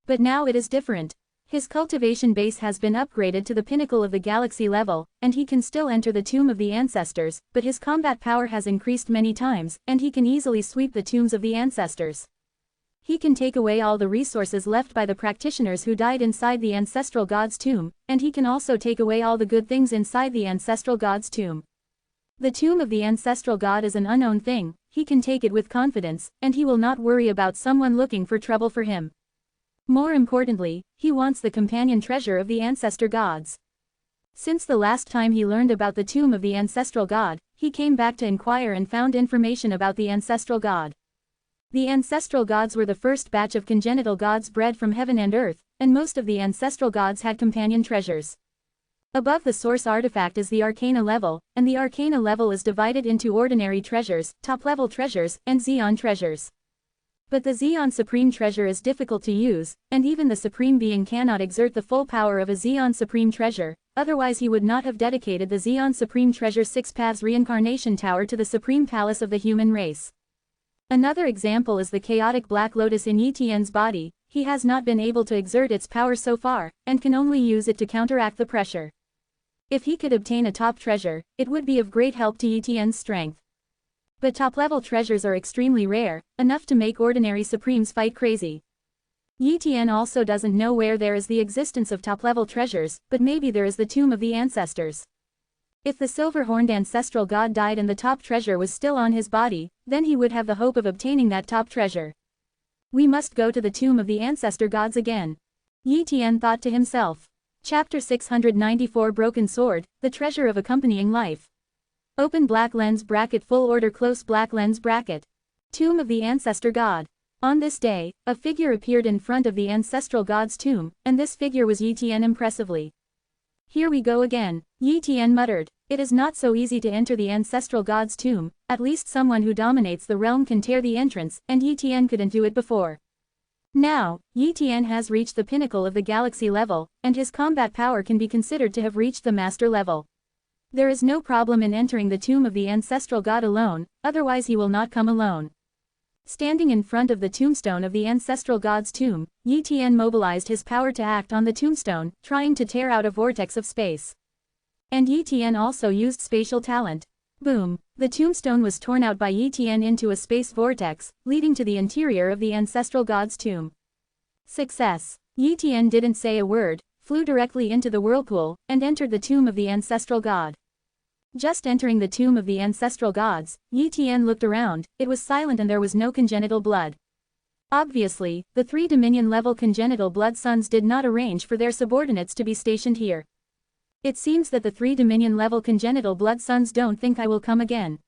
But now it is different. His cultivation base has been upgraded to the pinnacle of the galaxy level, and he can still enter the tomb of the ancestors, but his combat power has increased many times, and he can easily sweep the tombs of the ancestors. He can take away all the resources left by the practitioners who died inside the ancestral god's tomb, and he can also take away all the good things inside the ancestral god's tomb. The tomb of the ancestral god is an unknown thing, he can take it with confidence, and he will not worry about someone looking for trouble for him. More importantly, he wants the companion treasure of the ancestor gods. Since the last time he learned about the tomb of the ancestral god, he came back to inquire and found information about the ancestral god. The ancestral gods were the first batch of congenital gods bred from heaven and earth, and most of the ancestral gods had companion treasures. Above the source artifact is the arcana level, and the arcana level is divided into ordinary treasures, top-level treasures, and Xeon treasures. But the Xeon Supreme Treasure is difficult to use, and even the Supreme Being cannot exert the full power of a Xeon Supreme Treasure, otherwise he would not have dedicated the Xeon Supreme Treasure 6 Paths Reincarnation Tower to the Supreme Palace of the human race. Another example is the chaotic Black Lotus in Yi Tian's body. He has not been able to exert its power so far, and can only use it to counteract the pressure. If he could obtain a top treasure, it would be of great help to Yi Tian's strength. But top-level treasures are extremely rare, enough to make ordinary Supremes fight crazy. Yi Tian also doesn't know where there is the existence of top-level treasures, but maybe there is the tomb of the ancestors. If the silver-horned ancestral god died and the top treasure was still on his body, then he would have the hope of obtaining that top treasure. We must go to the tomb of the ancestor gods again. Yi Tian thought to himself. Chapter 694 Broken Sword, the treasure of accompanying life. Open black lens bracket full order close black lens bracket. Tomb of the ancestor god. On this day, a figure appeared in front of the ancestral god's tomb, and this figure was Yi Tian impressively. Here we go again, Yi Tian muttered. It is not so easy to enter the ancestral god's tomb, at least someone who dominates the realm can tear the entrance, and Yi Tian couldn't do it before. Now, Yi Tian has reached the pinnacle of the galaxy level, and his combat power can be considered to have reached the master level. There is no problem in entering the tomb of the ancestral god alone, otherwise he will not come alone. Standing in front of the tombstone of the ancestral god's tomb, Yi Tian mobilized his power to act on the tombstone, trying to tear out a vortex of space. And Yi Tian also used spatial talent. Boom! The tombstone was torn out by Yi Tian into a space vortex, leading to the interior of the ancestral god's tomb. Success! Yi Tian didn't say a word, flew directly into the whirlpool, and entered the tomb of the ancestral god. Just entering the tomb of the ancestral gods, Yi Tian looked around, it was silent and there was no congenital blood. Obviously, the 3 Dominion-level congenital blood sons did not arrange for their subordinates to be stationed here. It seems that the 3 Dominion-level congenital blood sons don't think I will come again.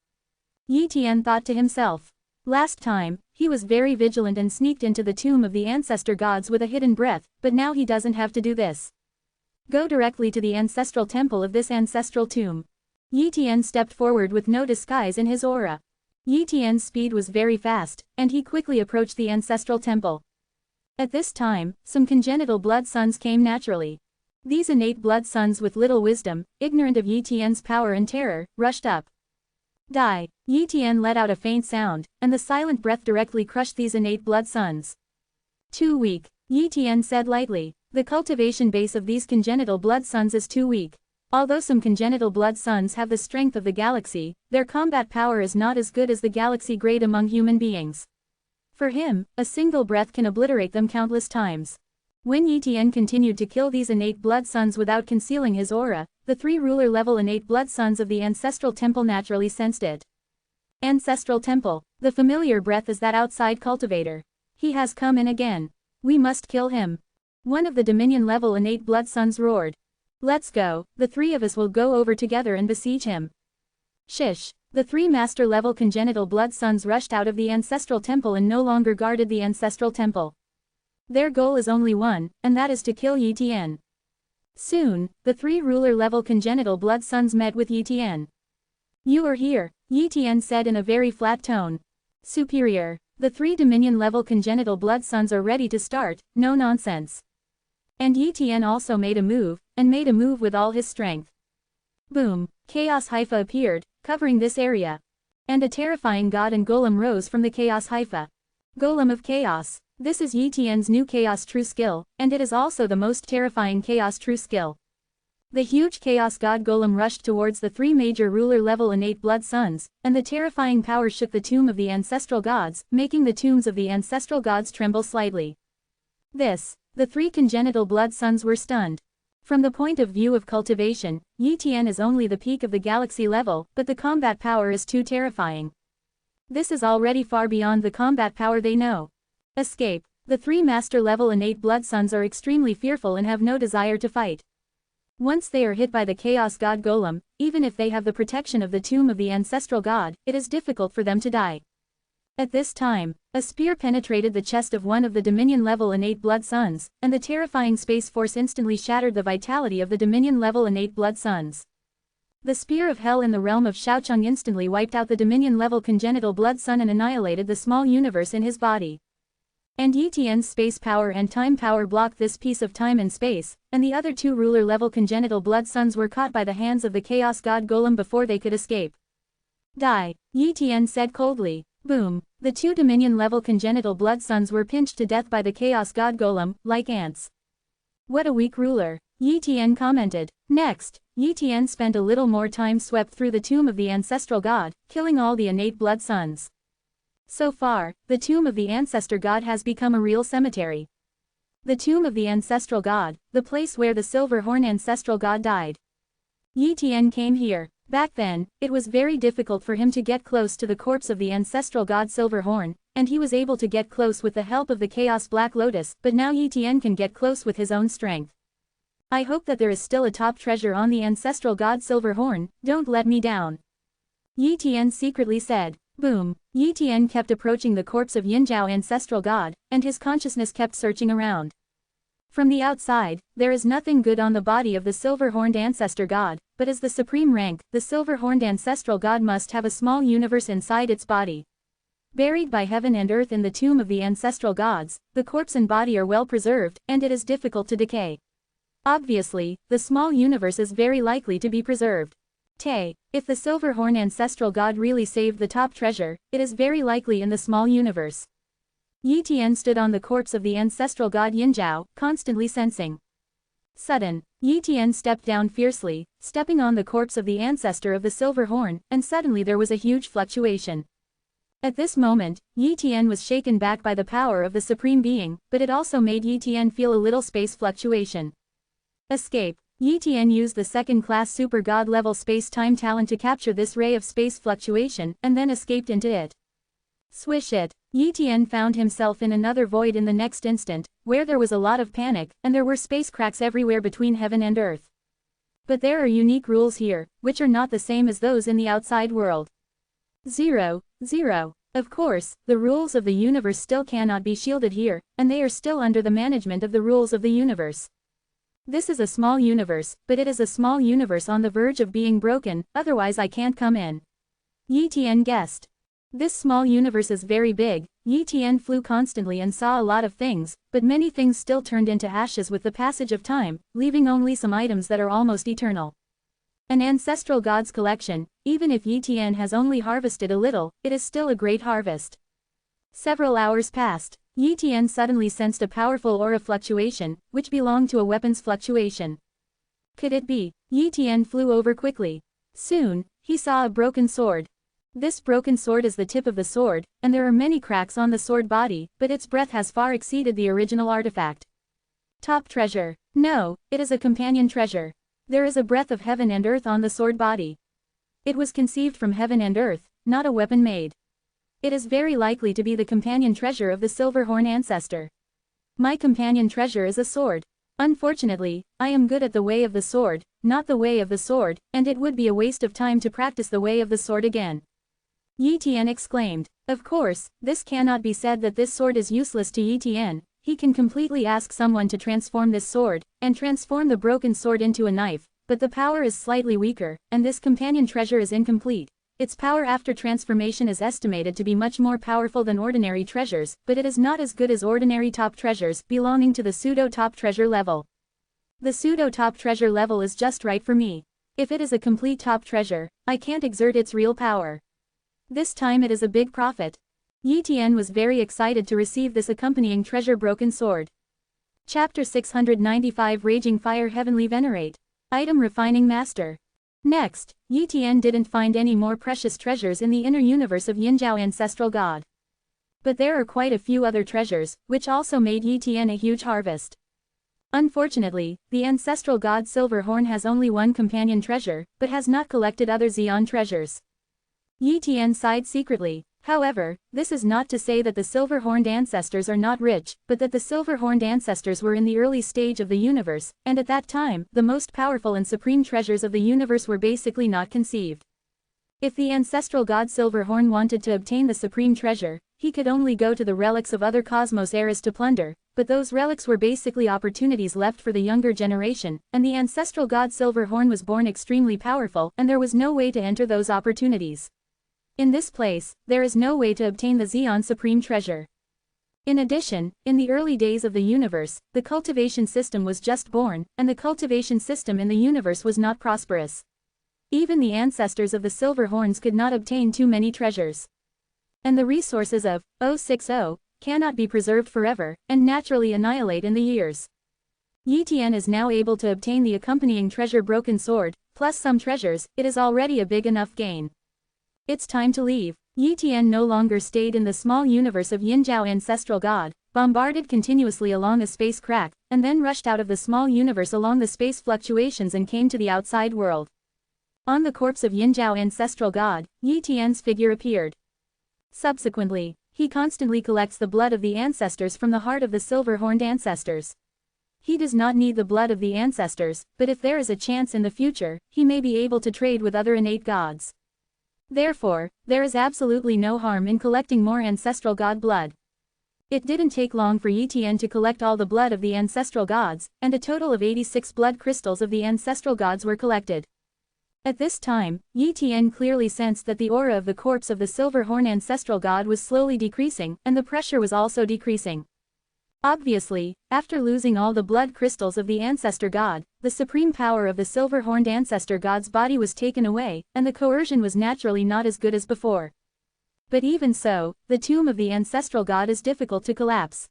Yi Tian thought to himself. Last time, he was very vigilant and sneaked into the tomb of the ancestor gods with a hidden breath, but now he doesn't have to do this. Go directly to the ancestral temple of this ancestral tomb. Yi Tian stepped forward with no disguise in his aura. Yi Tian's speed was very fast, and he quickly approached the ancestral temple. At this time, some congenital blood sons came naturally. These innate blood sons with little wisdom, ignorant of Yi Tian's power and terror, rushed up. Die! Yi Tian let out a faint sound, and the silent breath directly crushed these innate blood sons. Too weak, Yi Tian said lightly. The cultivation base of these congenital blood sons is too weak. Although some congenital blood sons have the strength of the galaxy, their combat power is not as good as the galaxy grade among human beings. For him, a single breath can obliterate them countless times. When Yi Tian continued to kill these innate blood sons without concealing his aura, the 3 ruler-level innate blood sons of the ancestral temple naturally sensed it. Ancestral temple. The familiar breath is that outside cultivator. He has come in again. We must kill him. One of the Dominion-level innate blood sons roared. Let's go, the 3 of us will go over together and besiege him. Shish. The 3 master-level congenital blood sons rushed out of the ancestral temple and no longer guarded the ancestral temple. Their goal is only one, and that is to kill Yi Tian. Soon, the 3 ruler-level congenital blood sons met with Yi Tian. You are here, Yi Tian said in a very flat tone. Superior. The 3 Dominion-level congenital blood sons are ready to start, no nonsense. And Yi Tian also made a move, and made a move with all his strength. Boom! Chaos Haifa appeared, covering this area. And a terrifying god and golem rose from the Chaos Haifa. Golem of Chaos. This is Yi Tian's new Chaos True skill, and it is also the most terrifying Chaos True skill. The huge Chaos God Golem rushed towards the 3 major ruler-level innate blood sons, and the terrifying power shook the tomb of the ancestral gods, making the tombs of the ancestral gods tremble slightly. The 3 congenital blood sons were stunned. From the point of view of cultivation, Yi Tian is only the peak of the galaxy level, but the combat power is too terrifying. This is already far beyond the combat power they know. Escape. The 3 master-level innate blood sons are extremely fearful and have no desire to fight. Once they are hit by the Chaos God Golem, even if they have the protection of the tomb of the ancestral god, it is difficult for them to die. At this time, a spear penetrated the chest of one of the Dominion-level innate blood sons, and the terrifying space force instantly shattered the vitality of the Dominion-level innate blood sons. The spear of hell in the realm of Shaocheng instantly wiped out the Dominion-level congenital blood son and annihilated the small universe in his body. And Yi Tian's space power and time power blocked this piece of time and space, and the other 2 ruler-level congenital blood sons were caught by the hands of the Chaos God Golem before they could escape. Die, Yi Tian said coldly. Boom! The 2 Dominion-level congenital blood sons were pinched to death by the Chaos God Golem, like ants. What a weak ruler, Yi Tian commented. Next, Yi Tian spent a little more time swept through the tomb of the ancestral god, killing all the innate blood sons. So far, the tomb of the ancestor god has become a real cemetery. The tomb of the ancestral god, the place where the silver horn ancestral god died. Yi Tian came here. Back then, it was very difficult for him to get close to the corpse of the ancestral god Silverhorn, and he was able to get close with the help of the Chaos Black Lotus, but now Yi Tian can get close with his own strength. I hope that there is still a top treasure on the ancestral god Silverhorn, don't let me down. Yi Tian secretly said. Boom! Yi Tian kept approaching the corpse of Yinzhao ancestral god, and his consciousness kept searching around. From the outside, there is nothing good on the body of the silver-horned ancestor god, but as the supreme rank, the silver-horned ancestral god must have a small universe inside its body. Buried by heaven and earth in the tomb of the ancestral gods, the corpse and body are well preserved, and it is difficult to decay. Obviously, the small universe is very likely to be preserved. If the silver-horned ancestral god really saved the top treasure, it is very likely in the small universe. Yi Tian stood on the corpse of the ancestral god Yinzhao, constantly sensing. Sudden, Yi Tian stepped down fiercely, stepping on the corpse of the ancestor of the silver horn, and suddenly there was a huge fluctuation. At this moment, Yi Tian was shaken back by the power of the Supreme Being, but it also made Yi Tian feel a little space fluctuation. Escape. Yi Tian used the second-class super god-level space-time talent to capture this ray of space fluctuation, and then escaped into it. Swish it. Yi Tian found himself in another void in the next instant, where there was a lot of panic, and there were space cracks everywhere between heaven and earth. But there are unique rules here, which are not the same as those in the outside world. 0, 0. Of course, the rules of the universe still cannot be shielded here, and they are still under the management of the rules of the universe. This is a small universe, but it is a small universe on the verge of being broken, otherwise I can't come in. Yi Tian guessed. This small universe is very big. Yi Tian flew constantly and saw a lot of things, but many things still turned into ashes with the passage of time, leaving only some items that are almost eternal. An ancestral god's collection. Even if Yi Tian has only harvested a little, it is still a great harvest. Several hours passed. Yi Tian suddenly sensed a powerful aura fluctuation, which belonged to a weapon's fluctuation. Could it be? Yi Tian flew over quickly. Soon, he saw a broken sword. This broken sword is the tip of the sword, and there are many cracks on the sword body, but its breadth has far exceeded the original artifact. Top treasure. No, it is a companion treasure. There is a breath of heaven and earth on the sword body. It was conceived from heaven and earth, not a weapon made. It is very likely to be the companion treasure of the Silverhorn ancestor. My companion treasure is a sword. Unfortunately, I am good at the way of the sword, not the way of the sword, and it would be a waste of time to practice the way of the sword again. Yi Tian exclaimed. Of course, this cannot be said that this sword is useless to Yi Tian. He can completely ask someone to transform this sword, and transform the broken sword into a knife, but the power is slightly weaker, and this companion treasure is incomplete. Its power after transformation is estimated to be much more powerful than ordinary treasures, but it is not as good as ordinary top treasures belonging to the pseudo-top treasure level. The pseudo-top treasure level is just right for me. If it is a complete top treasure, I can't exert its real power. This time it is a big profit. Yi Tian was very excited to receive this accompanying treasure broken sword. Chapter 695 Raging Fire Heavenly Venerate. Item Refining Master. Next, Yi Tian didn't find any more precious treasures in the inner universe of Yinzhao Ancestral God. But there are quite a few other treasures, which also made Yi Tian a huge harvest. Unfortunately, the Ancestral God Silverhorn has only one companion treasure, but has not collected other Xeon treasures. Yi Tian sighed secretly. However, this is not to say that the silver-horned ancestors are not rich, but that the silver-horned ancestors were in the early stage of the universe, and at that time, the most powerful and supreme treasures of the universe were basically not conceived. If the ancestral god Silverhorn wanted to obtain the supreme treasure, he could only go to the relics of other cosmos eras to plunder, but those relics were basically opportunities left for the younger generation, and the ancestral god Silverhorn was born extremely powerful, and there was no way to enter those opportunities. In this place, there is no way to obtain the Xeon Supreme Treasure. In addition, in the early days of the universe, the cultivation system was just born, and the cultivation system in the universe was not prosperous. Even the ancestors of the Silverhorns could not obtain too many treasures. And the resources of 060 cannot be preserved forever, and naturally annihilate in the years. Yi Tian is now able to obtain the accompanying treasure broken sword, plus some treasures. It is already a big enough gain. It's time to leave. Yi Tian no longer stayed in the small universe of Yinzhao Ancestral God, bombarded continuously along a space crack, and then rushed out of the small universe along the space fluctuations and came to the outside world. On the corpse of Yinzhao Ancestral God, Yi Tian's figure appeared. Subsequently, he constantly collects the blood of the ancestors from the heart of the silver-horned ancestors. He does not need the blood of the ancestors, but if there is a chance in the future, he may be able to trade with other innate gods. Therefore, there is absolutely no harm in collecting more ancestral god blood. It didn't take long for Yi Tian to collect all the blood of the ancestral gods, and a total of 86 blood crystals of the ancestral gods were collected. At this time, Yi Tian clearly sensed that the aura of the corpse of the Silverhorn ancestral god was slowly decreasing, and the pressure was also decreasing. Obviously, after losing all the blood crystals of the ancestor god, the supreme power of the silver-horned ancestor god's body was taken away, and the coercion was naturally not as good as before. But even so, the tomb of the ancestral god is difficult to collapse.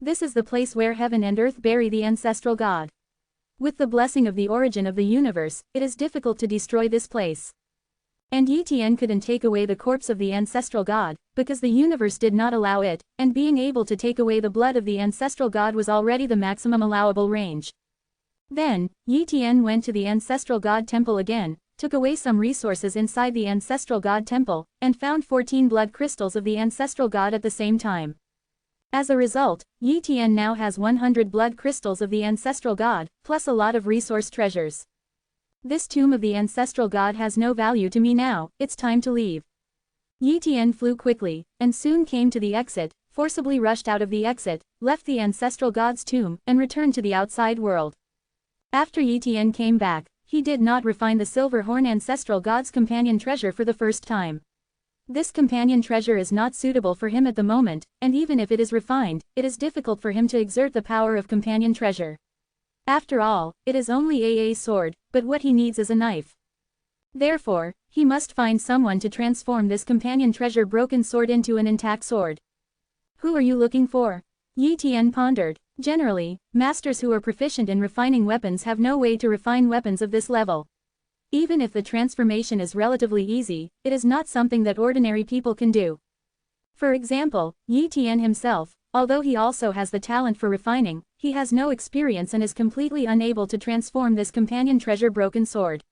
This is the place where heaven and earth bury the ancestral god. With the blessing of the origin of the universe, it is difficult to destroy this place. And Yi Tian couldn't take away the corpse of the ancestral god, because the universe did not allow it, and being able to take away the blood of the ancestral god was already the maximum allowable range. Then, Yi Tian went to the ancestral god temple again, took away some resources inside the ancestral god temple, and found 14 blood crystals of the ancestral god at the same time. As a result, Yi Tian now has 100 blood crystals of the ancestral god, plus a lot of resource treasures. This tomb of the ancestral god has no value to me now, it's time to leave. Yi Tian flew quickly, and soon came to the exit, forcibly rushed out of the exit, left the ancestral god's tomb, and returned to the outside world. After Yi Tian came back, he did not refine the Silverhorn ancestral god's companion treasure for the first time. This companion treasure is not suitable for him at the moment, and even if it is refined, it is difficult for him to exert the power of companion treasure. After all, it is only a sword, but what he needs is a knife. Therefore, he must find someone to transform this companion treasure broken sword into an intact sword. Who are you looking for? Yi Tian pondered. Generally, masters who are proficient in refining weapons have no way to refine weapons of this level. Even if the transformation is relatively easy, it is not something that ordinary people can do. For example, Yi Tian himself, although he also has the talent for refining, he has no experience and is completely unable to transform this companion treasure broken sword.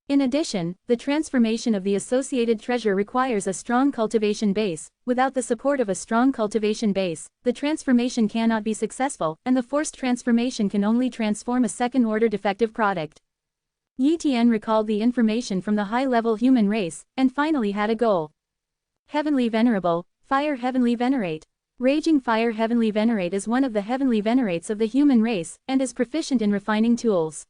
In addition, the transformation of the associated treasure requires a strong cultivation base. Without the support of a strong cultivation base, the transformation cannot be successful, and the forced transformation can only transform a second-order defective product. Yi Tian recalled the information from the high-level human race, and finally had a goal. Heavenly Venerable, Fire Heavenly Venerate. Raging Fire Heavenly Venerate is one of the heavenly venerates of the human race, and is proficient in refining tools.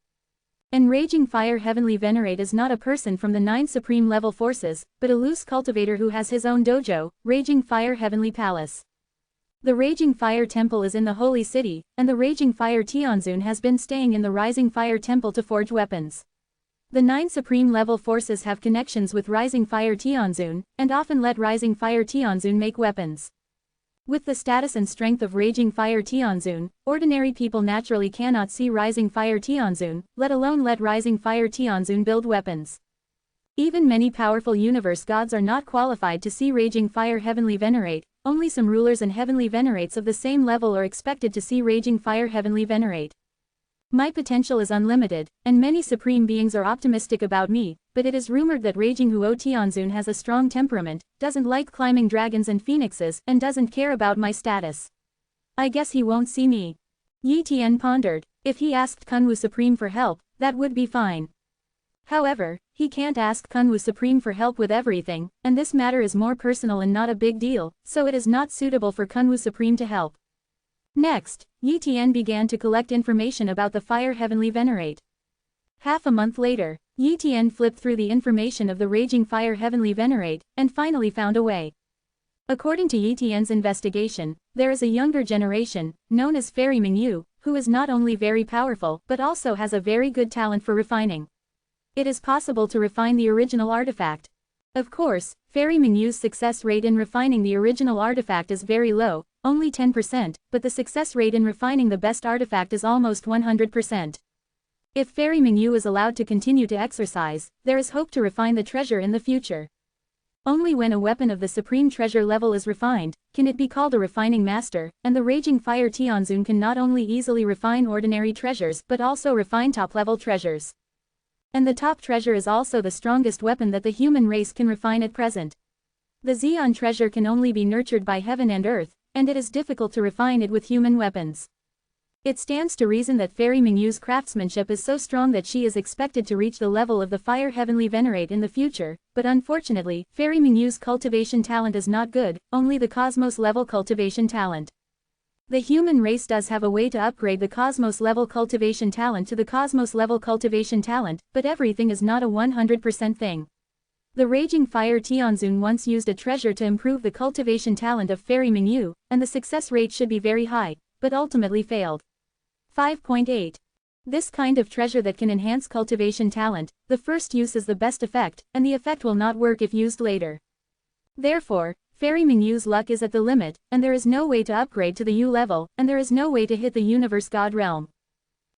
And Raging Fire Heavenly Venerate is not a person from the 9 supreme level forces, but a loose cultivator who has his own dojo, Raging Fire Heavenly Palace. The Raging Fire Temple is in the Holy City, and the Raging Fire Tianzun has been staying in the Rising Fire Temple to forge weapons. The 9 supreme level forces have connections with Rising Fire Tianzun, and often let Rising Fire Tianzun make weapons. With the status and strength of Raging Fire Tianzun, ordinary people naturally cannot see Rising Fire Tianzun, let alone let Rising Fire Tianzun build weapons. Even many powerful universe gods are not qualified to see Raging Fire Heavenly Venerate, only some rulers and heavenly venerates of the same level are expected to see Raging Fire Heavenly Venerate. My potential is unlimited, and many supreme beings are optimistic about me, but it is rumored that Raging Huo Tianzun has a strong temperament, doesn't like climbing dragons and phoenixes, and doesn't care about my status. I guess he won't see me. Yi Tian pondered. If he asked Kunwu Supreme for help, that would be fine. However, he can't ask Kunwu Supreme for help with everything, and this matter is more personal and not a big deal, so it is not suitable for Kunwu Supreme to help. Next, Yi Tian began to collect information about the Fire Heavenly Venerate. Half a month later, Yi Tian flipped through the information of the Raging Fire Heavenly Venerate, and finally found a way. According to Yi Tian's investigation, there is a younger generation, known as Fairy Mingyu, who is not only very powerful but also has a very good talent for refining. It is possible to refine the original artifact. Of course, Fairy Mingyu's success rate in refining the original artifact is very low, only 10%, but the success rate in refining the best artifact is almost 100%. If Fairy Mingyu is allowed to continue to exercise, there is hope to refine the treasure in the future. Only when a weapon of the supreme treasure level is refined, can it be called a refining master, and the Raging Fire Tianzun can not only easily refine ordinary treasures but also refine top-level treasures. And the top treasure is also the strongest weapon that the human race can refine at present. The Xian treasure can only be nurtured by heaven and earth, and it is difficult to refine it with human weapons. It stands to reason that Fairy Mingyu's craftsmanship is so strong that she is expected to reach the level of the Fire Heavenly Venerate in the future, but unfortunately, Fairy Mingyu's cultivation talent is not good, only the Cosmos level cultivation talent. The human race does have a way to upgrade the Cosmos level cultivation talent to the Cosmos level cultivation talent, but everything is not a 100% thing. The Raging Fire Tianzun once used a treasure to improve the cultivation talent of Fairy Mingyu, and the success rate should be very high, but ultimately failed. 5.8. This kind of treasure that can enhance cultivation talent, the first use is the best effect, and the effect will not work if used later. Therefore, Fairy Mingyu's luck is at the limit, and there is no way to upgrade to the U level, and there is no way to hit the Universe God realm.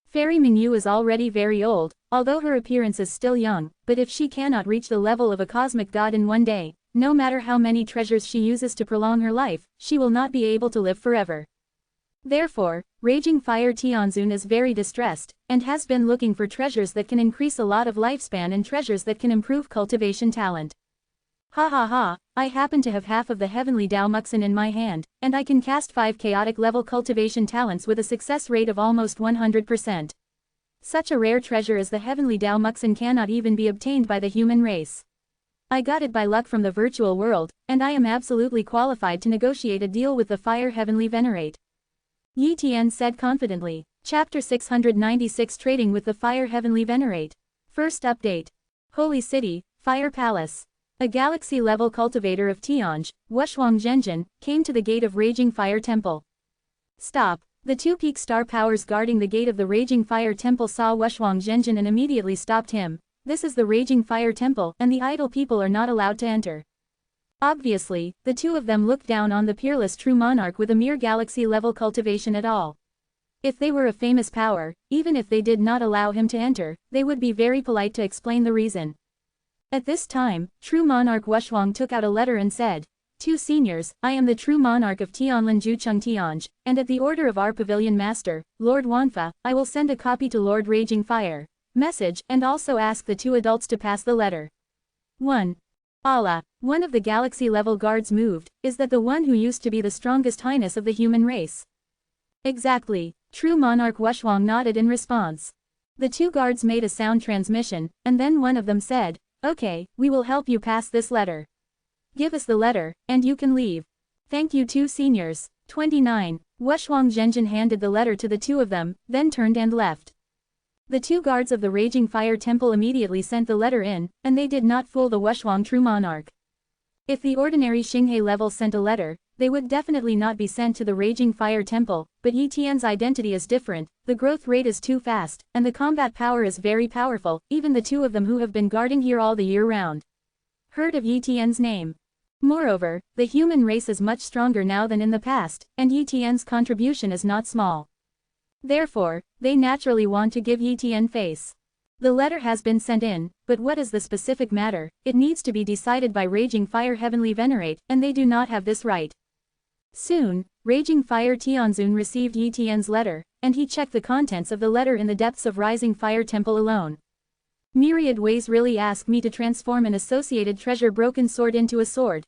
Fairy Mingyu is already very old, although her appearance is still young, but if she cannot reach the level of a cosmic god in one day, no matter how many treasures she uses to prolong her life, she will not be able to live forever. Therefore, Raging Fire Tianzun is very distressed, and has been looking for treasures that can increase a lot of lifespan and treasures that can improve cultivation talent. Ha ha ha, I happen to have half of the Heavenly Dao Muxin in my hand, and I can cast 5 chaotic level cultivation talents with a success rate of almost 100%. Such a rare treasure as the Heavenly Dao Muxin cannot even be obtained by the human race. I got it by luck from the virtual world, and I am absolutely qualified to negotiate a deal with the Fire Heavenly Venerate. Yi Tian said confidently. Chapter 696 Trading with the Fire Heavenly Venerate. First update. Holy City, Fire Palace. A galaxy-level cultivator of Tianj, Wushuang Zhenjin, came to the gate of Raging Fire Temple. Stop! The two peak star powers guarding the gate of the Raging Fire Temple saw Wushuang Zhenjin and immediately stopped him. This is the Raging Fire Temple, and the idle people are not allowed to enter. Obviously, the two of them looked down on the peerless true monarch with a mere galaxy-level cultivation at all. If they were a famous power, even if they did not allow him to enter, they would be very polite to explain the reason. At this time, true monarch Wushuang took out a letter and said, "To seniors, I am the true monarch of Tianlin Jucheng Tianj, and at the order of our pavilion master, Lord Wanfa, I will send a copy to Lord Raging Fire. Message, and also ask the two adults to pass the letter." 1. Allah. One of the galaxy-level guards moved. Is that the one who used to be the strongest highness of the human race? Exactly. True monarch Wushuang nodded in response. The two guards made a sound transmission, and then one of them said, "Okay, we will help you pass this letter. Give us the letter, and you can leave." "Thank you two seniors." 29. Wushuang Zhenjin handed the letter to the two of them, then turned and left. The two guards of the Raging Fire Temple immediately sent the letter in, and they did not fool the Wushuang true monarch. If the ordinary Xinghe level sent a letter, they would definitely not be sent to the Raging Fire Temple, but Yi Tian's identity is different, the growth rate is too fast, and the combat power is very powerful, even the two of them who have been guarding here all the year round. Heard of Yi Tian's name. Moreover, the human race is much stronger now than in the past, and Yi Tian's contribution is not small. Therefore, they naturally want to give Yi Tian face. The letter has been sent in, but what is the specific matter? It needs to be decided by Raging Fire Heavenly Venerate, and they do not have this right. Soon, Raging Fire Tianzun received Yi Tian's letter, and he checked the contents of the letter in the depths of Rising Fire Temple alone. Myriad ways really ask me to transform an associated treasure broken sword into a sword.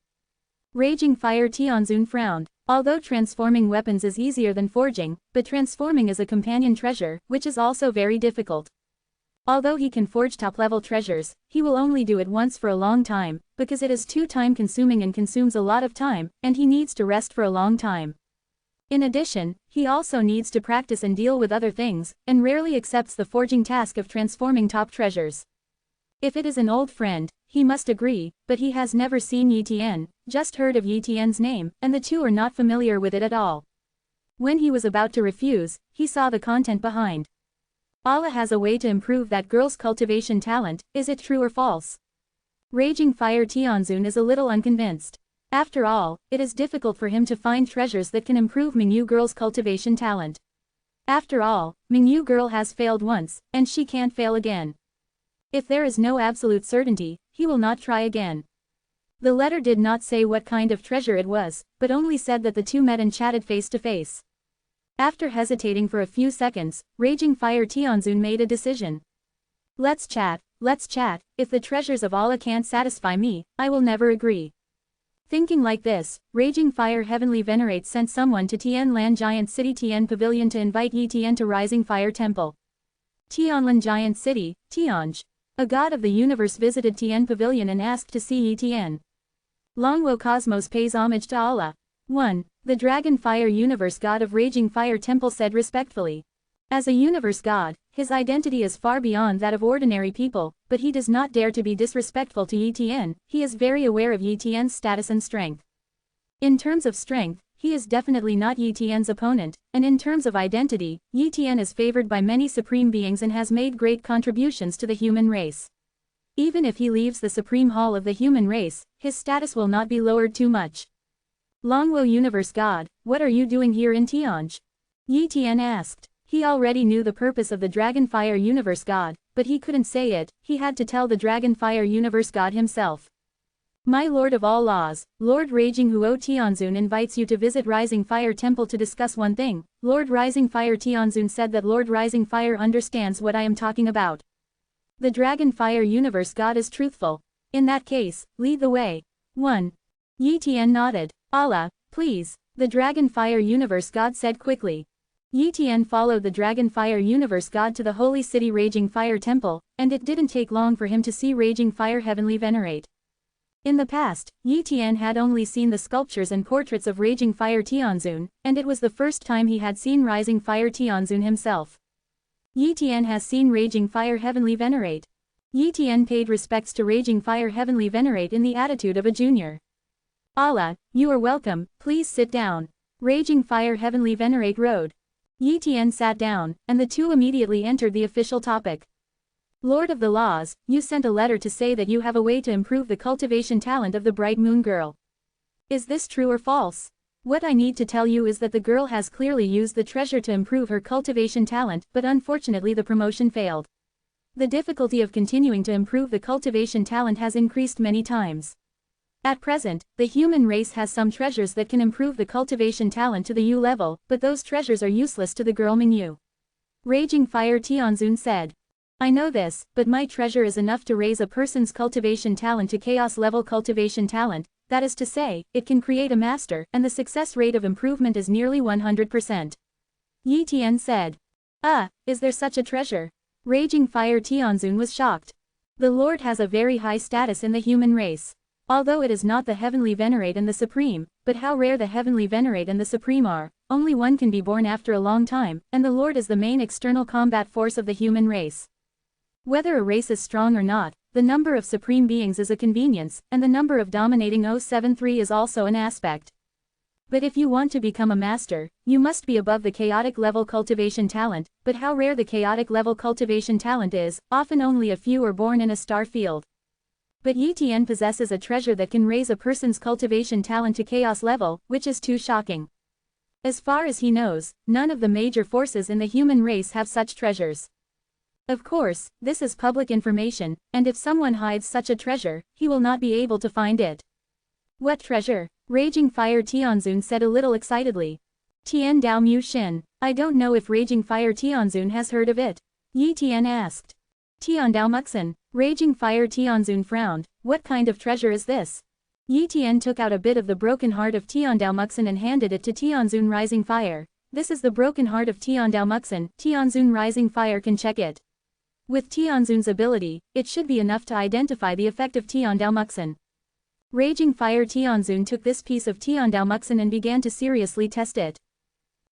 Raging Fire Tianzun frowned. Although transforming weapons is easier than forging, but transforming is a companion treasure, which is also very difficult. Although he can forge top-level treasures, he will only do it once for a long time, because it is too time-consuming and consumes a lot of time, and he needs to rest for a long time. In addition, he also needs to practice and deal with other things, and rarely accepts the forging task of transforming top treasures. If it is an old friend, he must agree, but he has never seen Yi Tian, just heard of Yi Tian's name, and the two are not familiar with it at all. When he was about to refuse, he saw the content behind. Allah has a way to improve that girl's cultivation talent, is it true or false? Raging Fire Tianzun is a little unconvinced. After all, it is difficult for him to find treasures that can improve Mingyu girl's cultivation talent. After all, Mingyu girl has failed once, and she can't fail again. If there is no absolute certainty, he will not try again. The letter did not say what kind of treasure it was, but only said that the two met and chatted face to face. After hesitating for a few seconds, Raging Fire Tianzun made a decision. Let's chat, if the treasures of Allah can't satisfy me, I will never agree. Thinking like this, Raging Fire Heavenly Venerate sent someone to Tianlan Giant City Tian Pavilion to invite Yi Tian to Rising Fire Temple. Tianlan Giant City, Tianj. A god of the universe visited Tian Pavilion and asked to see Yi Tian. Longwo Cosmos pays homage to Allah. 1. The Dragon Fire Universe God of Raging Fire Temple said respectfully. As a universe god, his identity is far beyond that of ordinary people, but he does not dare to be disrespectful to Yi Tian. He is very aware of Yi Tian's status and strength. In terms of strength, he is definitely not Yi Tian's opponent, and in terms of identity, Yi Tian is favored by many supreme beings and has made great contributions to the human race. Even if he leaves the supreme hall of the human race, his status will not be lowered too much. Longwo Universe God, what are you doing here in Tianj? Yi Tian asked. He already knew the purpose of the Dragon Fire Universe God, but he couldn't say it, he had to tell the Dragon Fire Universe God himself. My Lord of all laws, Lord Raging Huo Tianzun invites you to visit Rising Fire Temple to discuss one thing. Lord Rising Fire Tianzun said that Lord Rising Fire understands what I am talking about. The Dragon Fire Universe God is truthful. In that case, lead the way. 1. Yi Tian nodded. Allah, please, the Dragon Fire Universe God said quickly. Yi Tian followed the Dragon Fire Universe God to the holy city Raging Fire Temple, and it didn't take long for him to see Raging Fire Heavenly Venerate. In the past, Yi Tian had only seen the sculptures and portraits of Raging Fire Tianzun, and it was the first time he had seen Rising Fire Tianzun himself. Yi Tian has seen Raging Fire Heavenly Venerate. Yi Tian paid respects to Raging Fire Heavenly Venerate in the attitude of a junior. Allah, you are welcome, please sit down. Raging Fire Heavenly Venerate rode. Yi Tian sat down, and the two immediately entered the official topic. Lord of the Laws, you sent a letter to say that you have a way to improve the cultivation talent of the Bright Moon Girl. Is this true or false? What I need to tell you is that the girl has clearly used the treasure to improve her cultivation talent, but unfortunately the promotion failed. The difficulty of continuing to improve the cultivation talent has increased many times. At present, the human race has some treasures that can improve the cultivation talent to the U level, but those treasures are useless to the girl Mingyu. Raging Fire Tianzun said. I know this, but my treasure is enough to raise a person's cultivation talent to chaos level cultivation talent, that is to say, it can create a master, and the success rate of improvement is nearly 100%. Yi Tian said. Is there such a treasure? Raging Fire Tianzun was shocked. The Lord has a very high status in the human race. Although it is not the Heavenly Venerate and the Supreme, but how rare the Heavenly Venerate and the Supreme are, only one can be born after a long time, and the Lord is the main external combat force of the human race. Whether a race is strong or not, the number of Supreme Beings is a convenience, and the number of dominating 073 is also an aspect. But if you want to become a master, you must be above the chaotic level cultivation talent, but how rare the chaotic level cultivation talent is, often only a few are born in a star field. But Yi Tian possesses a treasure that can raise a person's cultivation talent to chaos level, which is too shocking. As far as he knows, none of the major forces in the human race have such treasures. Of course, this is public information, and if someone hides such a treasure, he will not be able to find it. What treasure? Raging Fire Tianzun said a little excitedly. Tian Dao Mu Xin. I don't know if Raging Fire Tianzun has heard of it. Yi Tian asked. Tian Dao Muxin. Raging Fire Tianzun frowned. What kind of treasure is this? Yi Tian took out a bit of the broken heart of Tian Dao Muxin and handed it to Tianzun Rising Fire. This is the broken heart of Tian Dao Muxin. Tianzun Rising Fire can check it. With Tianzun's ability, it should be enough to identify the effect of Tian Dao Muxin. Raging Fire Tianzun took this piece of Tian Dao Muxin and began to seriously test it.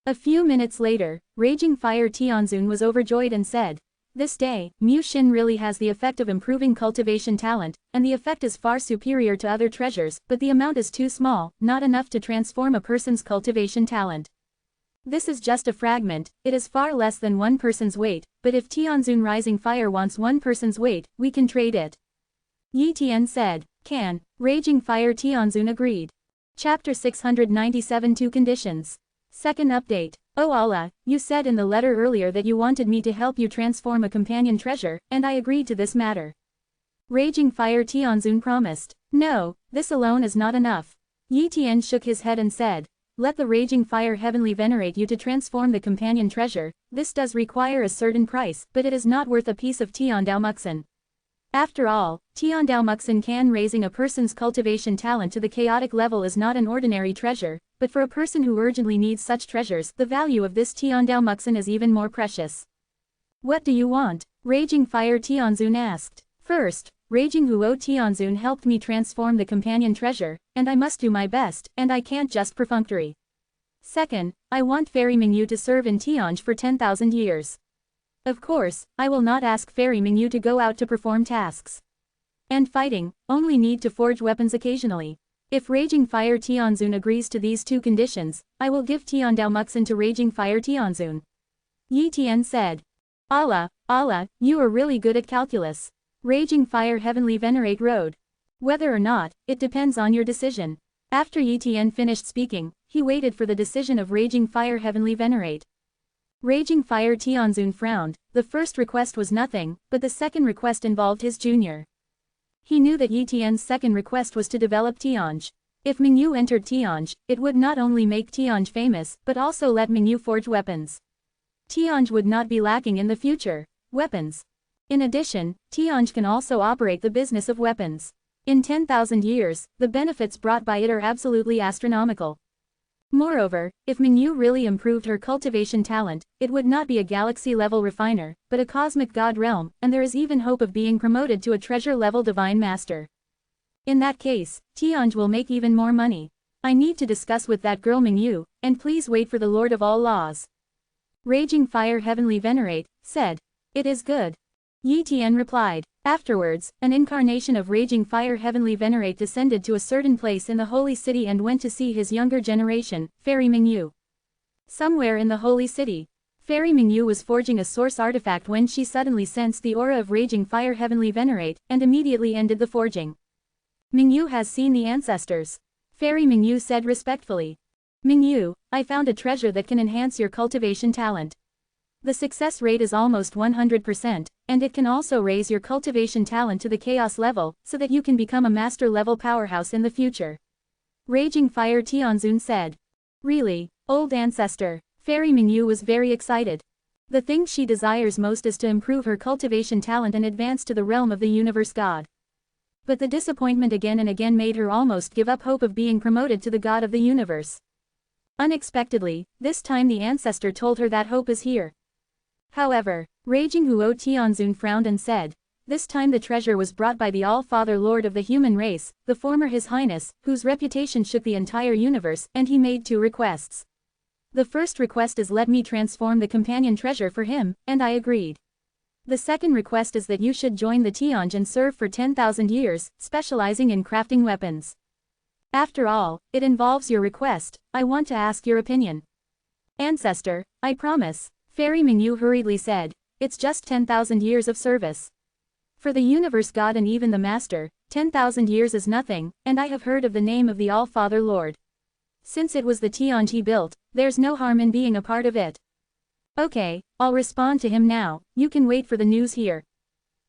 A few minutes later, Raging Fire Tianzun was overjoyed and said, this day, Mu Xin really has the effect of improving cultivation talent, and the effect is far superior to other treasures, but the amount is too small, not enough to transform a person's cultivation talent. This is just a fragment, it is far less than one person's weight, but if Tianzun Rising Fire wants one person's weight, we can trade it. Yi Tian said. Can. Raging Fire Tianzun agreed. Chapter 697 Two Conditions. Second update. Oh Allah, you said in the letter earlier that you wanted me to help you transform a companion treasure, and I agreed to this matter. Raging Fire Tianzun promised. No, this alone is not enough. Yi Tian shook his head and said. Let the Raging Fire Heavenly Venerate you to transform the companion treasure, this does require a certain price, but it is not worth a piece of Tian Dao Muxin. After all, Tian Dao Muxin can raising a person's cultivation talent to the chaotic level is not an ordinary treasure, but for a person who urgently needs such treasures, the value of this Tian Dao Muxin is even more precious. What do you want? Raging Fire Tianzun asked. First, Raging Huo Tianzun helped me transform the companion treasure, and I must do my best, and I can't just perfunctory. Second, I want Fairy Mingyu to serve in Tianj for 10,000 years. Of course, I will not ask Fairy Mingyu to go out to perform tasks. And fighting, only need to forge weapons occasionally. If Raging Fire Tianzun agrees to these two conditions, I will give Tian Dao Muxin to Raging Fire Tianzun. Yi Tian said. Allah, you are really good at calculus. Raging Fire Heavenly Venerate rode. Whether or not, it depends on your decision. After Yi Tian finished speaking, he waited for the decision of Raging Fire Heavenly Venerate. Raging Fire Tianzun frowned. The first request was nothing, but the second request involved his junior. He knew that Yi Tian's second request was to develop Tianj. If Mingyu entered Tianj, it would not only make Tianj famous, but also let Mingyu forge weapons. Tianj would not be lacking in the future. Weapons. In addition, Tianj can also operate the business of weapons. In 10,000 years, the benefits brought by it are absolutely astronomical. Moreover, if Mingyu really improved her cultivation talent, it would not be a galaxy-level refiner, but a cosmic god realm, and there is even hope of being promoted to a treasure-level divine master. In that case, Tianj will make even more money. I need to discuss with that girl Mingyu, and please wait for the Lord of all Laws. Raging Fire Heavenly Venerate said. It is good. Yi Tian replied. Afterwards, an incarnation of raging fire heavenly venerate descended to a certain place in the holy city and went to see his younger generation, Fairy Mingyu. Somewhere in the holy city, Fairy Mingyu was forging a source artifact when she suddenly sensed the aura of raging fire heavenly venerate, and immediately ended the forging. Mingyu has seen the ancestors. Fairy Mingyu said respectfully. Mingyu, I found a treasure that can enhance your cultivation talent. The success rate is almost 100%, and it can also raise your cultivation talent to the chaos level, so that you can become a master level powerhouse in the future. Raging Fire Tianzun said. Really, old ancestor. Fairy Mingyu was very excited. The thing she desires most is to improve her cultivation talent and advance to the realm of the universe god. But the disappointment again and again made her almost give up hope of being promoted to the god of the universe. Unexpectedly, this time the ancestor told her that hope is here. However, Raging Huo Tianzun frowned and said, this time the treasure was brought by the All-Father Lord of the human race, the former His Highness, whose reputation shook the entire universe, and he made 2 requests. The first request is let me transform the companion treasure for him, and I agreed. The second request is that you should join the Tianj and serve for 10,000 years, specializing in crafting weapons. After all, it involves your request, I want to ask your opinion. Ancestor, I promise. Fairy Mingyu hurriedly said, it's just 10,000 years of service. For the universe god and even the master, 10,000 years is nothing, and I have heard of the name of the All-Father Lord. Since it was the Tianj he built, there's no harm in being a part of it. Okay, I'll respond to him now, you can wait for the news here.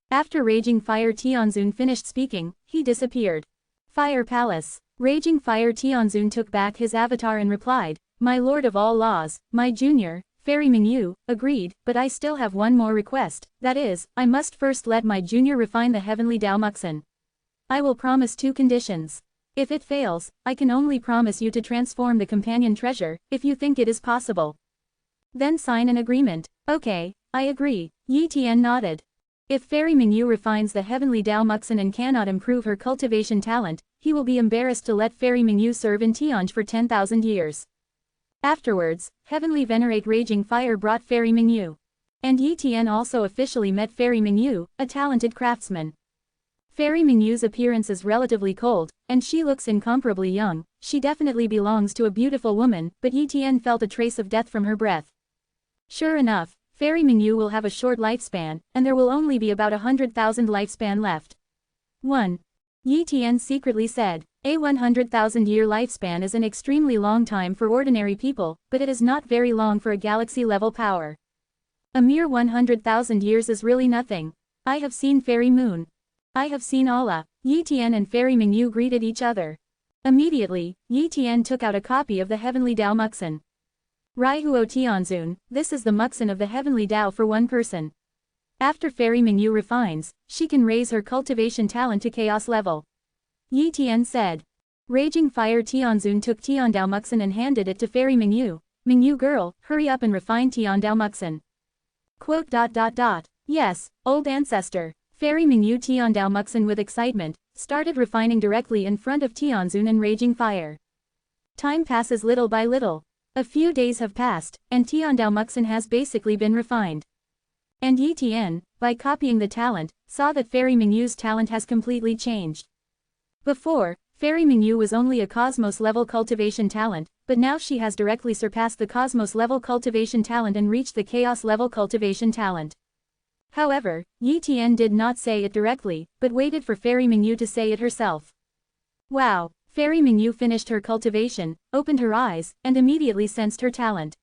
After Raging Fire Tianzun finished speaking, he disappeared. Fire Palace. Raging Fire Tianzun took back his avatar and replied, my lord of all laws, my junior, Fairy Mingyu, agreed, but I still have one more request, that is, I must first let my junior refine the heavenly Dao Muxin. I will promise 2 conditions. If it fails, I can only promise you to transform the companion treasure, if you think it is possible. Then sign an agreement. Okay, I agree, Yi Tian nodded. If Fairy Mingyu refines the heavenly Dao Muxin and cannot improve her cultivation talent, he will be embarrassed to let Fairy Mingyu serve in Tianj for 10,000 years. Afterwards, Heavenly Venerate Raging Fire brought Fairy Mingyu. And Yi Tian also officially met Fairy Mingyu, a talented craftsman. Fairy Mingyu's appearance is relatively cold, and she looks incomparably young. She definitely belongs to a beautiful woman, but Yi Tian felt a trace of death from her breath. Sure enough, Fairy Mingyu will have a short lifespan, and there will only be about 100,000 lifespan left. 1. Yi Tian secretly said, a 100,000-year lifespan is an extremely long time for ordinary people, but it is not very long for a galaxy-level power. A mere 100,000 years is really nothing. I have seen Fairy Moon. I have seen Allah. Yi Tian and Fairy Mingyu greeted each other. Immediately, Yi Tian took out a copy of the Heavenly Dao Muxin. Raihuo Tianzun, this is the Muxin of the Heavenly Dao for one person. After Fairy Mingyu refines, she can raise her cultivation talent to chaos level. Yi Tian said. Raging Fire Tianzun took Tian Dao Muxin and handed it to Fairy Mingyu. Mingyu girl, hurry up and refine Tian Dao Muxin. Yes, old ancestor. Fairy Mingyu Tian Dao Muxin with excitement, started refining directly in front of Tianzun and Raging Fire. Time passes little by little. A few days have passed, and Tian Dao Muxin has basically been refined. And Yi Tian, by copying the talent, saw that Fairy Mingyu's talent has completely changed. Before, Fairy Mingyu was only a Cosmos-level cultivation talent, but now she has directly surpassed the Cosmos-level cultivation talent and reached the Chaos-level cultivation talent. However, Yi Tian did not say it directly, but waited for Fairy Mingyu to say it herself. Wow! Fairy Mingyu finished her cultivation, opened her eyes, and immediately sensed her talent.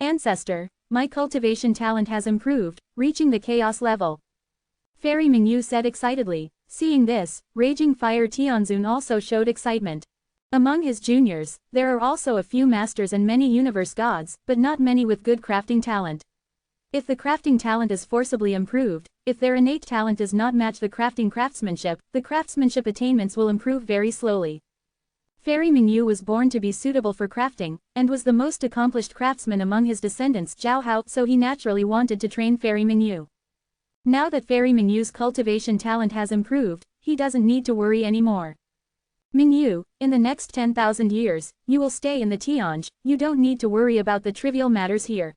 Ancestor, my cultivation talent has improved, reaching the Chaos level. Fairy Mingyu said excitedly. Seeing this, Raging Fire Tianzun also showed excitement. Among his juniors, there are also a few masters and many universe gods, but not many with good crafting talent. If the crafting talent is forcibly improved, if their innate talent does not match the craftsmanship, the craftsmanship attainments will improve very slowly. Fairy Mingyu was born to be suitable for crafting, and was the most accomplished craftsman among his descendants Zhao Hao, so he naturally wanted to train Fairy Mingyu. Now that Fairy Mingyu's cultivation talent has improved, he doesn't need to worry anymore. Mingyu, in the next 10,000 years, you will stay in the Tianj, you don't need to worry about the trivial matters here.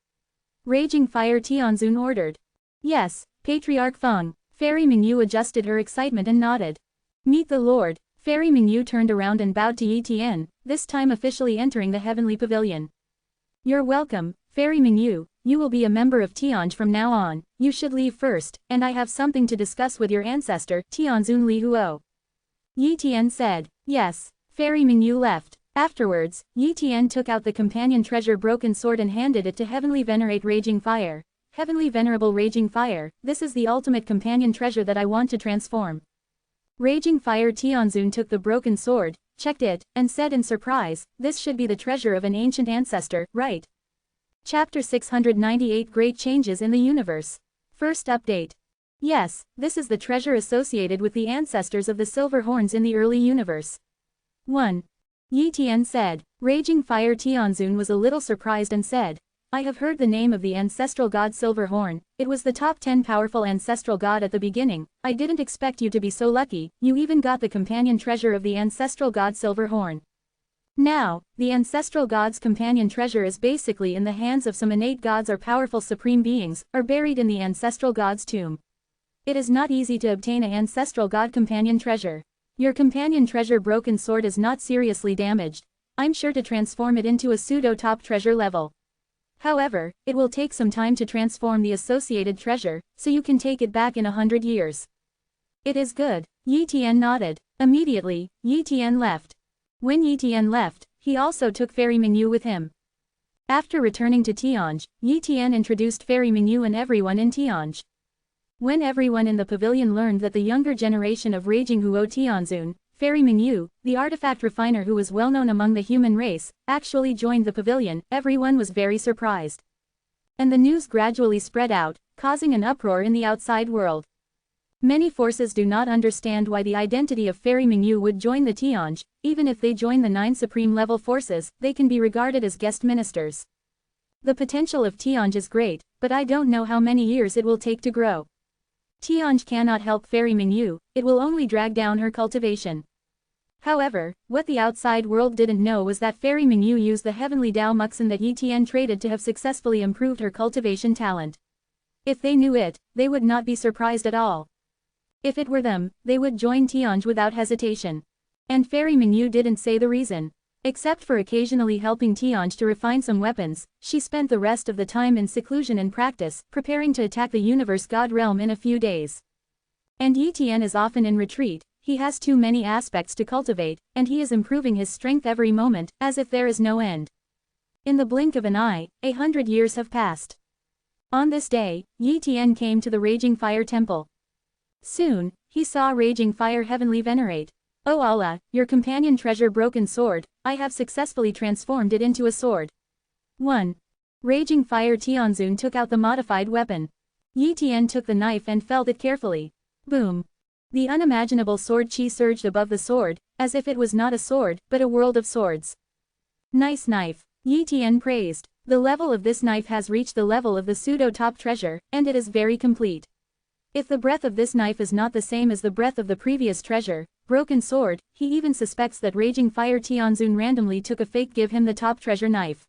Raging Fire Tianzun ordered. Yes, Patriarch Feng. Fairy Mingyu adjusted her excitement and nodded. Meet the Lord. Fairy Mingyu turned around and bowed to Yi Tian, this time officially entering the heavenly pavilion. You're welcome, Fairy Mingyu, you will be a member of Tianj from now on, you should leave first, and I have something to discuss with your ancestor, Tianzun Li Huo. Yi Tian said. Yes. Fairy Mingyu left. Afterwards, Yi Tian took out the companion treasure broken sword and handed it to Heavenly Venerate Raging Fire. Heavenly Venerable Raging Fire, this is the ultimate companion treasure that I want to transform. Raging Fire Tianzun took the broken sword, checked it, and said in surprise, this should be the treasure of an ancient ancestor, right? Chapter 698 Great Changes in the Universe. First update. Yes, this is the treasure associated with the ancestors of the silver horns in the early universe. 1. Yi Tian said. Raging Fire Tianzun was a little surprised and said, I have heard the name of the ancestral god Silverhorn, it was the top 10 powerful ancestral god at the beginning, I didn't expect you to be so lucky, you even got the companion treasure of the ancestral god Silverhorn. Now, the ancestral god's companion treasure is basically in the hands of some innate gods or powerful supreme beings, or buried in the ancestral god's tomb. It is not easy to obtain an ancestral god companion treasure. Your companion treasure broken sword is not seriously damaged, I'm sure to transform it into a pseudo top treasure level. However, it will take some time to transform the associated treasure, so you can take it back in 100 years. It is good. Yi Tian nodded. Immediately, Yi Tian left. When Yi Tian left, he also took Fairy Mingyu with him. After returning to Tianj, Yi Tian introduced Fairy Mingyu and everyone in Tianj. When everyone in the pavilion learned that the younger generation of Raging Huo Tianzun, Fairy Mingyu, the artifact refiner who was well known among the human race, actually joined the pavilion, everyone was very surprised. And the news gradually spread out, causing an uproar in the outside world. Many forces do not understand why the identity of Fairy Mingyu would join the Tianj, even if they join the 9 supreme level forces, they can be regarded as guest ministers. The potential of Tianj is great, but I don't know how many years it will take to grow. Tianj cannot help Fairy Mingyu, it will only drag down her cultivation. However, what the outside world didn't know was that Fairy Mingyu used the heavenly Dao Muxin that Yi Tian traded to have successfully improved her cultivation talent. If they knew it, they would not be surprised at all. If it were them, they would join Tianj without hesitation. And Fairy Mingyu didn't say the reason. Except for occasionally helping Tianj to refine some weapons, she spent the rest of the time in seclusion and practice, preparing to attack the universe god realm in a few days. And Yi Tian is often in retreat. He has too many aspects to cultivate, and he is improving his strength every moment, as if there is no end. In the blink of an eye, 100 years have passed. On this day, Yi Tian came to the Raging Fire Temple. Soon, he saw Raging Fire Heavenly Venerate. Oh Allah, your companion treasure broken sword, I have successfully transformed it into a sword. 1. Raging Fire Tianzun took out the modified weapon. Yi Tian took the knife and felt it carefully. Boom. The unimaginable sword chi surged above the sword, as if it was not a sword, but a world of swords. Nice knife. Yi Tian praised. The level of this knife has reached the level of the pseudo-top treasure, and it is very complete. If the breadth of this knife is not the same as the breadth of the previous treasure, broken sword, he even suspects that Raging Fire Tianzun randomly took a fake give him the top treasure knife.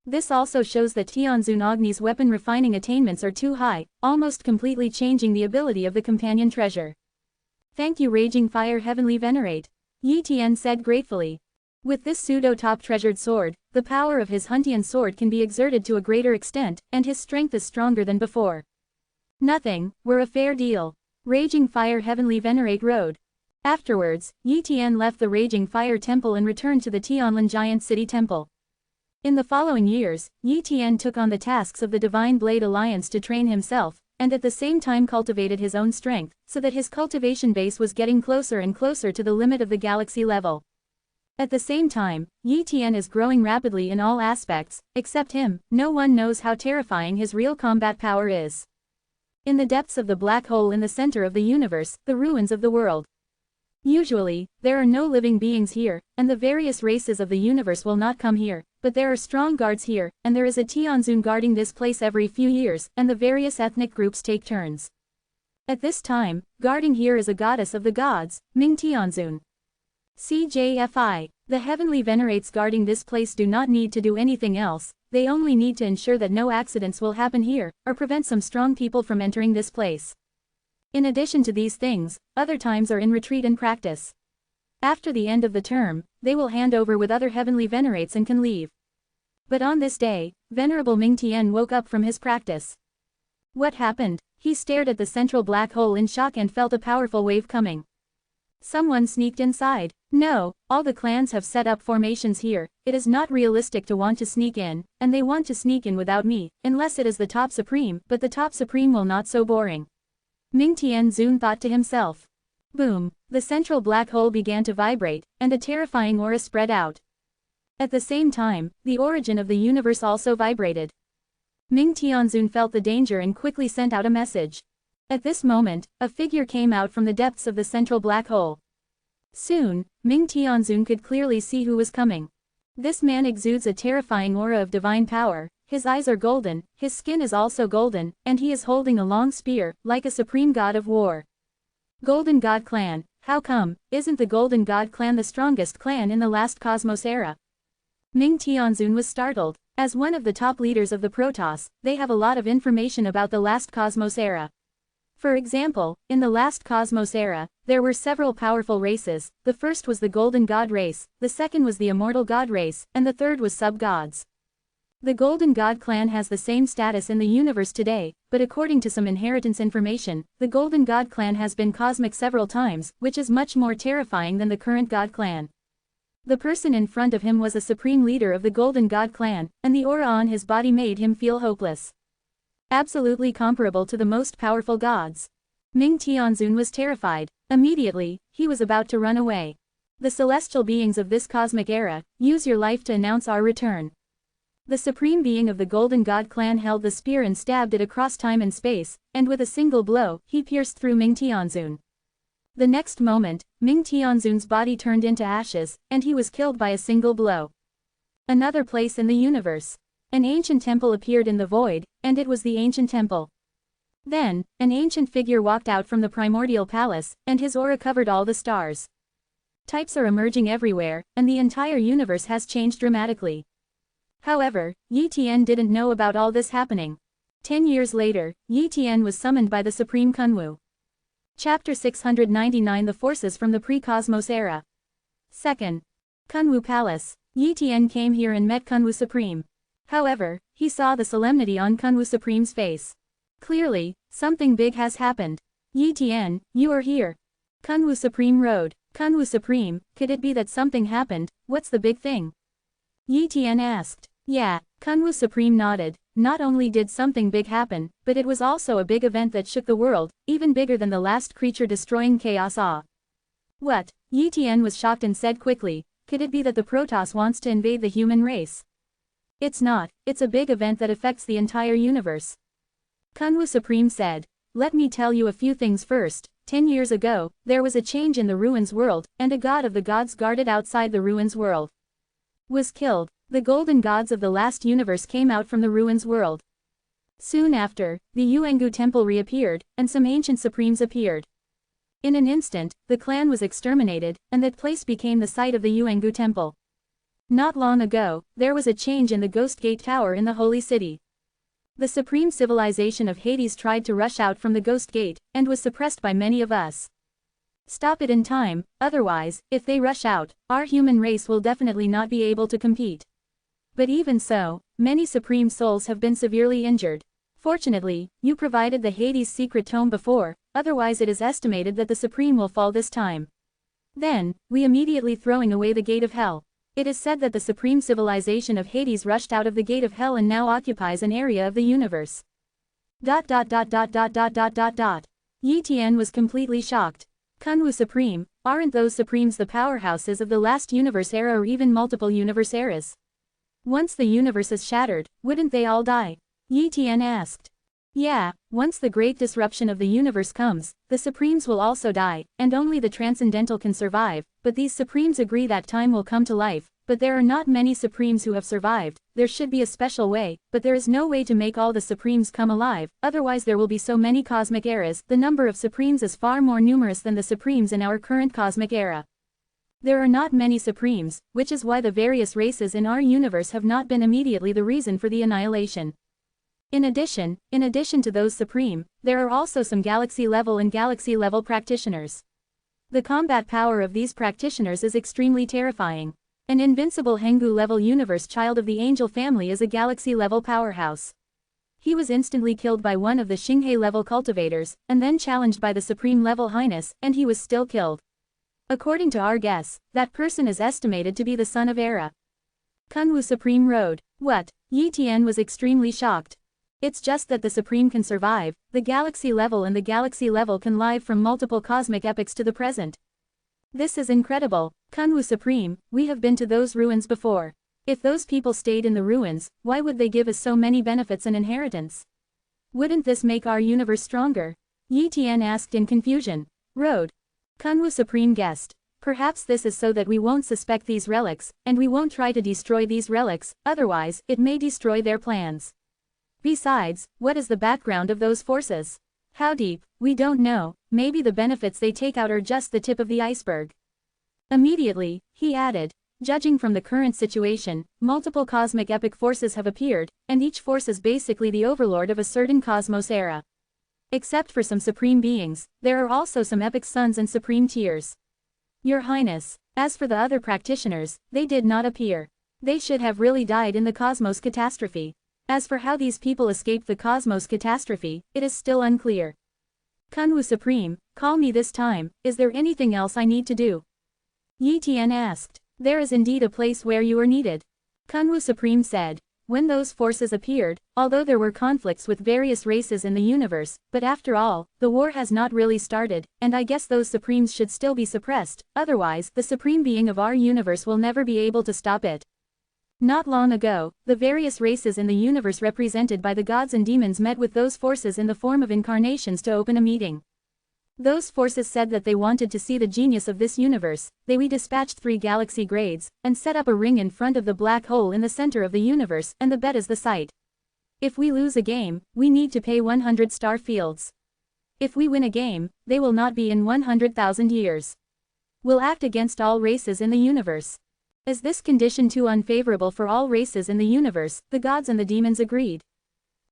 This also shows that Tianzun Agni's weapon refining attainments are too high, almost completely changing the ability of the companion treasure. Thank you Raging Fire Heavenly Venerate. Yi Tian said gratefully. With this pseudo-top treasured sword, the power of his Huntian sword can be exerted to a greater extent, and his strength is stronger than before. Nothing, we're a fair deal. Raging Fire Heavenly Venerate rode. Afterwards, Yi Tian left the Raging Fire Temple and returned to the Tianlin Giant City Temple. In the following years, Yi Tian took on the tasks of the Divine Blade Alliance to train himself, and at the same time cultivated his own strength, so that his cultivation base was getting closer and closer to the limit of the galaxy level. At the same time, Yi Tian is growing rapidly in all aspects, except him, no one knows how terrifying his real combat power is. In the depths of the black hole in the center of the universe, the ruins of the world. Usually, there are no living beings here, and the various races of the universe will not come here, but there are strong guards here, and there is a Tianzun guarding this place every few years, and the various ethnic groups take turns. At this time, guarding here is a goddess of the gods, Ming Tianzun. CJFI. The heavenly venerates guarding this place do not need to do anything else, they only need to ensure that no accidents will happen here, or prevent some strong people from entering this place. In addition to these things, other times are in retreat and practice. After the end of the term, they will hand over with other heavenly venerates and can leave. But on this day, Venerable Ming Tian woke up from his practice. What happened? He stared at the central black hole in shock and felt a powerful wave coming. Someone sneaked inside. No, all the clans have set up formations here, it is not realistic to want to sneak in, and they want to sneak in without me, unless it is the top supreme, but the top supreme will not so boring. Ming Tianzun thought to himself. Boom, the central black hole began to vibrate, and a terrifying aura spread out. At the same time, the origin of the universe also vibrated. Ming Tianzun felt the danger and quickly sent out a message. At this moment, a figure came out from the depths of the central black hole. Soon, Ming Tianzun could clearly see who was coming. This man exudes a terrifying aura of divine power, his eyes are golden, his skin is also golden, and he is holding a long spear, like a supreme god of war. Golden God Clan, how come, isn't the Golden God Clan the strongest clan in the last Cosmos era? Ming Tianzun was startled. As one of the top leaders of the Protoss, they have a lot of information about the last Cosmos era. For example, in the last Cosmos era, there were several powerful races. The first was the Golden God race, the second was the Immortal God race, and the third was sub-gods. The Golden God clan has the same status in the universe today, but according to some inheritance information, the Golden God clan has been cosmic several times, which is much more terrifying than the current God clan. The person in front of him was a supreme leader of the Golden God clan, and the aura on his body made him feel hopeless. Absolutely comparable to the most powerful gods. Ming Tianzun was terrified. Immediately, he was about to run away. The celestial beings of this cosmic era, use your life to announce our return. The supreme being of the Golden God clan held the spear and stabbed it across time and space, and with a single blow, he pierced through Ming Tianzun. The next moment, Ming Tianzun's body turned into ashes, and he was killed by a single blow. Another place in the universe. An ancient temple appeared in the void, and it was the ancient temple. Then, an ancient figure walked out from the primordial palace, and his aura covered all the stars. Types are emerging everywhere, and the entire universe has changed dramatically. However, Yi Tian didn't know about all this happening. 10 years later, Yi Tian was summoned by the Supreme Kunwu. Chapter 699 The Forces from the Pre-Cosmos Era. 2nd. Kunwu Palace. Yi Tian came here and met Kunwu Supreme. However, he saw the solemnity on Kunwu Supreme's face. Clearly, something big has happened. Yi Tian, you are here. Kunwu Supreme rode. Kunwu Supreme, could it be that something happened? What's the big thing? Yi Tian asked. Yeah, Kunwu Supreme nodded. Not only did something big happen, but it was also a big event that shook the world, even bigger than the last creature destroying chaos awe. What? Yi Tian was shocked and said quickly, could it be that the Protoss wants to invade the human race? It's not, it's a big event that affects the entire universe. Kunwu Supreme said. Let me tell you a few things first. 10 years ago, there was a change in the ruins world, and a god of the gods guarded outside the ruins world was killed. The golden gods of the last universe came out from the ruins world. Soon after, the Yuangu temple reappeared, and some ancient supremes appeared. In an instant, the clan was exterminated, and that place became the site of the Yuangu temple. Not long ago, there was a change in the Ghost Gate Tower in the Holy City. The supreme civilization of Hades tried to rush out from the Ghost Gate, and was suppressed by many of us. Stop it in time, otherwise, if they rush out, our human race will definitely not be able to compete. But even so, many supreme souls have been severely injured. Fortunately, you provided the Hades secret tome before, otherwise it is estimated that the supreme will fall this time. Then, we immediately throwing away the gate of hell. It is said that the supreme civilization of Hades rushed out of the gate of hell and now occupies an area of the universe. Yi Tian was completely shocked. Kunwu Supreme, aren't those supremes the powerhouses of the last universe era or even multiple universe eras? Once the universe is shattered, wouldn't they all die? Yi Tian asked. Yeah, once the great disruption of the universe comes, the supremes will also die, and only the transcendental can survive, but these supremes agree that time will come to life, but there are not many supremes who have survived. There should be a special way, but there is no way to make all the supremes come alive, otherwise there will be so many cosmic eras. The number of supremes is far more numerous than the supremes in our current cosmic era. There are not many supremes, which is why the various races in our universe have not been immediately the reason for the annihilation. In addition to those supreme, there are also some galaxy-level and galaxy-level practitioners. The combat power of these practitioners is extremely terrifying. An invincible Hengu-level universe child of the angel family is a galaxy-level powerhouse. He was instantly killed by one of the Xinghe-level cultivators, and then challenged by the supreme-level highness, and he was still killed. According to our guess, that person is estimated to be the son of Era. Kunwu Supreme Road. What? Yi Tian was extremely shocked. It's just that the Supreme can survive, the galaxy level and the galaxy level can live from multiple cosmic epochs to the present. This is incredible. Kunwu Supreme, we have been to those ruins before. If those people stayed in the ruins, why would they give us so many benefits and inheritance? Wouldn't this make our universe stronger? Yi Tian asked in confusion. Road. Kunwu Supreme guessed. Perhaps this is so that we won't suspect these relics, and we won't try to destroy these relics, otherwise, it may destroy their plans. Besides, what is the background of those forces? How deep? We don't know, maybe the benefits they take out are just the tip of the iceberg. Immediately, he added, judging from the current situation, multiple cosmic epic forces have appeared, and each force is basically the overlord of a certain cosmos era. Except for some supreme beings, there are also some epic sons and supreme tiers. Your Highness, as for the other practitioners, they did not appear. They should have really died in the cosmos catastrophe. As for how these people escaped the cosmos catastrophe, it is still unclear. Kunwu Supreme, call me this time, is there anything else I need to do? Yi Tian asked. There is indeed a place where you are needed. Kunwu Supreme said. When those forces appeared, although there were conflicts with various races in the universe, but after all, the war has not really started, and I guess those supremes should still be suppressed, otherwise, the supreme being of our universe will never be able to stop it. Not long ago, the various races in the universe represented by the gods and demons met with those forces in the form of incarnations to open a meeting. Those forces said that they wanted to see the genius of this universe. We dispatched 3 galaxy grades, and set up a ring in front of the black hole in the center of the universe, and the bet is the site. If we lose a game, we need to pay 100 star fields. If we win a game, they will not be in 100,000 years. We'll act against all races in the universe. Is this condition too unfavorable for all races in the universe? The gods and the demons agreed.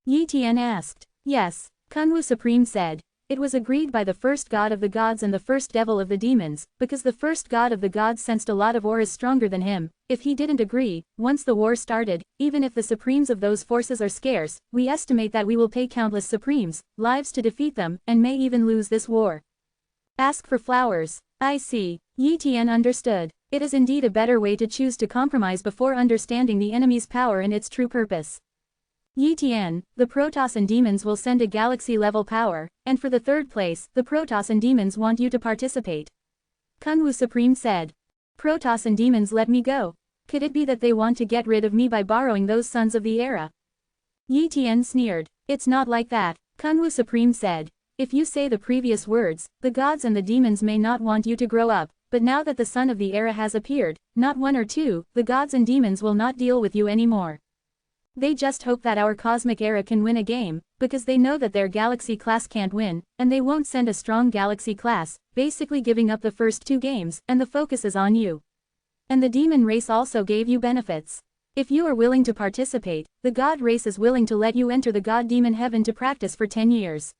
Yi Tian asked. Yes, Kunwu Supreme said. It was agreed by the first god of the gods and the first devil of the demons, because the first god of the gods sensed a lot of auras stronger than him. If he didn't agree, once the war started, even if the supremes of those forces are scarce, we estimate that we will pay countless supremes lives to defeat them, and may even lose this war. Ask for flowers. I see. Yi Tian understood. It is indeed a better way to choose to compromise before understanding the enemy's power and its true purpose. Yi Tian, the Protoss and demons will send a galaxy-level power, and for the third place, the Protoss and demons want you to participate. Kunwu Supreme said. Protoss and demons let me go. Could it be that they want to get rid of me by borrowing those sons of the era? Yi Tian sneered. It's not like that, Kunwu Supreme said. If you say the previous words, the gods and the demons may not want you to grow up, but now that the son of the era has appeared, not 1 or 2, the gods and demons will not deal with you anymore. They just hope that our cosmic era can win a game, because they know that their galaxy class can't win, and they won't send a strong galaxy class, basically giving up the first 2 games, and the focus is on you. And the demon race also gave you benefits. If you are willing to participate, the god race is willing to let you enter the god-demon heaven to practice for 10 years.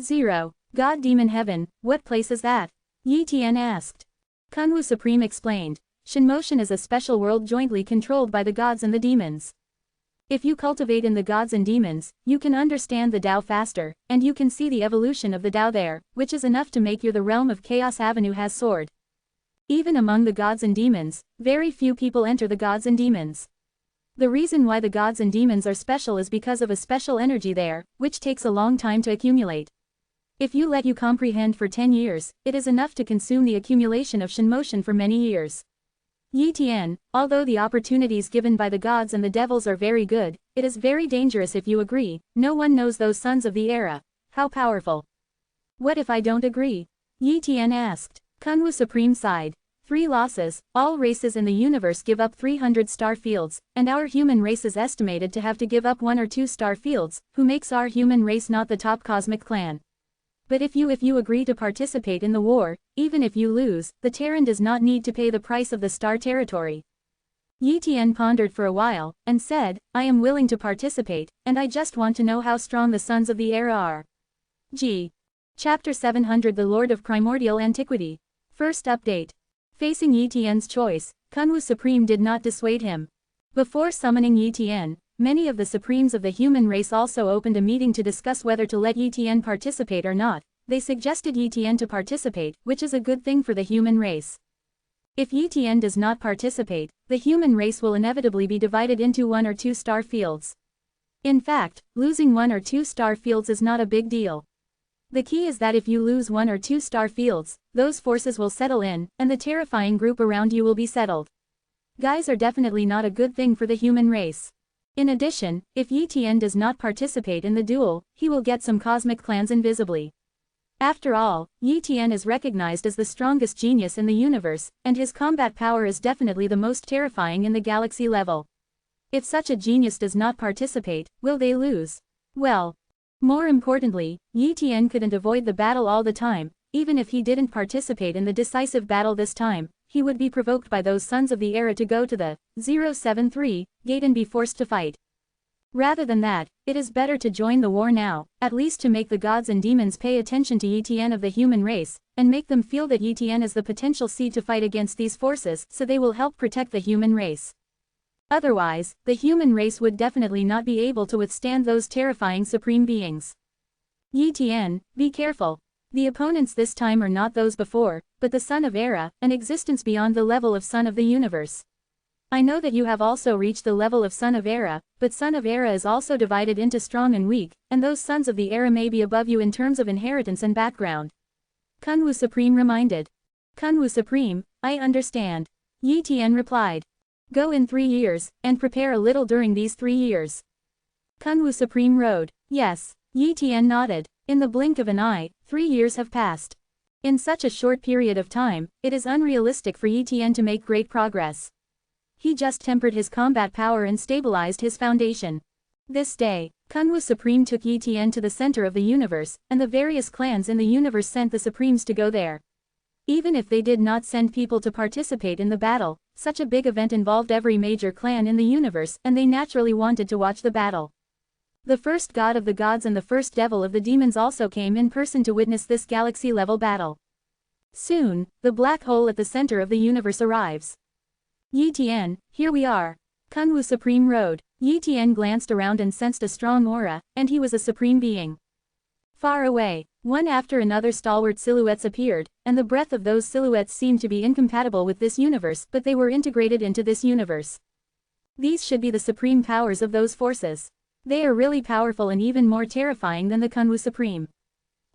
0. God-demon heaven, what place is that? Yi Tian asked. Kunwu Supreme explained. Shinmotion is a special world jointly controlled by the gods and the demons. If you cultivate in the gods and demons, you can understand the Tao faster, and you can see the evolution of the Tao there, which is enough to make you the realm of Chaos Avenue has soared. Even among the gods and demons, very few people enter the gods and demons. The reason why the gods and demons are special is because of a special energy there, which takes a long time to accumulate. If you let you comprehend for 10 years, it is enough to consume the accumulation of Shinmotion for many years. Yi Tian, although the opportunities given by the gods and the devils are very good, it is very dangerous if you agree. No one knows those sons of the era. How powerful. What if I don't agree? Yi Tian asked. Kunwu Supreme sighed. 3 losses, all races in the universe give up 300 star fields, and our human race is estimated to have to give up 1 or 2 star fields, who makes our human race not the top cosmic clan. But if you agree to participate in the war, even if you lose, the Terran does not need to pay the price of the star territory. Yi Tian pondered for a while, and said, I am willing to participate, and I just want to know how strong the Sons of the Era are. G. Chapter 700 The Lord of Primordial Antiquity. First update. Facing Yi Tian's choice, Kunwu Supreme did not dissuade him. Before summoning Yi Tian, many of the Supremes of the human race also opened a meeting to discuss whether to let Yi Tian participate or not. They suggested Yi Tian to participate, which is a good thing for the human race. If Yi Tian does not participate, the human race will inevitably be divided into 1 or 2 star fields. In fact, losing 1 or 2 star fields is not a big deal. The key is that if you lose 1 or 2 star fields, those forces will settle in, and the terrifying group around you will be settled. Guys are definitely not a good thing for the human race. In addition, if Yi Tian does not participate in the duel, he will get some cosmic clans invisibly. After all, Yi Tian is recognized as the strongest genius in the universe, and his combat power is definitely the most terrifying in the galaxy level. If such a genius does not participate, will they lose? Well. More importantly, Yi Tian couldn't avoid the battle all the time. Even if he didn't participate in the decisive battle this time, he would be provoked by those Sons of the Era to go to the 073 gate and be forced to fight. Rather than that, it is better to join the war now, at least to make the gods and demons pay attention to Yi Tian of the human race, and make them feel that Yi Tian is the potential seed to fight against these forces, so they will help protect the human race. Otherwise, the human race would definitely not be able to withstand those terrifying supreme beings. Yi Tian, be careful. The opponents this time are not those before, but the Son of Era, an existence beyond the level of Son of the Universe. I know that you have also reached the level of Son of Era, but Son of Era is also divided into strong and weak, and those Sons of the Era may be above you in terms of inheritance and background. Kunwu Supreme reminded. Kunwu Supreme, I understand. Yi Tian replied. Go in 3 years, and prepare a little during these 3 years. Kunwu Supreme rode. Yes. Yi Tian nodded. In the blink of an eye, 3 years have passed. In such a short period of time, it is unrealistic for Yi Tian to make great progress. He just tempered his combat power and stabilized his foundation. This day, Kunwu Supreme took Yi Tian to the center of the universe, and the various clans in the universe sent the Supremes to go there. Even if they did not send people to participate in the battle, such a big event involved every major clan in the universe, and they naturally wanted to watch the battle. The first god of the gods and the first devil of the demons also came in person to witness this galaxy-level battle. Soon, the black hole at the center of the universe arrives. Yi Tian, here we are. Kunwu Supreme rode. Yi Tian glanced around and sensed a strong aura, and he was a supreme being. Far away, one after another stalwart silhouettes appeared, and the breath of those silhouettes seemed to be incompatible with this universe, but they were integrated into this universe. These should be the supreme powers of those forces. They are really powerful and even more terrifying than the Kunwu Supreme.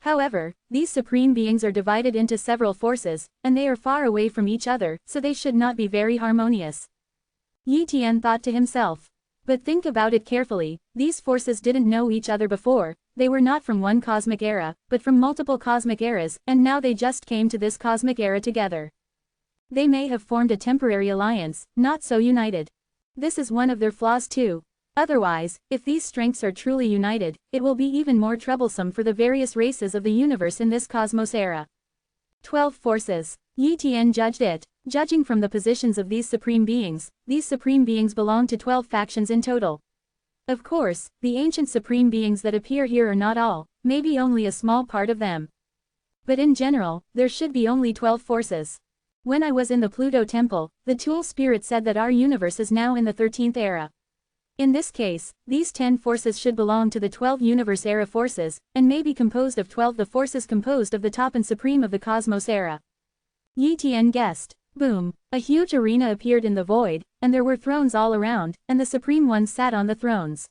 However, these supreme beings are divided into several forces, and they are far away from each other, so they should not be very harmonious. Yi Tian thought to himself. But think about it carefully, these forces didn't know each other before, they were not from one cosmic era, but from multiple cosmic eras, and now they just came to this cosmic era together. They may have formed a temporary alliance, not so united. This is one of their flaws too. Otherwise, if these strengths are truly united, it will be even more troublesome for the various races of the universe in this cosmos era. 12 forces. Yi Tian judged it. Judging from the positions of these supreme beings belong to 12 factions in total. Of course, the ancient supreme beings that appear here are not all, maybe only a small part of them. But in general, there should be only 12 forces. When I was in the Pluto Temple, the Tool Spirit said that our universe is now in the 13th era. In this case, these 10 forces should belong to the 12 universe era forces, and may be composed of 12 the forces composed of the top and supreme of the cosmos era. Yi Tian guessed. Boom! A huge arena appeared in the void, and there were thrones all around, and the supreme ones sat on the thrones.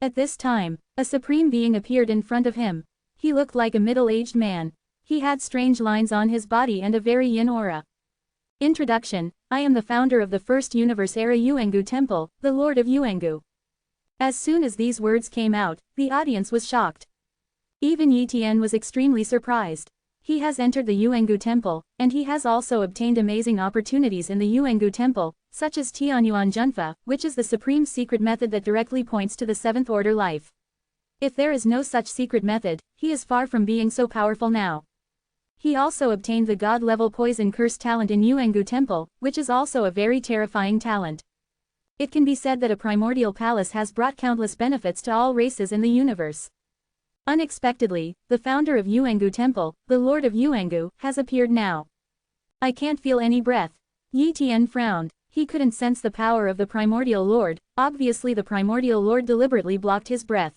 At this time, a supreme being appeared in front of him. He looked like a middle-aged man. He had strange lines on his body and a very yin aura. Introduction: I am the founder of the first universe era Yuangu Temple, the Lord of Yuangu. As soon as these words came out, the audience was shocked. Even Yi Tian was extremely surprised. He has entered the Yuangu Temple, and he has also obtained amazing opportunities in the Yuangu Temple, such as Tianyuan Junfa, which is the supreme secret method that directly points to the 7th order life. If there is no such secret method, he is far from being so powerful now. He also obtained the god-level poison curse talent in Yuangu Temple, which is also a very terrifying talent. It can be said that a primordial palace has brought countless benefits to all races in the universe. Unexpectedly, the founder of Yuangu Temple, the Lord of Yuangu, has appeared now. I can't feel any breath. Yi Tian frowned. He couldn't sense the power of the primordial lord. Obviously the primordial lord deliberately blocked his breath.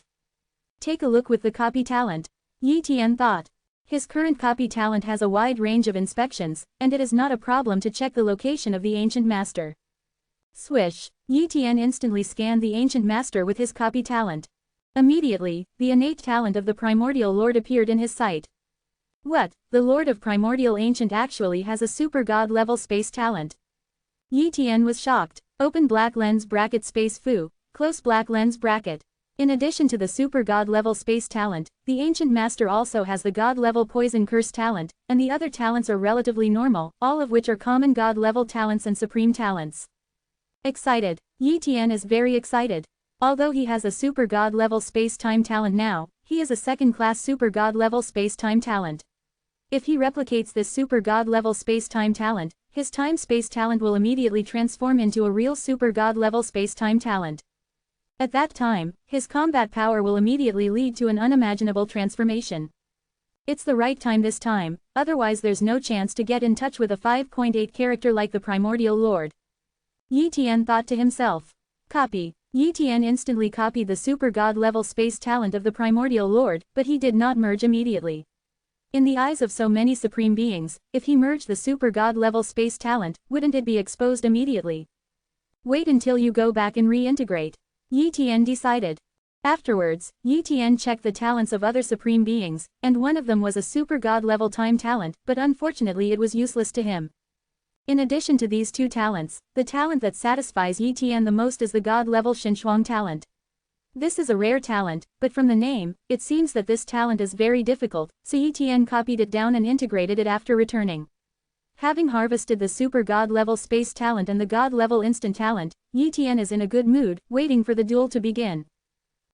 Take a look with the copy talent. Yi Tian thought. His current copy talent has a wide range of inspections, and it is not a problem to check the location of the ancient master. Swish. Yi Tian instantly scanned the ancient master with his copy talent. Immediately, the innate talent of the primordial lord appeared in his sight. What? The Lord of Primordial Ancient actually has a super god level space talent. Yi Tian was shocked. Open black lens bracket space fu, close black lens bracket. In addition to the super god level space talent, the ancient master also has the god level poison curse talent, and the other talents are relatively normal, all of which are common god level talents and supreme talents. Excited. Yi Tian is very excited. Although he has a super god level space-time talent now, he is a second-class super god level space-time talent. If he replicates this super god level space-time talent, his time-space talent will immediately transform into a real super god level space-time talent. At that time, his combat power will immediately lead to an unimaginable transformation. It's the right time this time, otherwise there's no chance to get in touch with a 5.8 character like the Primordial Lord. Yi Tian thought to himself. Copy. Yi Tian instantly copied the super god level space talent of the Primordial Lord, but he did not merge immediately. In the eyes of so many supreme beings, if he merged the super god level space talent, wouldn't it be exposed immediately? Wait until you go back and reintegrate. Yi Tian decided. Afterwards, Yi Tian checked the talents of other supreme beings, and one of them was a super god level time talent, but unfortunately it was useless to him. In addition to these two talents, the talent that satisfies Yi Tian the most is the god level Shinchuang talent. This is a rare talent, but from the name, it seems that this talent is very difficult, so Yi Tian copied it down and integrated it after returning. Having harvested the super god level space talent and the god level instant talent, Yi Tian is in a good mood, waiting for the duel to begin.